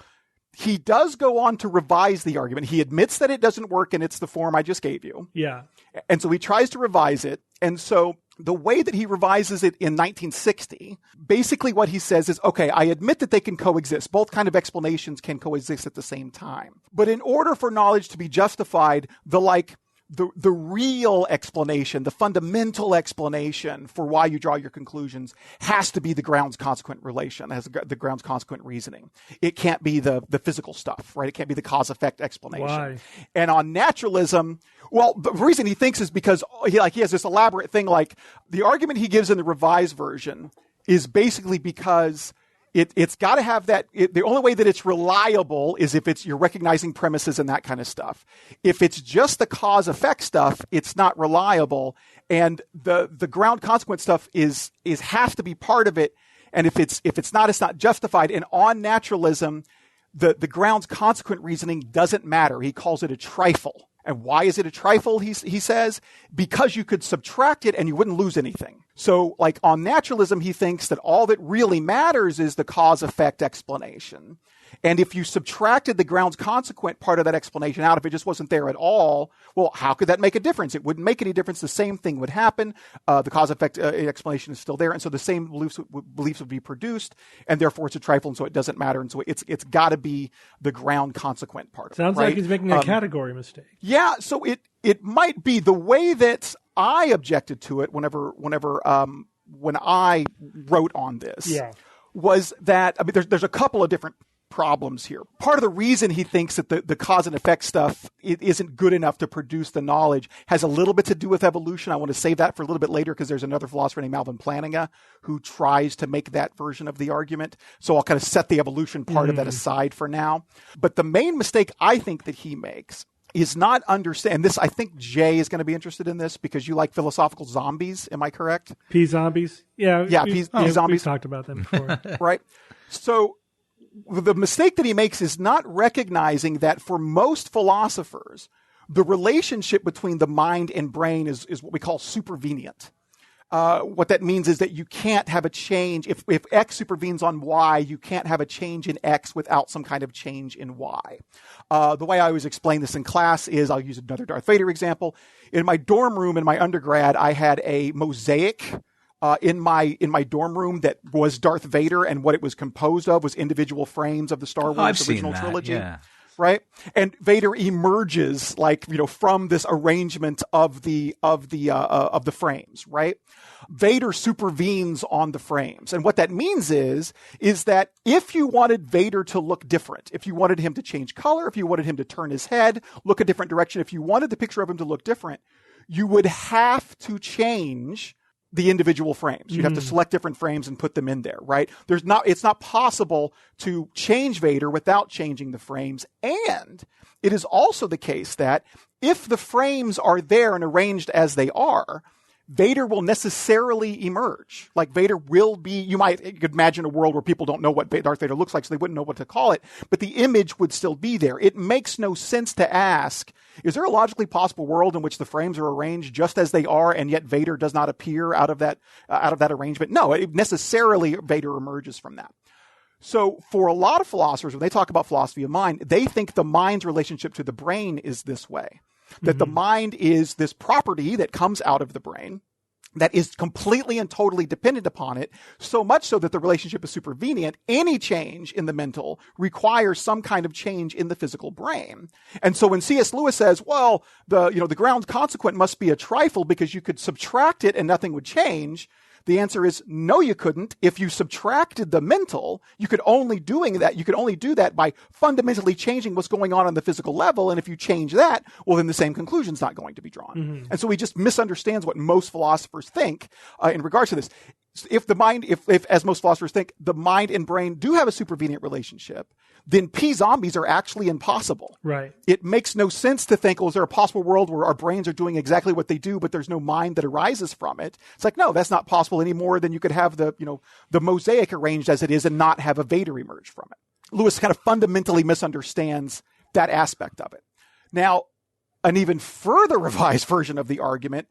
he does go on to revise the argument. He admits that it doesn't work and it's the form I just gave you. Yeah. And so he tries to revise it. And so the way that he revises it in 1960, basically what he says is, okay, I admit that they can coexist. Both kind of explanations can coexist at the same time. But in order for knowledge to be justified, the real explanation, the fundamental explanation for why you draw your conclusions has to be the grounds-consequent relation, has the grounds-consequent reasoning. It can't be the physical stuff, right? It can't be the cause-effect explanation. Why? And on naturalism, well, the reason he thinks is because he has this elaborate thing, like the argument he gives in the revised version is basically because it's got to have that. The only way that it's reliable is if you're recognizing premises and that kind of stuff. If it's just the cause effect stuff, it's not reliable. And the ground consequence stuff is has to be part of it. And if it's not, it's not justified. And on naturalism, the grounds consequent reasoning doesn't matter. He calls it a trifle. And why is it a trifle, he says? Because you could subtract it and you wouldn't lose anything. So, like, on naturalism, he thinks that all that really matters is the cause-effect explanation. And if you subtracted the grounds-consequent part of that explanation out, if it just wasn't there at all, well, how could that make a difference? It wouldn't make any difference. The same thing would happen. The cause-effect explanation is still there. And so the same beliefs would be produced, and therefore it's a trifle, and so it doesn't matter. And so it's got to be the ground-consequent part of it. Sounds right? like he's making a category mistake. Yeah, so it might be the way that I objected to it when I wrote on this. Yeah. Was that, I mean, there's a couple of different problems here. Part of the reason he thinks that the cause and effect stuff isn't good enough to produce the knowledge has a little bit to do with evolution. I want to save that for a little bit later because there's another philosopher named Alvin Plantinga who tries to make that version of the argument. So I'll kind of set the evolution part of that aside for now. But the main mistake I think that he makes is not understand this. I think Jay is going to be interested in this because you like philosophical zombies. Am I correct? P zombies. Yeah. P zombies. We've talked about them before. Right. So the mistake that he makes is not recognizing that for most philosophers, the relationship between the mind and brain is what we call supervenient. What that means is that you can't have a change. If X supervenes on Y, you can't have a change in X without some kind of change in Y. The way I always explain this in class is, I'll use another Darth Vader example. In my dorm room in my undergrad, I had a mosaic in my dorm room that was Darth Vader, and what it was composed of was individual frames of the Star Wars original trilogy. Yeah. Right? And Vader emerges from this arrangement of the frames, right? Vader supervenes on the frames. And what that means is that if you wanted Vader to look different, if you wanted him to change color, if you wanted him to turn his head, look a different direction, if you wanted the picture of him to look different, you would have to change the individual frames. You'd have to select different frames and put them in there, right? It's not possible to change Vader without changing the frames. And it is also the case that if the frames are there and arranged as they are, Vader will necessarily emerge. Like Vader will be, you could imagine a world where people don't know what Darth Vader looks like, so they wouldn't know what to call it, but the image would still be there. It makes no sense to ask, is there a logically possible world in which the frames are arranged just as they are, and yet Vader does not appear out of that arrangement? No, necessarily Vader emerges from that. So for a lot of philosophers, when they talk about philosophy of mind, they think the mind's relationship to the brain is this way. That the mind is this property that comes out of the brain that is completely and totally dependent upon it, so much so that the relationship is supervenient. Any change in the mental requires some kind of change in the physical brain. And so when C.S. Lewis says, well, the ground consequent must be a trifle because you could subtract it and nothing would change, the answer is no, you couldn't. If you subtracted the mental, you could only do that by fundamentally changing what's going on the physical level. And if you change that, well, then the same conclusion's not going to be drawn. Mm-hmm. And so he just misunderstands what most philosophers think in regards to this. If as most philosophers think, the mind and brain do have a supervenient relationship, then P-zombies are actually impossible. Right. It makes no sense to think, is there a possible world where our brains are doing exactly what they do, but there's no mind that arises from it? It's like, no, that's not possible any more than you could have the mosaic arranged as it is and not have a Vader emerge from it. Lewis kind of fundamentally misunderstands that aspect of it. Now, an even further revised version of the argument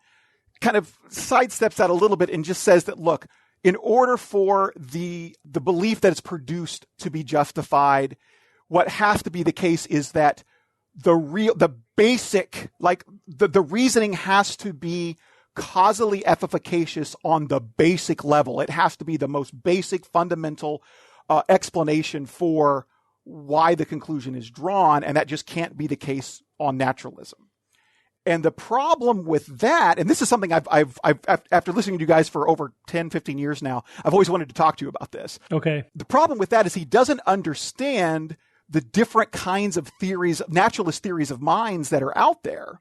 kind of sidesteps that a little bit and just says that, look, in order for the belief that it's produced to be justified, what has to be the case is that the reasoning has to be causally efficacious on the basic level. It has to be the most basic, fundamental explanation for why the conclusion is drawn, and that just can't be the case on naturalism. And the problem with that, and this is something I've after listening to you guys for over 10, 15 years now, I've always wanted to talk to you about this. Okay. The problem with that is he doesn't understand the different kinds of theories, naturalist theories of minds that are out there.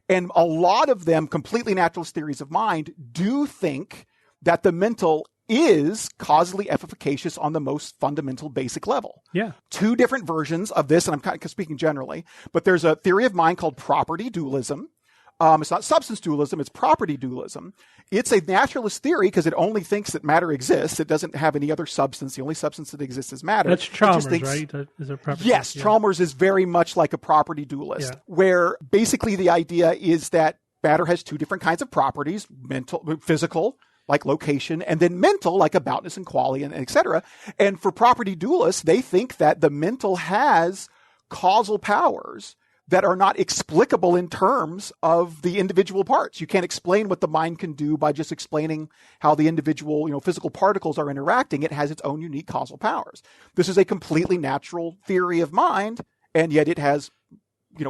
And a lot of them, completely naturalist theories of mind, do think that the mental is causally efficacious on the most fundamental basic level. Yeah. Two different versions of this, and I'm kind of speaking generally, but there's a theory of mind called property dualism. It's not substance dualism, it's property dualism. It's a naturalist theory because it only thinks that matter exists. It doesn't have any other substance. The only substance that exists is matter. That's Chalmers, right? Is a property, yes, yeah. Chalmers is very much like a property dualist, where basically the idea is that matter has two different kinds of properties, physical, like location, and then mental, like aboutness and quality, and et cetera. And for property dualists, they think that the mental has causal powers that are not explicable in terms of the individual parts. You can't explain what the mind can do by just explaining how the individual, physical particles are interacting. It has its own unique causal powers. This is a completely natural theory of mind, and yet it has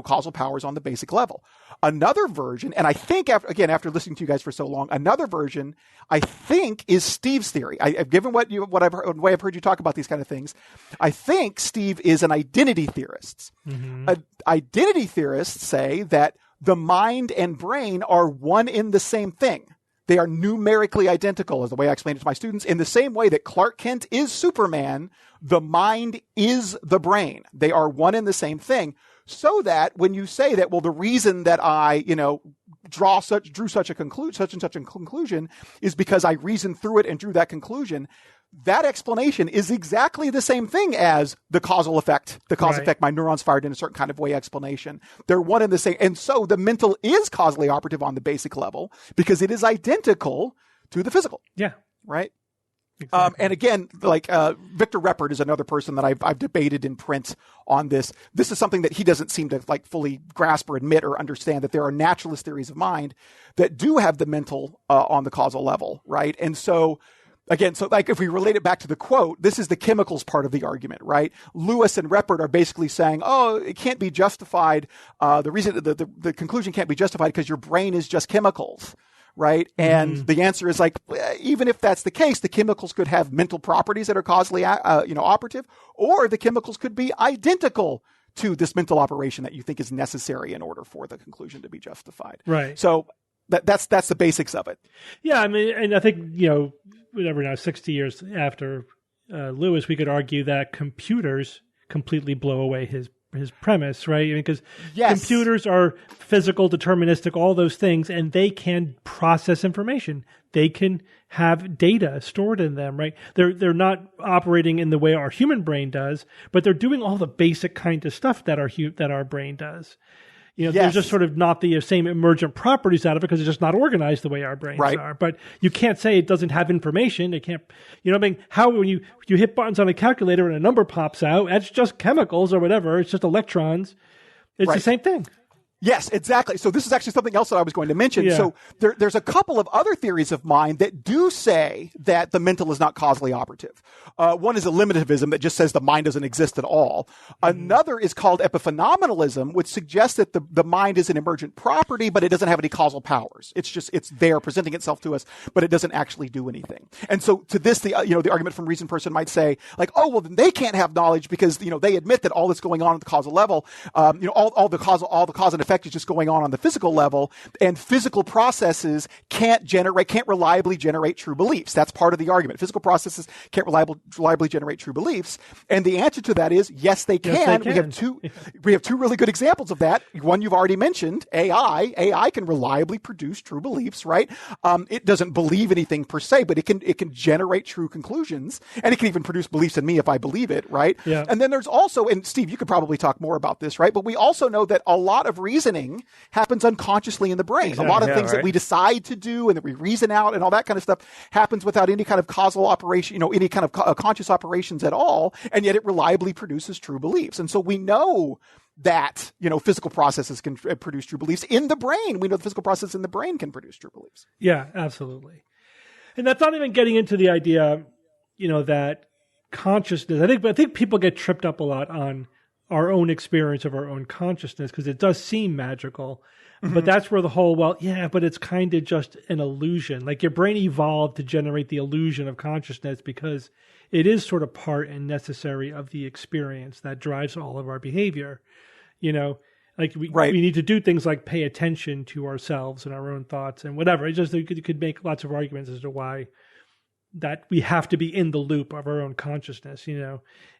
causal powers on the basic level. Another version, and I think after listening to you guys for so long, another version I think is Steve's theory. Given the way I've heard you talk about these kind of things, I think Steve is an identity theorist. Mm-hmm. Identity theorists say that the mind and brain are one in the same thing. They are numerically identical, as the way I explained it to my students. In the same way that Clark Kent is Superman, the mind is the brain. They are one in the same thing. So that when you say that, well, the reason that I, drew such a conclusion is because I reasoned through it and drew that conclusion, that explanation is exactly the same thing as the causal effect, my neurons fired in a certain kind of way explanation. They're one and the same. And so the mental is causally operative on the basic level because it is identical to the physical. Yeah. Right? Exactly. And again, Victor Reppert is another person that I've debated in print on this. This is something that he doesn't seem to fully grasp or admit or understand, that there are naturalist theories of mind that do have the mental on the causal level, right? And so, again, if we relate it back to the quote, this is the chemicals part of the argument, right? Lewis and Reppert are basically saying, it can't be justified. The reason the conclusion can't be justified because your brain is just chemicals. Right. And the answer is even if that's the case, the chemicals could have mental properties that are causally, operative, or the chemicals could be identical to this mental operation that you think is necessary in order for the conclusion to be justified. Right. So that's the basics of it. Yeah. I mean, and I think, 60 years after Lewis, we could argue that computers completely blow away his premise, right? Because Yes. computers are physical, deterministic, all those things, and they can process information. They can have data stored in them, right? They're not operating in the way our human brain does, but they're doing all the basic kind of stuff that our brain does. They're just sort of not the same emergent properties out of it because it's just not organized the way our brains are. But you can't say it doesn't have information. It can't, how when you hit buttons on a calculator and a number pops out, that's just chemicals or whatever. It's just electrons. It's the same thing. Yes, exactly. So this is actually something else that I was going to mention. Yeah. So there's a couple of other theories of mind that do say that the mental is not causally operative. One is eliminativism that just says the mind doesn't exist at all. Another is called epiphenomenalism, which suggests that the mind is an emergent property, but it doesn't have any causal powers. It's there presenting itself to us, but it doesn't actually do anything. And so to this, the argument from reason person might say, like, oh, well, then they can't have knowledge because, they admit that all that's going on at the causal level, all the cause and effect is just going on the physical level, and physical processes can't reliably generate true beliefs. That's part of the argument. Physical processes can't reliably generate true beliefs. And the answer to that is yes, they can. Yes, they can. We have two really good examples of that. One you've already mentioned, AI. AI can reliably produce true beliefs, right? It doesn't believe anything per se, but it can generate true conclusions, and it can even produce beliefs in me if I believe it, right? Yeah. And then there's also, and Steve, you could probably talk more about this, right? But we also know that a lot of reasoning happens unconsciously in the brain. Exactly. A lot of things that we decide to do and that we reason out and all that kind of stuff happens without any kind of causal operation, any kind of conscious operations at all, and yet it reliably produces true beliefs. And so we know that, physical processes can produce true beliefs in the brain. We know the physical process in the brain can produce true beliefs. Yeah, absolutely. And that's not even getting into the idea, that consciousness, I think people get tripped up a lot on our own experience of our own consciousness because it does seem magical. But that's where the whole, but it's kind of just an illusion. Like your brain evolved to generate the illusion of consciousness because it is sort of part and necessary of the experience that drives all of our behavior. Like we need to do things like pay attention to ourselves and our own thoughts and whatever. You could make lots of arguments as to why that we have to be in the loop of our own consciousness,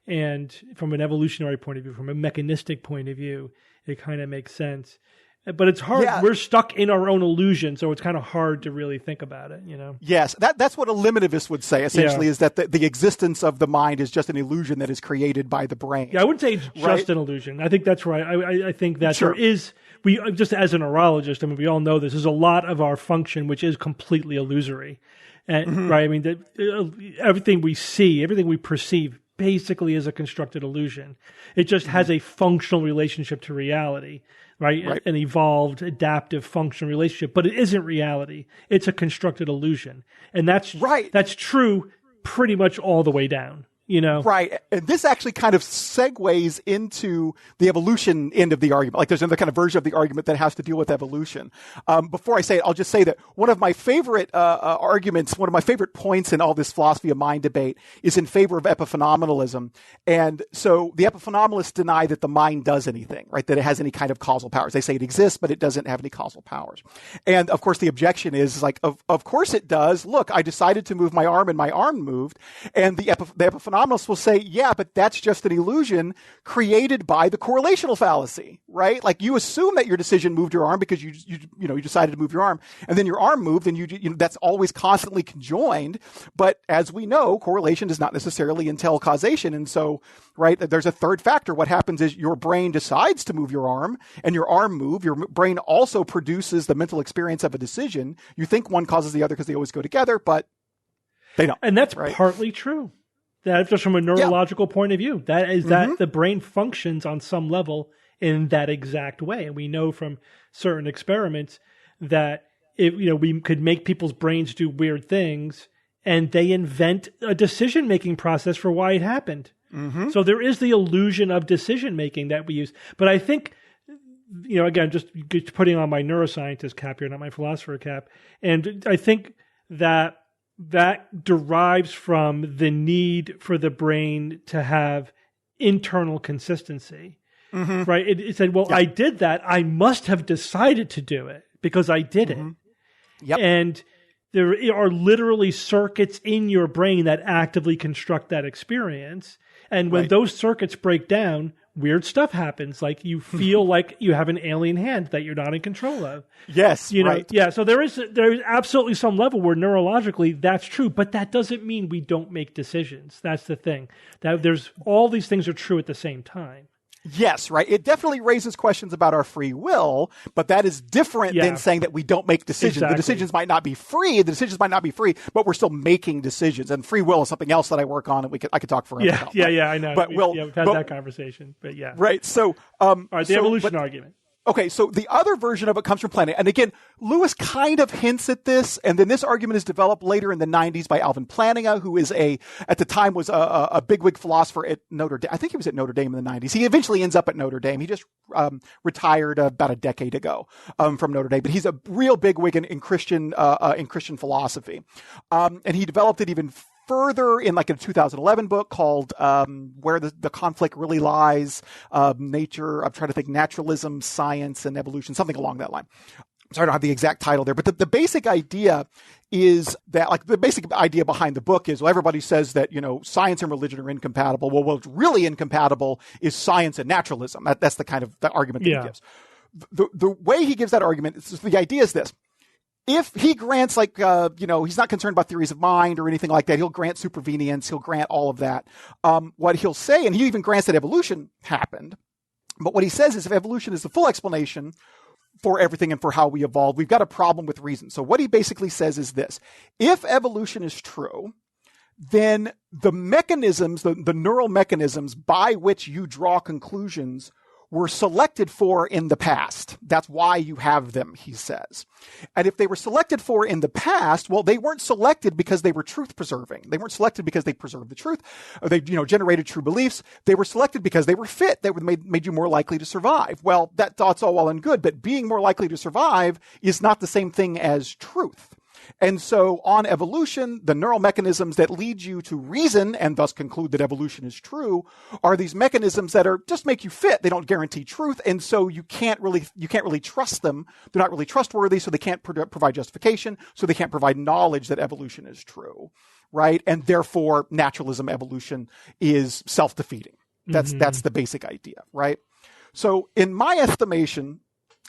and from an evolutionary point of view, from a mechanistic point of view, it kind of makes sense. But it's hard. Yeah. We're stuck in our own illusion, so it's kind of hard to really think about it, Yes, that's what a eliminativist would say, essentially, is that the existence of the mind is just an illusion that is created by the brain. Yeah, I wouldn't say it's just an illusion. I think that's right. I think that there is, just as a neurologist, we all know this, there's a lot of our function which is completely illusory. And, right? Everything we see, everything we perceive basically is a constructed illusion. It just has a functional relationship to reality, right? An evolved, adaptive, functional relationship, but it isn't reality. It's a constructed illusion. And that's true pretty much all the way down. Right. And this actually kind of segues into the evolution end of the argument. Like there's another kind of version of the argument that has to deal with evolution. Before I say it, I'll just say that one of my favorite arguments, one of my favorite points in all this philosophy of mind debate is in favor of epiphenomenalism. And so the epiphenomenalists deny that the mind does anything, right? That it has any kind of causal powers. They say it exists, but it doesn't have any causal powers. And of course, the objection is like, of course it does. Look, I decided to move my arm and my arm moved. And the epiphenomenalists will say, yeah, but that's just an illusion created by the correlational fallacy, right? Like you assume that your decision moved your arm because you decided to move your arm, and then your arm moved, and that's always constantly conjoined. But as we know, correlation does not necessarily entail causation, and so there's a third factor. What happens is your brain decides to move your arm, and your arm moved. Your brain also produces the mental experience of a decision. You think one causes the other because they always go together, but they don't. And that's partly true. That just from a neurological point of view, that is that the brain functions on some level in that exact way. And we know from certain experiments that we could make people's brains do weird things and they invent a decision-making process for why it happened. Mm-hmm. So there is the illusion of decision-making that we use. But I think, again, just putting on my neuroscientist cap here, not my philosopher cap. And I think that derives from the need for the brain to have internal consistency, right? It said, I did that. I must have decided to do it because I did it. Yep. And there are literally circuits in your brain that actively construct that experience. And when those circuits break down, weird stuff happens. Like you feel like you have an alien hand that you're not in control of. Yes, you know, right. Yeah, so there is absolutely some level where neurologically that's true, but that doesn't mean we don't make decisions. That's the thing. That there's all these things are true at the same time. Yes, right. It definitely raises questions about our free will, but that is different than saying that we don't make decisions. Exactly. The decisions might not be free. But we're still making decisions. And free will is something else that I work on, and I could talk forever about. Yeah, I know. But we've had that conversation. But yeah. Right. So, all right, the evolution argument. Okay, so the other version of it comes from Planet. And again, Lewis kind of hints at this, and then this argument is developed later in the 90s by Alvin Plantinga, who is at the time was a bigwig philosopher at Notre Dame. I think he was at Notre Dame in the 90s. He eventually ends up at Notre Dame. He just retired about a decade ago from Notre Dame, but he's a real bigwig in Christian philosophy. And he developed it even further in like a 2011 book called Where the Conflict Really Lies, Nature, I'm trying to think, Naturalism, Science, and Evolution, something along that line. Sorry, I don't have the exact title there, but the basic idea is that, like, the basic idea behind the book is, well, everybody says that, science and religion are incompatible. Well, what's really incompatible is science and naturalism. That's the kind of the argument that he gives. The way he gives that argument, the idea is this. If he grants, he's not concerned about theories of mind or anything like that. He'll grant supervenience. He'll grant all of that. What he'll say, and he even grants that evolution happened. But what he says is if evolution is the full explanation for everything and for how we evolved, we've got a problem with reason. So what he basically says is this. If evolution is true, then the mechanisms, the neural mechanisms by which you draw conclusions were selected for in the past. That's why you have them, he says. And if they were selected for in the past, well, they weren't selected because they were truth preserving. They weren't selected because they preserved the truth, or they, generated true beliefs. They were selected because they were fit. They made you more likely to survive. Well, that thought's all well and good, but being more likely to survive is not the same thing as truth. And so on evolution, the neural mechanisms that lead you to reason and thus conclude that evolution is true are these mechanisms that are just make you fit. They don't guarantee truth. And so you can't really trust them. They're not really trustworthy. So they can't provide justification. So they can't provide knowledge that evolution is true. Right. And therefore naturalism, evolution is self-defeating. That's the basic idea. Right. So in my estimation,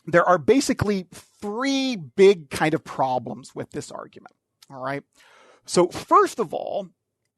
there are basically three big kind of problems with this argument. All right. So first of all,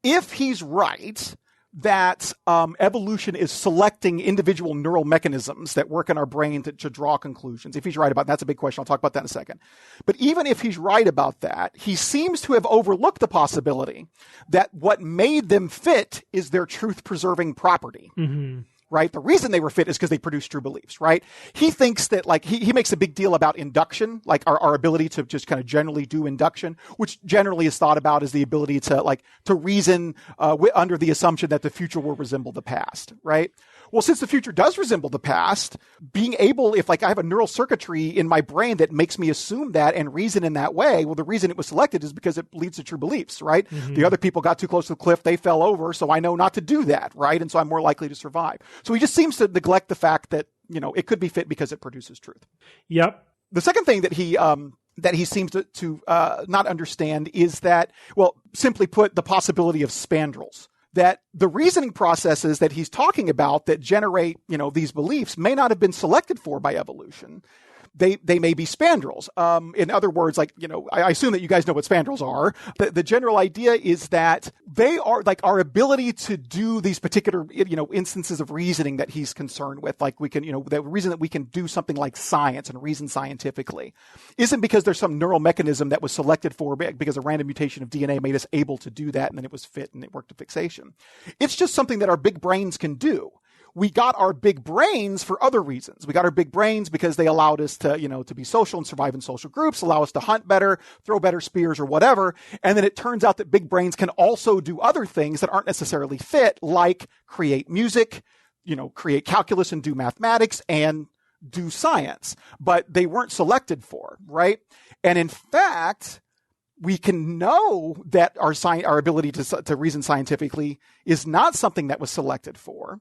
if he's right that evolution is selecting individual neural mechanisms that work in our brain to draw conclusions, if he's right about that, that's a big question. I'll talk about that in a second. But even if he's right about that, he seems to have overlooked the possibility that what made them fit is their truth-preserving property. Mm-hmm. Right? The reason they were fit is because they produce true beliefs, right? He thinks that, like, he makes a big deal about induction, like our ability to just kind of generally do induction, which generally is thought about as the ability to reason under the assumption that the future will resemble the past, right? Well, since the future does resemble the past, being able, if I have a neural circuitry in my brain that makes me assume that and reason in that way, well, the reason it was selected is because it leads to true beliefs, right? Mm-hmm. The other people got too close to the cliff, they fell over, so I know not to do that, right? And so I'm more likely to survive. So he just seems to neglect the fact that, it could be fit because it produces truth. Yep. The second thing that he seems to not understand is that, well, simply put, the possibility of spandrels. That the reasoning processes that he's talking about that generate, these beliefs may not have been selected for by evolution. They may be spandrels. In other words, I assume that you guys know what spandrels are. The general idea is that they are like our ability to do these particular, instances of reasoning that he's concerned with. Like we can, the reason that we can do something like science and reason scientifically isn't because there's some neural mechanism that was selected for because a random mutation of DNA made us able to do that and then it was fit and it worked to fixation. It's just something that our big brains can do. We got our big brains for other reasons. We got our big brains because they allowed us to, to be social and survive in social groups, allow us to hunt better, throw better spears or whatever. And then it turns out that big brains can also do other things that aren't necessarily fit, like create music, create calculus and do mathematics and do science, but they weren't selected for, right? And in fact, we can know that our ability to reason scientifically is not something that was selected for,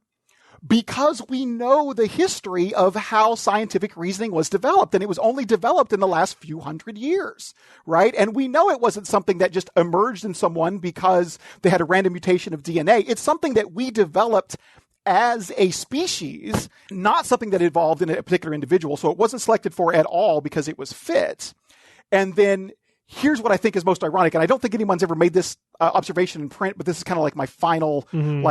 because we know the history of how scientific reasoning was developed. And it was only developed in the last few hundred years, right? And we know it wasn't something that just emerged in someone because they had a random mutation of DNA. It's something that we developed as a species, not something that evolved in a particular individual. So it wasn't selected for at all because it was fit. And then here's what I think is most ironic. And I don't think anyone's ever made this observation in print, but this is kind of like my final thing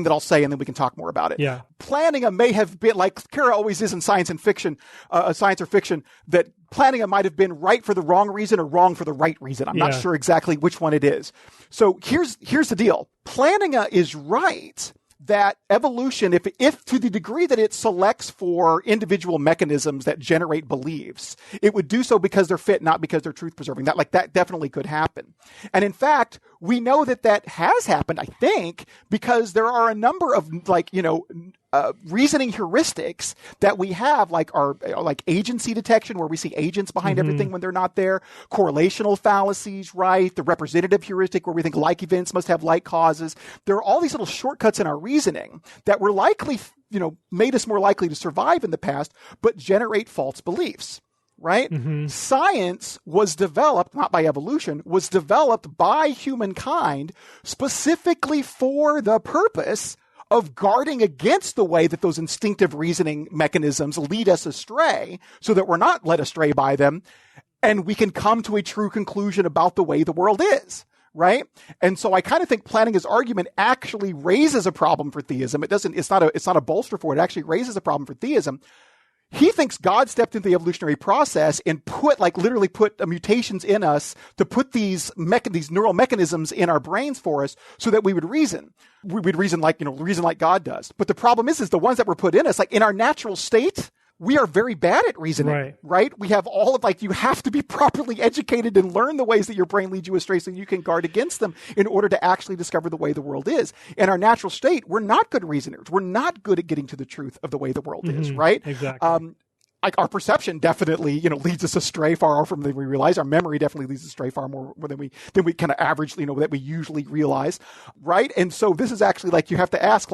that I'll say, and then we can talk more about it. Yeah. Planning may have been, like Kara always is in science and fiction, science or fiction, that planning might have been right for the wrong reason or wrong for the right reason. I'm not sure exactly which one it is. So here's the deal. Planning is right that evolution, if to the degree that it selects for individual mechanisms that generate beliefs, it would do so because they're fit, not because they're truth preserving. That definitely could happen. And in fact, we know that has happened, I think, because there are a number of reasoning heuristics that we have, like agency detection, where we see agents behind everything when they're not there, correlational fallacies, right? The representative heuristic, where we think like events must have like causes. There are all these little shortcuts in our reasoning that were likely, made us more likely to survive in the past, but generate false beliefs. Right? Science was developed, not by evolution, was developed by humankind specifically for the purpose of guarding against the way that those instinctive reasoning mechanisms lead us astray, so that we're not led astray by them, and we can come to a true conclusion about the way the world is. Right? And so I kind of think Plantinga's argument actually raises a problem for theism. It's not a bolster for it. It actually raises a problem for theism. He thinks God stepped into the evolutionary process and literally put mutations in us to put these neural mechanisms in our brains for us so that we would reason. We would reason like God does. But the problem is the ones that were put in us, like in our natural state, we are very bad at reasoning, right? We have all of you have to be properly educated and learn the ways that your brain leads you astray so you can guard against them in order to actually discover the way the world is. In our natural state, we're not good reasoners. We're not good at getting to the truth of the way the world is, right? Exactly. Our perception definitely, leads us astray far more from than we realize. Our memory definitely leads us astray far more than we kind of average, that we usually realize, right? And so this is actually you have to ask,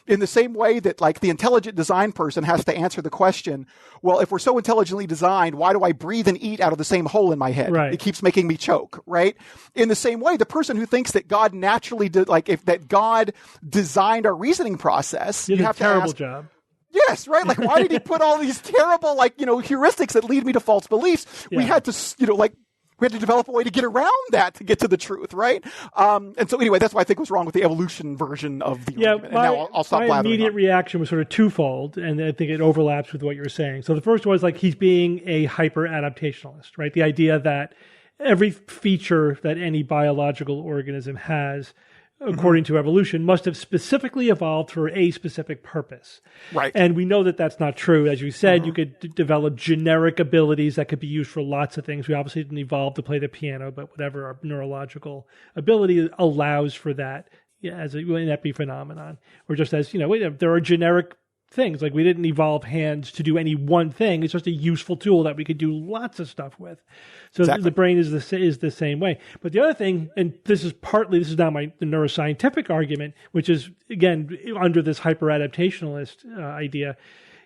in the same way that the intelligent design person has to answer the question, well, if we're so intelligently designed, why do I breathe and eat out of the same hole in my head? Right. It keeps making me choke, right? In the same way, the person who thinks that God naturally did, that God designed our reasoning process, you have to ask, terrible job. Yes, right. Why did he put all these terrible, heuristics that lead me to false beliefs? Yeah. We had to, we had to develop a way to get around that to get to the truth, right? And so anyway, that's what I think was wrong with the evolution version of the argument. And now I'll stop blathering. My immediate reaction was sort of twofold, and I think it overlaps with what you were saying. So the first was he's being a hyper-adaptationalist, right? The idea that every feature that any biological organism has, according to evolution, must have specifically evolved for a specific purpose. Right. And we know that that's not true. As you said, you could develop generic abilities that could be used for lots of things. We obviously didn't evolve to play the piano, but whatever our neurological ability allows for that as an epiphenomenon. Or just as, there are generic things. We didn't evolve hands to do any one thing. It's just a useful tool that we could do lots of stuff with. So exactly. The brain is the same way. But the other thing, and this is now the neuroscientific argument, which is, again, under this hyper-adaptationalist idea,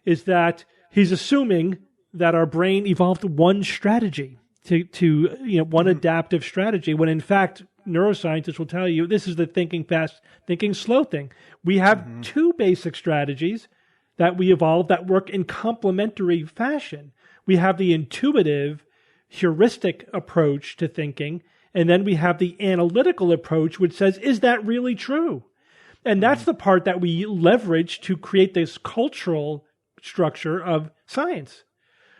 is that he's assuming that our brain evolved one strategy to one adaptive strategy, when in fact, neuroscientists will tell you this is the thinking fast, thinking slow thing. We have two basic strategies that we evolved that work in complementary fashion. We have the intuitive, heuristic approach to thinking, and then we have the analytical approach, which says, is that really true? And that's the part that we leverage to create this cultural structure of science.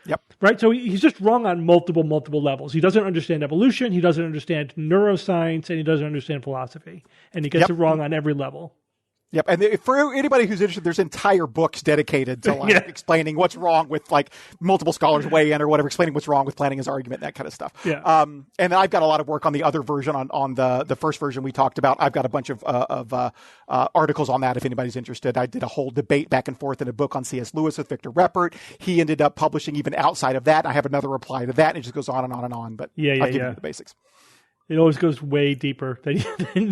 Yep. Right? So he's just wrong on multiple levels. He doesn't understand evolution, he doesn't understand neuroscience, and he doesn't understand philosophy. And he gets it wrong on every level. Yep, and for anybody who's interested, there's entire books dedicated to explaining what's wrong with multiple scholars weigh in or whatever, explaining what's wrong with Plantinga's argument, that kind of stuff. Yeah. And I've got a lot of work on the other version, on the first version we talked about. I've got a bunch of articles on that if anybody's interested. I did a whole debate back and forth in a book on C.S. Lewis with Victor Reppert. He ended up publishing even outside of that. I have another reply to that, and it just goes on and on and on. But I've given you the basics. It always goes way deeper than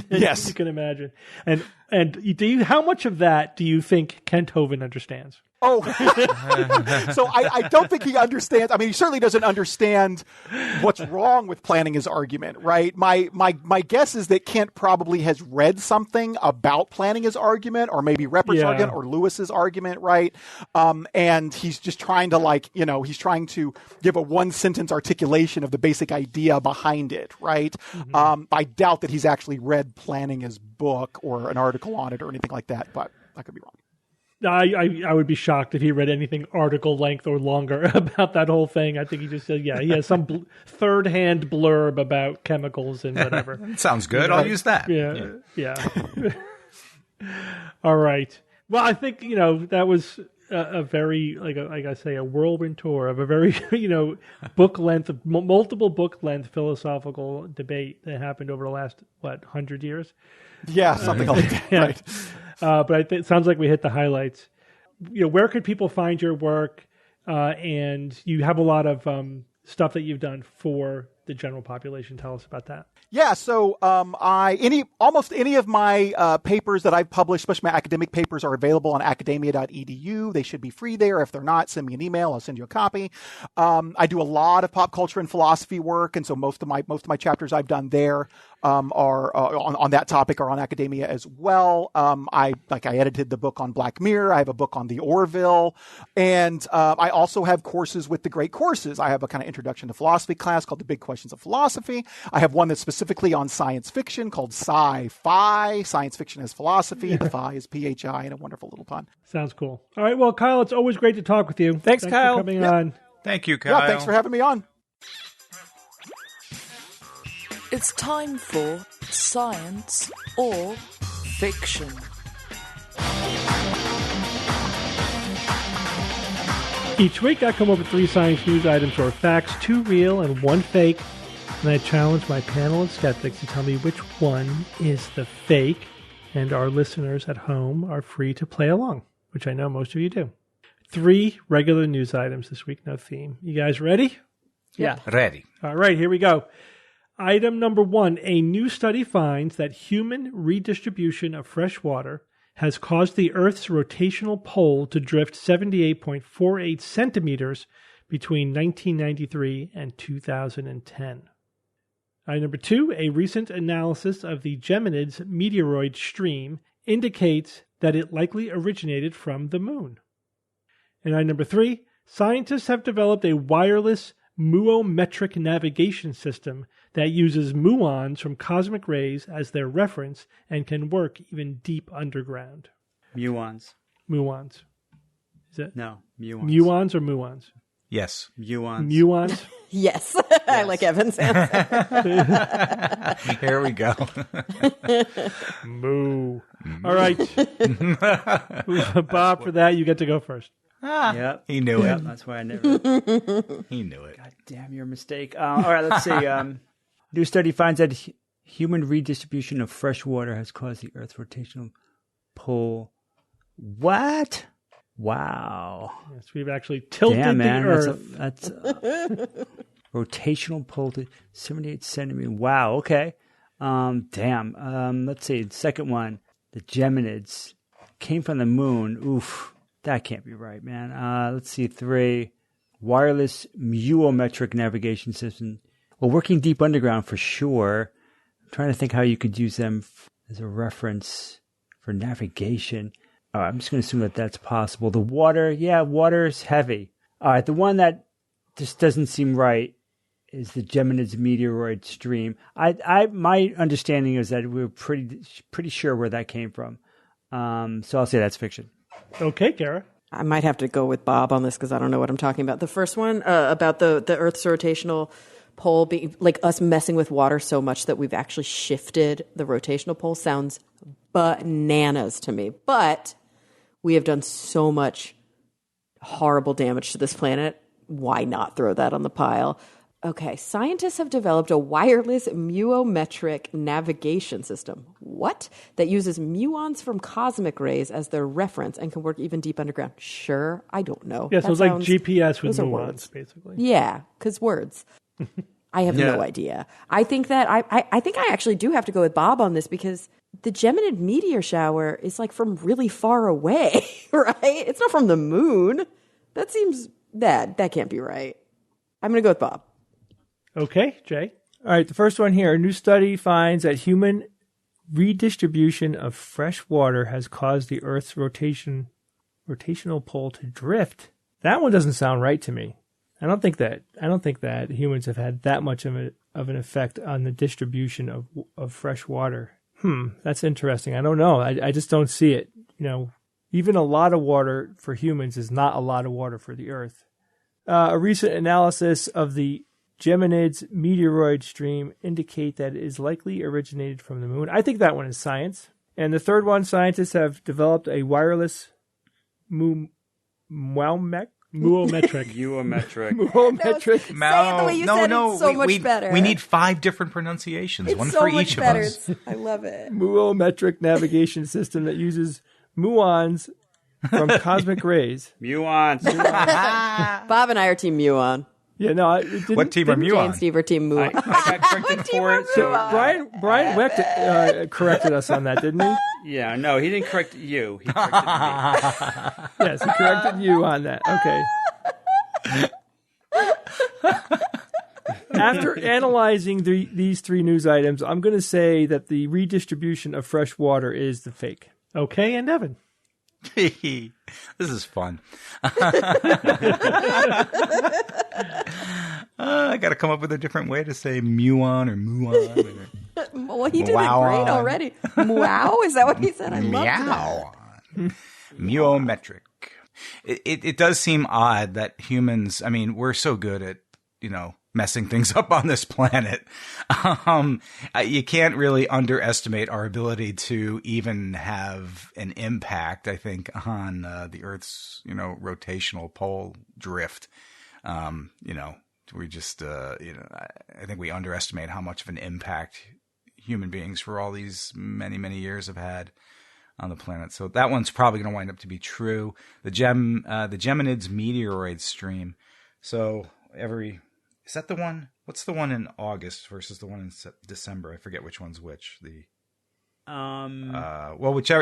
yes. you can imagine. And And how much of that do you think Kent Hovind understands? Oh, so I don't think he understands. I mean, he certainly doesn't understand what's wrong with planning his argument, right? My guess is that Kent probably has read something about planning his argument, or maybe Reppert's argument or Lewis's argument, right? And he's just trying to he's trying to give a one sentence articulation of the basic idea behind it, right? Mm-hmm. I doubt that he's actually read planning his book or an article on it or anything like that, but I could be wrong. I would be shocked if he read anything article length or longer about that whole thing. I think he just said, he has some third-hand blurb about chemicals and whatever. Sounds good. I'll use that. Yeah. All right. Well, I think, that was a very, like I say, a whirlwind tour of a very, multiple book length philosophical debate that happened over the last, 100 years? Yeah, something like that, right. But it sounds like we hit the highlights. Where could people find your work? And you have a lot of stuff that you've done for the general population. Tell us about that. Yeah, so almost any of my papers that I've published, especially my academic papers, are available on academia.edu. They should be free there. If they're not, send me an email. I'll send you a copy. I do a lot of pop culture and philosophy work, and so most of my chapters I've done there are on that topic are on academia as well. I edited the book on Black Mirror. I have a book on the Orville, and I also have courses with the great courses. I have a kind of introduction to philosophy class called The Big Questions of Philosophy. I have one that's specifically on science fiction called Sci-Fi. Science fiction is philosophy. The phi is PHI, and a wonderful little pun. Sounds cool. All right, well, Kyle, it's always great to talk with you. Thanks Kyle. For coming on. Thank you, Kyle. Yeah, thanks for having me on. It's time for Science or Fiction. Each week I come up with 3 science news items or facts, 2 real and 1 fake, and I challenge my panel of skeptics to tell me which one is the fake, and our listeners at home are free to play along, which I know most of you do. 3 regular news items this week, no theme. You guys ready? Yeah. Ready. All right, here we go. Item number 1, a new study finds that human redistribution of fresh water has caused the Earth's rotational pole to drift 78.48 centimeters between 1993 and 2010. Item number 2, a recent analysis of the Geminids meteoroid stream indicates that it likely originated from the moon. And item number 3, scientists have developed a wireless muometric navigation system that uses muons from cosmic rays as their reference and can work even deep underground. Muons. Muons. Is it? No, muons. Muons or muons? Yes. Muons. Muons? Yes. I like Evan's answer. Here we go. Moo. All right. Bob, for that, you get to go first. Yep. He knew it. That's why I never. He knew it. God damn your mistake. All right, let's see. New study finds that human redistribution of fresh water has caused the Earth's rotational pull. What? Wow. Yes, we've actually tilted the Earth. That's rotational pull to 78 centimeters. Wow. Okay. Damn. Let's see. The second one, the Geminids came from the moon. Oof. That can't be right, man. Let's see. 3, wireless muometric navigation system. Well, working deep underground for sure. I'm trying to think how you could use them as a reference for navigation. I'm just going to assume that that's possible. The water, water's heavy. All right, the one that just doesn't seem right is the Geminids meteoroid stream. My understanding is that we're pretty sure where that came from. So I'll say that's fiction. Okay, Kara. I might have to go with Bob on this because I don't know what I'm talking about. The first one about the Earth's rotational pole being like us messing with water so much that we've actually shifted the rotational pole sounds bananas to me. But we have done so much horrible damage to this planet. Why not throw that on the pile? Okay, scientists have developed a wireless muometric navigation system. What? That uses muons from cosmic rays as their reference and can work even deep underground. Sure, I don't know. Yeah, so it's like GPS with muons, basically. Yeah, because words. I have no idea. I think that I think I actually do have to go with Bob on this because the Geminid meteor shower is like from really far away, right? It's not from the moon. That seems bad. That can't be right. I'm going to go with Bob. Okay, Jay. All right, the first one here. A new study finds that human redistribution of fresh water has caused the Earth's rotational pole to drift. That one doesn't sound right to me. I don't think that humans have had that much of an effect on the distribution of fresh water. That's interesting. I don't know. I just don't see it. Even a lot of water for humans is not a lot of water for the Earth. A recent analysis of the Geminids meteoroid stream indicate that it is likely originated from the moon. I think that one is science. And the third one, scientists have developed a wireless muometric. Muometric. Muometric. Say it the way you said it's so much better. We need 5 different pronunciations, it's one so for much each better. of us. I love it. Muometric navigation system that uses muons from cosmic rays. Muons. Bob and I are Team Muon. Yeah, no. What team are Jay you and on? Steve are Team Muon. I got corrected for it. So Brian Wecht corrected us on that, didn't he? yeah, no, he didn't correct you. He corrected me. Yes, he corrected you on that. Okay. After analyzing these 3 news items, I'm going to say that the redistribution of fresh water is the fake. Okay, and Evan. This is fun. I got to come up with a different way to say muon or muon. Well, he did it great already. Wow, is that what he said? I love that. Muometric. It does seem odd that humans, we're so good at, messing things up on this planet. You can't really underestimate our ability to even have an impact, I think, on the Earth's, rotational pole drift. We just, I think we underestimate how much of an impact human beings for all these many, many years have had on the planet. So that one's probably going to wind up to be true. The Geminids meteoroid stream. So is that the one? What's the one in August versus the one in December? I forget which one's which. Whichever.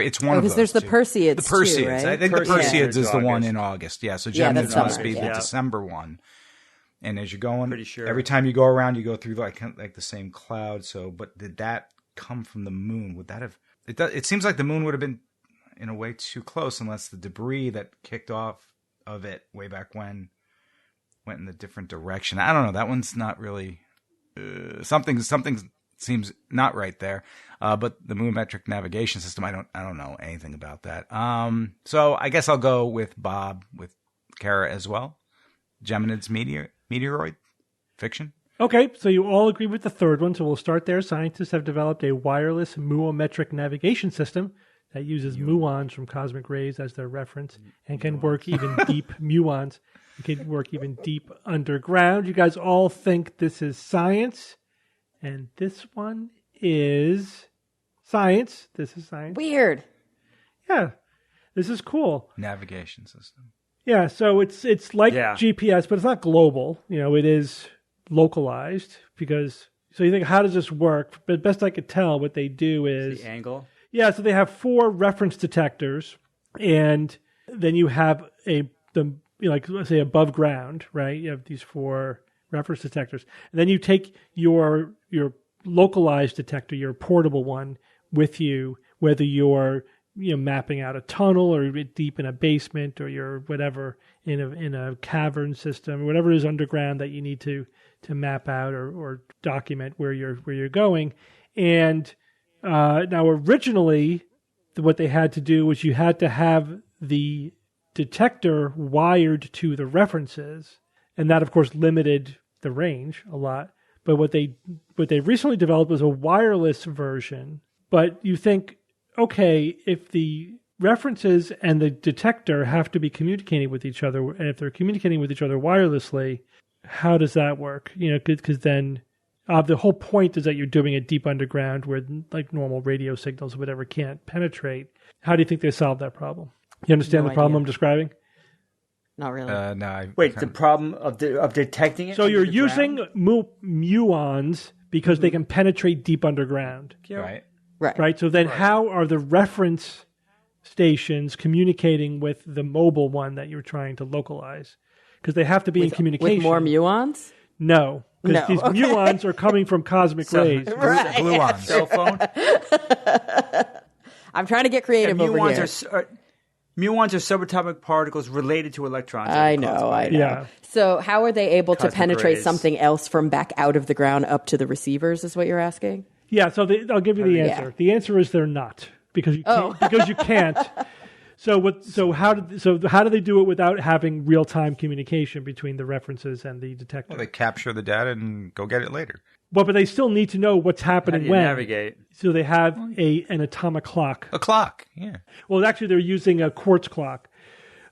It's one of those. Because there's the Perseids. The Perseids. Too, right? I think the Perseids is the one in August. Yeah. So Geminids must be the December one. And as you're going, pretty sure. Every time you go around, you go through like the same cloud. So, but did that come from the moon? Would that have? It seems like the moon would have been in a way too close, unless the debris that kicked off of it way back when went in a different direction. I don't know. That one's not really something seems not right there. But the muometric navigation system, I don't know anything about that. So I guess I'll go with Bob with Kara as well. Geminids meteoroid fiction. Okay, so you all agree with the third one, so we'll start there. Scientists have developed a wireless muometric navigation system that uses muons from cosmic rays as their reference and can work even deep muons. It can work even deep underground. You guys all think this is science, and this one is science. This is science. Weird. Yeah, this is cool. Navigation system. Yeah, so it's like GPS, but it's not global. It is localized so you think, how does this work? But best I could tell, what they do is the angle. Yeah, so they have 4 reference detectors, and then you have let's say above ground, right? You have these 4 reference detectors, and then you take your localized detector, your portable one, with you, whether you're mapping out a tunnel or deep in a basement or you're whatever in a cavern system, or whatever is underground that you need to map out or document where you're going. And now originally what they had to do was you had to have the detector wired to the references, and that of course limited the range a lot. But what they recently developed was a wireless version. But you think, okay, if the references and the detector have to be communicating with each other, and if they're communicating with each other wirelessly, how does that work? Because then the whole point is that you're doing it deep underground where like normal radio signals or whatever can't penetrate. How do you think they solved that problem? You understand the problem I'm describing? Not really. No. The problem of detecting it. So you're using muons because they can penetrate deep underground. Right. Right. So then how are the reference stations communicating with the mobile one that you're trying to localize? Because they have to be in communication. With more muons? No. Because these muons are coming from cosmic rays. Gluons. Cell phone. I'm trying to get creative over here. Muons are subatomic particles related to electrons. I know. Yeah. So how are they able to Cosmic penetrate rays. something else from back out of the ground up to the receivers is what you're asking? Yeah, so I'll give you the answer. Yeah. The answer is they're not because you can't. Because you can't. So how do they do it without having real time communication between the references and the detector? Well, they capture the data and go get it later. Well, but they still need to know what's happening How do you when. navigate? So they have an atomic clock. A clock, yeah. Well, actually, they're using a quartz clock.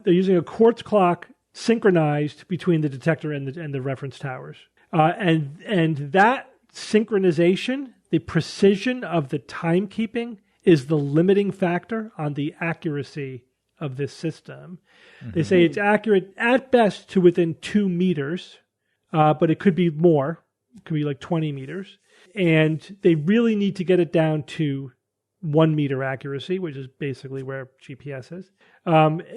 They're using a quartz clock synchronized between the detector and the reference towers, and that synchronization, the precision of the timekeeping, is the limiting factor on the accuracy of this system. Mm-hmm. They say it's accurate at best to within 2 meters, but it could be more. It could be like 20 meters. And they really need to get it down to 1 meter accuracy, which is basically where GPS is.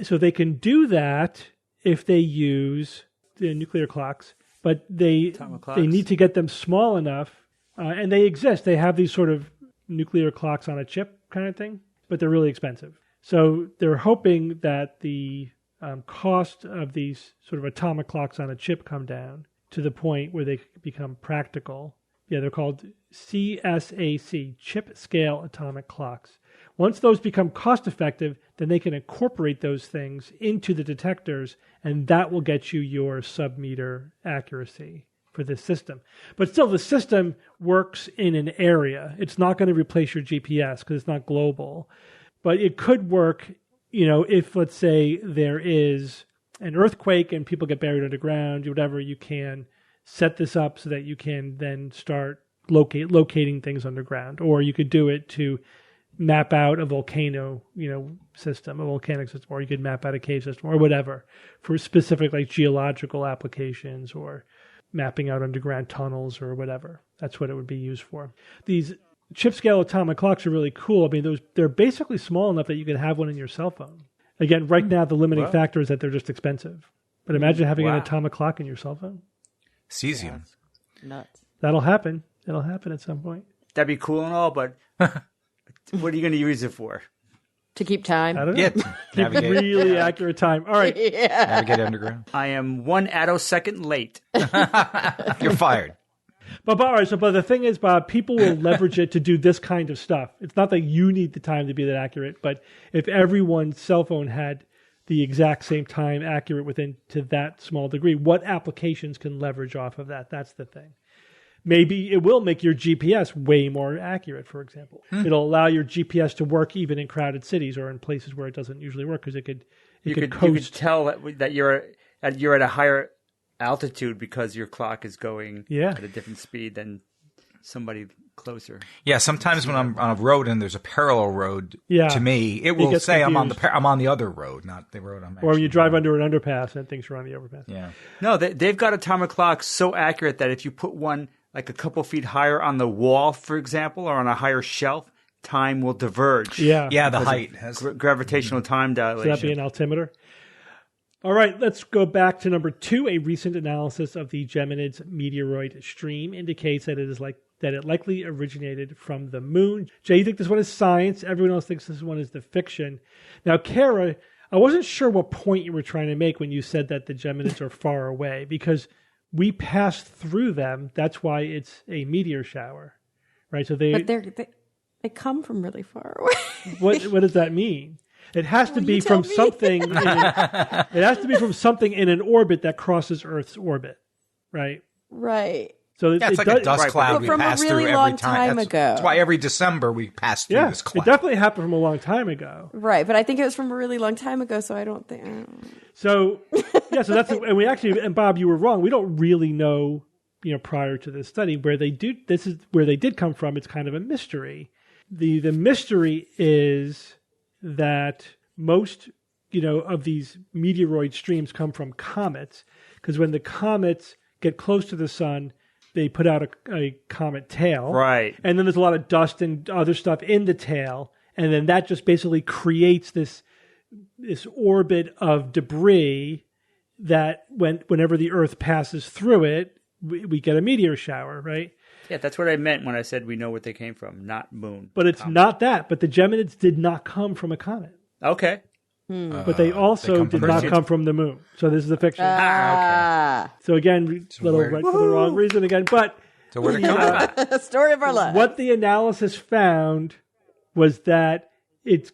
So they can do that if they use the nuclear clocks, but they need to get them small enough, and they exist. They have these sort of nuclear clocks on a chip kind of thing, but they're really expensive. So they're hoping that the cost of these sort of atomic clocks on a chip come down to the point where they become practical. Yeah, they're called CSAC, chip scale atomic clocks. Once those become cost effective, then they can incorporate those things into the detectors, and that will get you your sub-meter accuracy for this system. But still, the system works in an area. It's not going to replace your GPS because it's not global. But it could work, if, let's say, there is an earthquake and people get buried underground, whatever, you can set this up so that you can then start locating things underground. Or you could do it to map out a volcano, system, a volcanic system, or you could map out a cave system or whatever for specific like geological applications or mapping out underground tunnels or whatever. That's what it would be used for. These chip scale atomic clocks are really cool. I mean, they're basically small enough that you can have one in your cell phone. Again, right now the limiting factor is that they're just expensive. But imagine having an atomic clock in your cell phone. Cesium. Nuts. That'll happen. It'll happen at some point. That'd be cool and all, but what are you going to use it for? To keep time? I don't know. Yeah. Navigate. Really accurate time. All right. Navigate underground. I am 1 attosecond late. You're fired. But all right. But the thing is, Bob, people will leverage it to do this kind of stuff. It's not that you need the time to be that accurate, but if everyone's cell phone had the exact same time accurate within to that small degree, what applications can leverage off of that? That's the thing. Maybe it will make your GPS way more accurate, for example. It'll allow your GPS to work even in crowded cities or in places where it doesn't usually work because you could tell that you're at a higher altitude because your clock is going at a different speed than somebody closer. Yeah, sometimes when I'm on a road and there's a parallel road to me, it will say confused. I'm on the other road, not the road I'm actually Or you drive under an underpass and it thinks you're on the overpass. Yeah. No, they've got atomic clocks so accurate that if you put one like a couple feet higher on the wall, for example, or on a higher shelf, time will diverge. Yeah, the height has gravitational time dilation. So that'd be an altimeter. All right, let's go back to number 2. A recent analysis of the Geminids meteoroid stream indicates that it likely originated from the moon. Jay, you think this one is science? Everyone else thinks this one is the fiction. Now, Kara, I wasn't sure what point you were trying to make when you said that the Geminids are far away, because we passed through them. That's why it's a meteor shower, right? So they come from really far away. What does that mean? It has to be from something. It has to be from something in an orbit that crosses Earth's orbit, right? Right. So it's like a dust cloud we pass through every time. That's why every December we pass through this cloud. It definitely happened from a long time ago. Right, but I think it was from a really long time ago, so I don't think. So that's and Bob, you were wrong. We don't really know, prior to this study where they did come from. It's kind of a mystery. The mystery is that most, of these meteoroid streams come from comets, because when the comets get close to the sun, they put out a comet tail. Right. And then there's a lot of dust and other stuff in the tail. And then that just basically creates this orbit of debris that whenever the Earth passes through it, we get a meteor shower, right? Yeah, that's what I meant when I said we know where they came from, not moon. But it's not that. But the Geminids did not come from a comet. Okay. But they also did not come from the moon. So this is a fiction. Ah. So again, little right for the wrong reason again. But So where'd it come from? Story of our life. what the analysis found was that it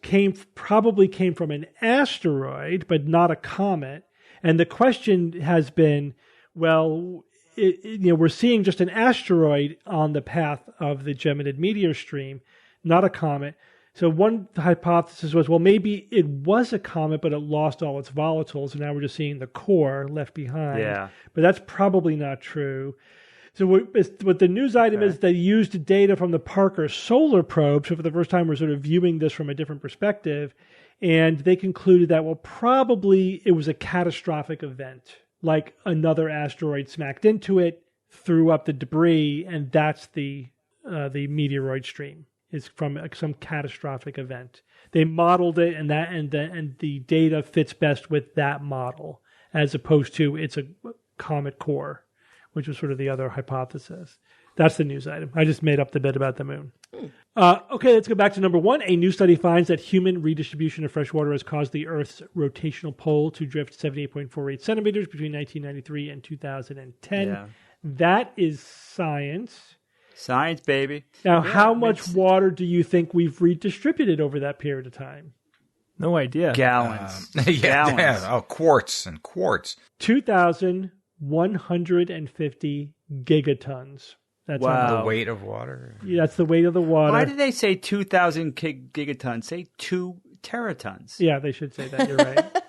probably came from an asteroid, but not a comet. And the question has been, well, we're seeing just an asteroid on the path of the Geminid meteor stream, not a comet. So one hypothesis was, well, maybe it was a comet, but it lost all its volatiles, and now we're just seeing the core left behind. Yeah. But that's probably not true. So what the news item is, they used data from the Parker Solar Probe. So for the first time, we're sort of viewing this from a different perspective. And they concluded that, well, probably it was a catastrophic event, like another asteroid smacked into it, threw up the debris, and that's the meteoroid stream. Is from some catastrophic event. They modeled it, and the data fits best with that model, as opposed to it's a comet core, which was sort of the other hypothesis. That's the news item. I just made up the bit about the moon. Okay, let's go back to number one. A new study finds that human redistribution of fresh water has caused the Earth's rotational pole to drift 78.48 centimeters between 1993 and 2010. Yeah. That is science. Science, baby. Now, how much water do you think we've redistributed over that period of time? No idea. Gallons. Yeah. Gallons. Oh, quarts and quarts. 2,150 gigatons. That's Wow. The weight of water. that's the weight of the water. Why did they say 2,000 gigatons? Say 2 teratons. Yeah, they should say that. You're right.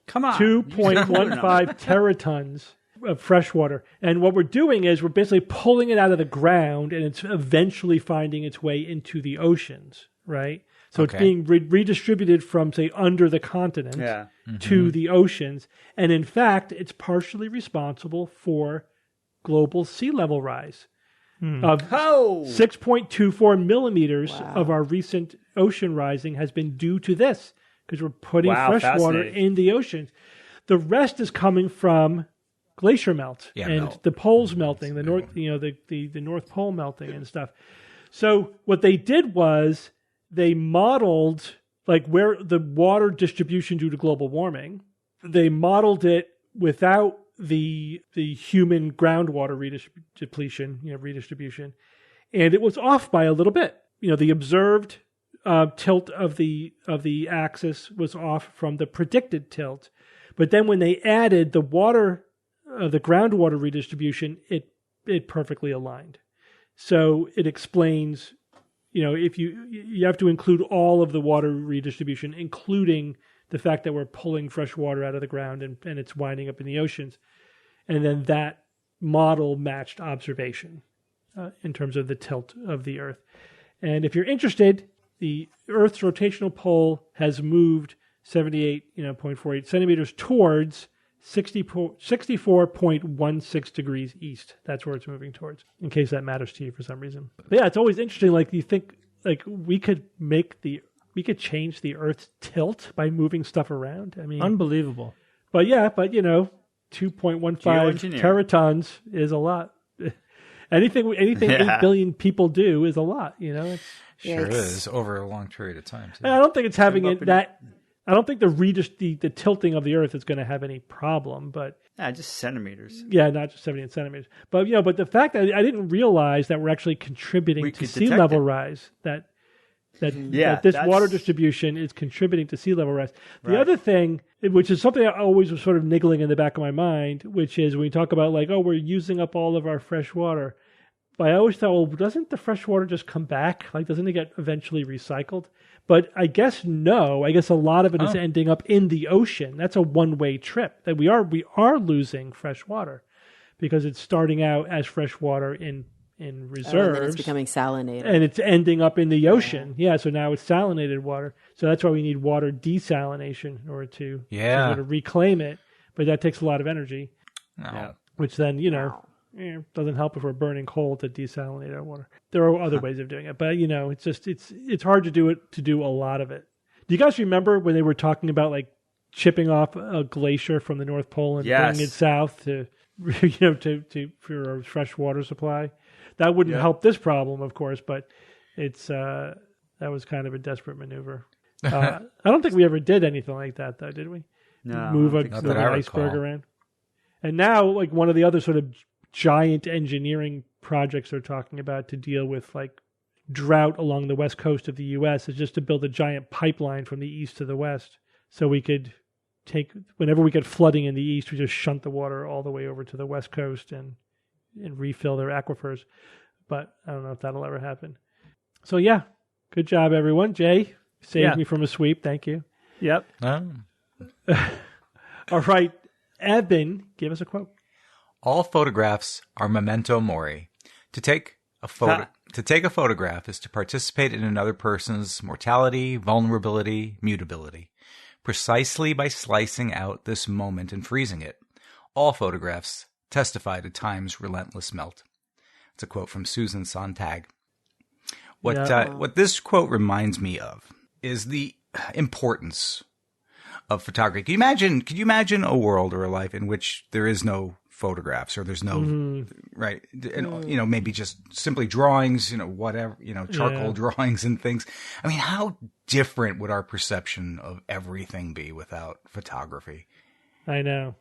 Come on. 2.15 teratons of fresh water. And what we're doing is we're basically pulling it out of the ground, and it's eventually finding its way into the oceans, right? So it's being redistributed from, say, under the continent to the oceans. And in fact, it's partially responsible for global sea level rise. Of 6.24 millimeters of our recent ocean rising has been due to this, because we're putting fresh water in the oceans. The rest is coming from glacier melt and the poles melting, the north, the North Pole melting and stuff. So what they did was they modeled like where the water distribution due to global warming. They modeled it without the human groundwater redistribution, and it was off by a little bit. The observed tilt of the axis was off from the predicted tilt, but then when they added the water. The groundwater redistribution, it perfectly aligned. So it explains, if you have to include all of the water redistribution, including the fact that we're pulling fresh water out of the ground and it's winding up in the oceans. And then that model matched observation in terms of the tilt of the Earth. And if you're interested, the Earth's rotational pole has moved 78.48 centimeters towards 64.16 degrees east. That's where it's moving towards, in case that matters to you for some reason. But yeah, it's always interesting. Like, you think like we could change the Earth's tilt by moving stuff around. I mean, unbelievable. But 2.15 teratons is a lot. Anything 8 billion people do is a lot. It's, Sure is over a long period of time too. I don't think it's having it that. I don't think the tilting of the Earth is going to have any problem, but just centimeters. Yeah, not just 78 centimeters. But but the fact that I didn't realize that we're actually contributing to sea level rise. That this water distribution is contributing to sea level rise. The other thing, which is something I always was sort of niggling in the back of my mind, which is when we talk about we're using up all of our fresh water. But I always thought, well, doesn't the fresh water just come back? Doesn't it get eventually recycled? But I guess no. I guess a lot of it is ending up in the ocean. That's a one-way trip. That we are losing fresh water because it's starting out as fresh water in reserves. And then it's becoming salinated. And it's ending up in the ocean. Yeah, so now it's salinated water. So that's why we need water desalination in order to sort of reclaim it. But that takes a lot of energy. No. Which then, doesn't help if we're burning coal to desalinate our water. There are other ways of doing it, but it's just it's hard to do a lot of it. Do you guys remember when they were talking about like chipping off a glacier from the North Pole and bringing it south to for a fresh water supply? That wouldn't help this problem, of course, but that was kind of a desperate maneuver. I don't think we ever did anything like that, though, did we? No, move an iceberg around. And now, like one of the other sort of giant engineering projects they're talking about to deal with like drought along the west coast of the U.S. is just to build a giant pipeline from the east to the west, so we could whenever we get flooding in the east, we just shunt the water all the way over to the west coast and refill their aquifers. But I don't know if that'll ever happen. So yeah, good job, everyone. Jay saved me from a sweep. Thank you. Yep. All right, Evan, give us a quote. All photographs are memento mori. To take a photograph is to participate in another person's mortality, vulnerability, mutability. Precisely by slicing out this moment and freezing it, all photographs testify to time's relentless melt. It's a quote from Susan Sontag. What this quote reminds me of is the importance of photography. Could you imagine a world or a life in which there is no photographs, or there's no right, and maybe just simply drawings, whatever, charcoal drawings and things. I mean, how different would our perception of everything be without photography? I know.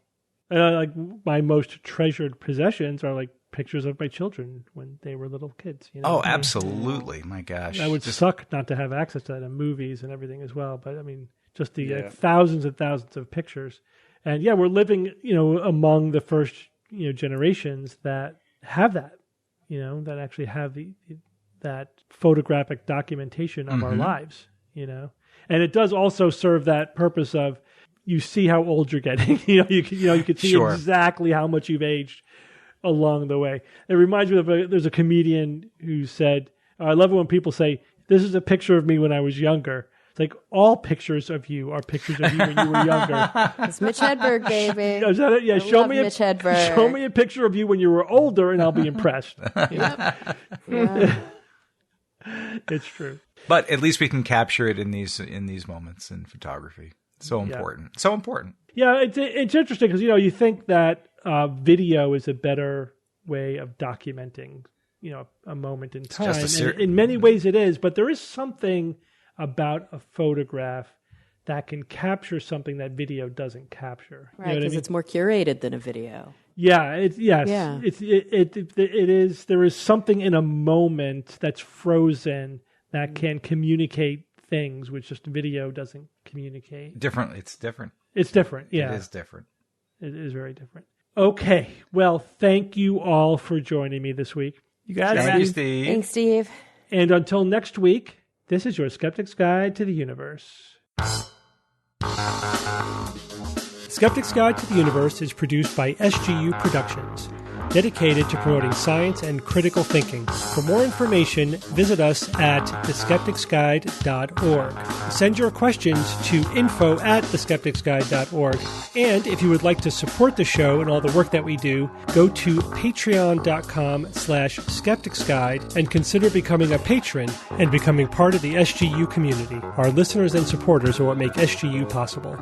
Like my most treasured possessions are like pictures of my children when they were little kids. Oh, absolutely! My gosh, that would suck not to have access to that in movies and everything as well. But I mean, just the thousands and thousands of pictures. And we're living, among the first, generations that have that, that actually have that photographic documentation of our lives, And it does also serve that purpose of, you see how old you're getting. You can see exactly how much you've aged along the way. It reminds me of there's a comedian who said, I love it when people say, this is a picture of me when I was younger. Like, all pictures of you are pictures of you when you were younger. It's Mitch Hedberg, baby. Is that it? Yeah, show me Mitch Hedberg. Show me a picture of you when you were older, and I'll be impressed. Yeah. It's true. But at least we can capture it in these moments in photography. So important. So important. Yeah, it's interesting because you think that video is a better way of documenting a moment in time. And in many ways, it is. But there is something about a photograph that can capture something that video doesn't capture. Right, because it's more curated than a video. Yeah, it is. There is something in a moment that's frozen that can communicate things, which just video doesn't communicate. It's different. It's different, yeah. It is different. It is very different. Okay, well, thank you all for joining me this week. You got it. Thanks, Steve. Thanks, Steve. And until next week, this is your Skeptic's Guide to the Universe. Skeptic's Guide to the Universe is produced by SGU Productions, dedicated to promoting science and critical thinking. For more information, visit us at theskepticsguide.org. Send your questions to info@theskepticsguide.org. And if you would like to support the show and all the work that we do, go to patreon.com/skepticsguide and consider becoming a patron and becoming part of the SGU community. Our listeners and supporters are what make SGU possible.